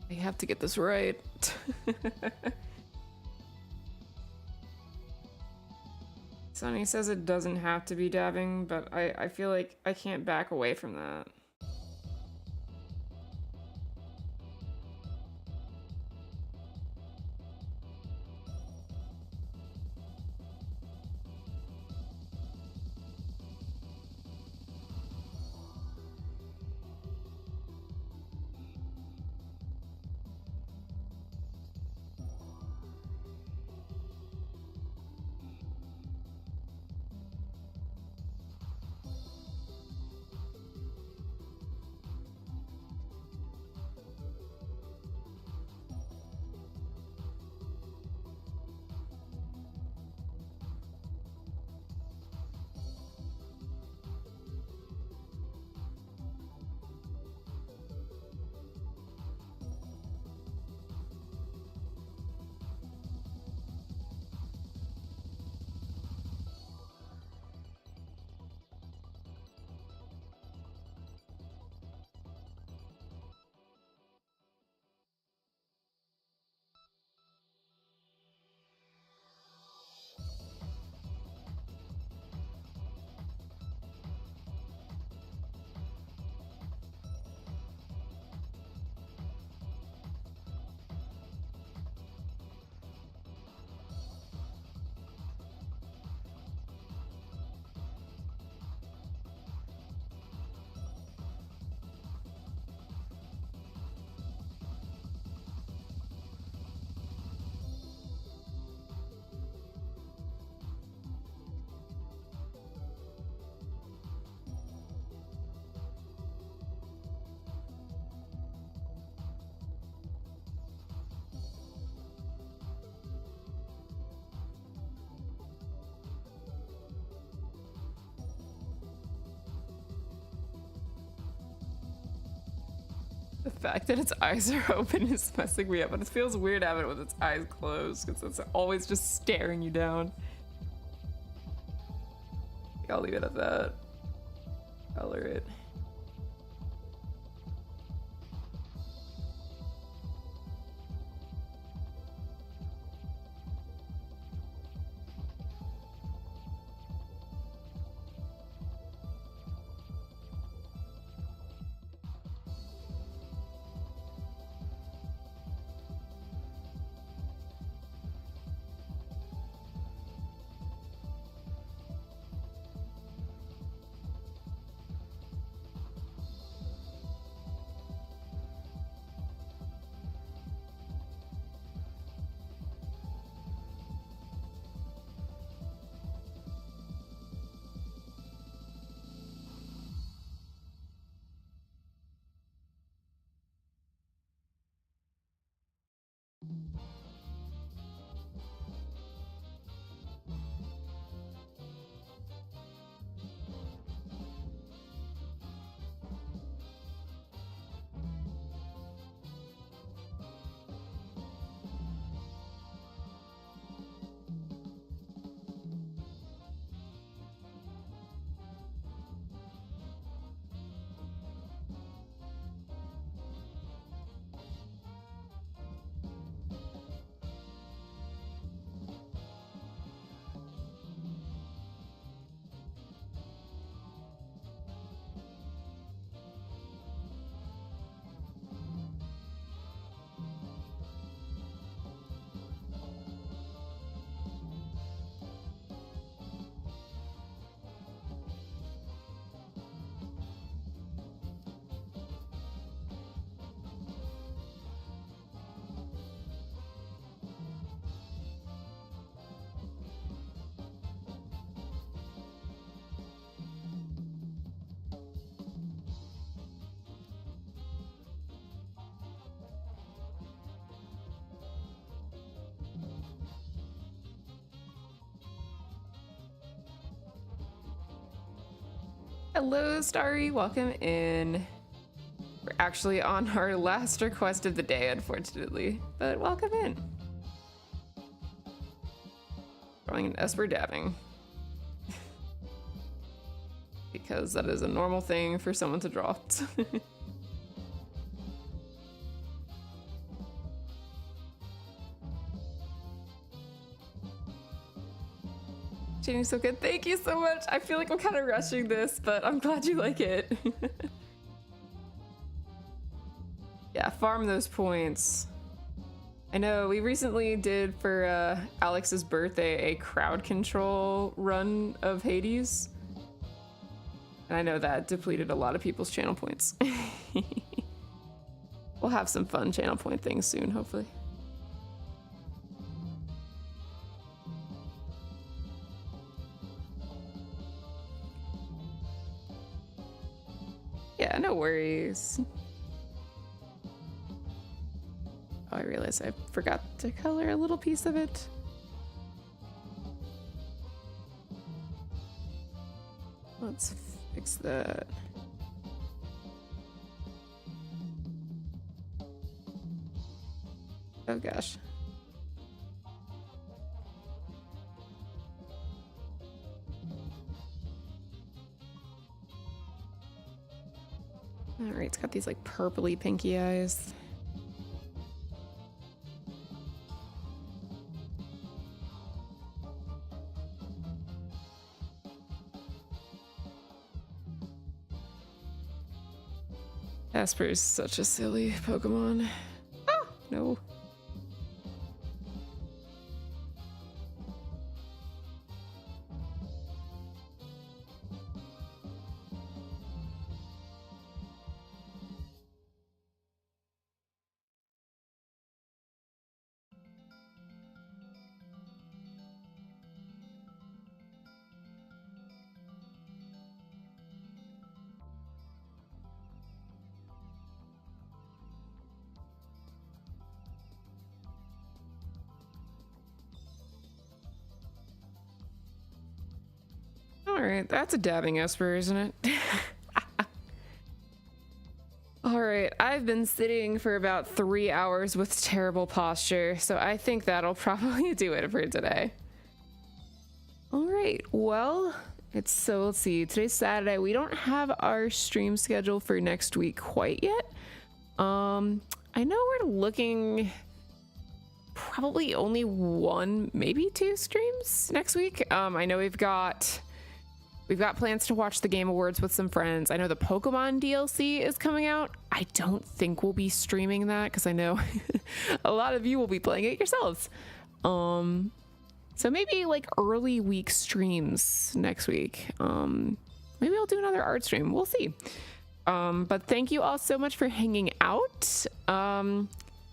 I have to get this right. Sonny says it doesn't have to be dabbing, but I feel like I can't back away from that. The fact that its eyes are open is messing me up, but it feels weird having it with its eyes closed because it's always just staring you down. I'll leave it at that. Color it. Hello, Starry. Welcome in. We're actually on our last request of the day, unfortunately, but welcome in. Throwing an Esper dabbing. because that is a normal thing for someone to draw. Janie's so good. Thank you so much. I feel like I'm kind of rushing this, but I'm glad you like it. Yeah, farm those points. I know we recently did for Alex's birthday a crowd control run of Hades. And I know that depleted a lot of people's channel points. We'll have some fun channel point things soon, hopefully. Yeah, no worries. Oh, I realized I forgot to color a little piece of it. Let's fix that. Oh gosh. All right, it's got these like purpley pinky eyes. Asper is such a silly Pokemon. Oh, no. Alright, that's a dabbing Esper, isn't it? Alright, I've been sitting for about 3 hours with terrible posture, so I think that'll probably do it for today. Alright, well, let's see, today's Saturday. We don't have our stream schedule for next week quite yet. I know we're looking probably only 1, maybe 2 streams next week. I know we've got plans to watch the Game Awards with some friends. I know the Pokemon DLC is coming out. I don't think we'll be streaming that because I know a lot of you will be playing it yourselves. So maybe like early week streams next week. Maybe I'll do another art stream. We'll see. But thank you all so much for hanging out. I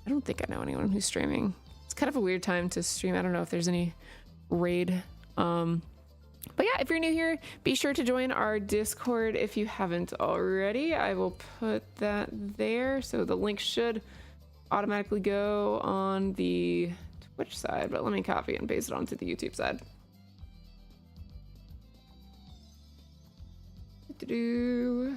don't think I know anyone who's streaming. It's kind of a weird time to stream. I don't know if there's any raid. But yeah, if you're new here, be sure to join our Discord if you haven't already. I will put that there. So the link should automatically go on the Twitch side, but let me copy and paste it onto the YouTube side. But yeah,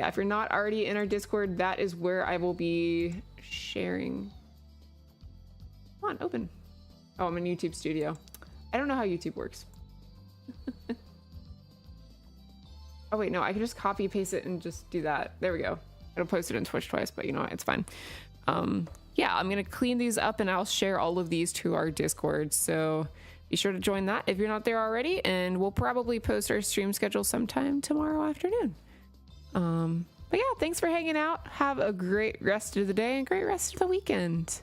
if you're not already in our Discord, that is where I will be sharing. Come on, open. Oh, I'm in YouTube Studio. I don't know how YouTube works. Oh wait, no, I can just copy paste it and just do that. There we go. It'll post it in Twitch twice, but you know what, it's fine. Yeah, I'm gonna clean these up and I'll share all of these to our Discord, so be sure to join that if you're not there already, and we'll probably post our stream schedule sometime tomorrow afternoon. But yeah, thanks for hanging out. Have a great rest of the day and great rest of the weekend.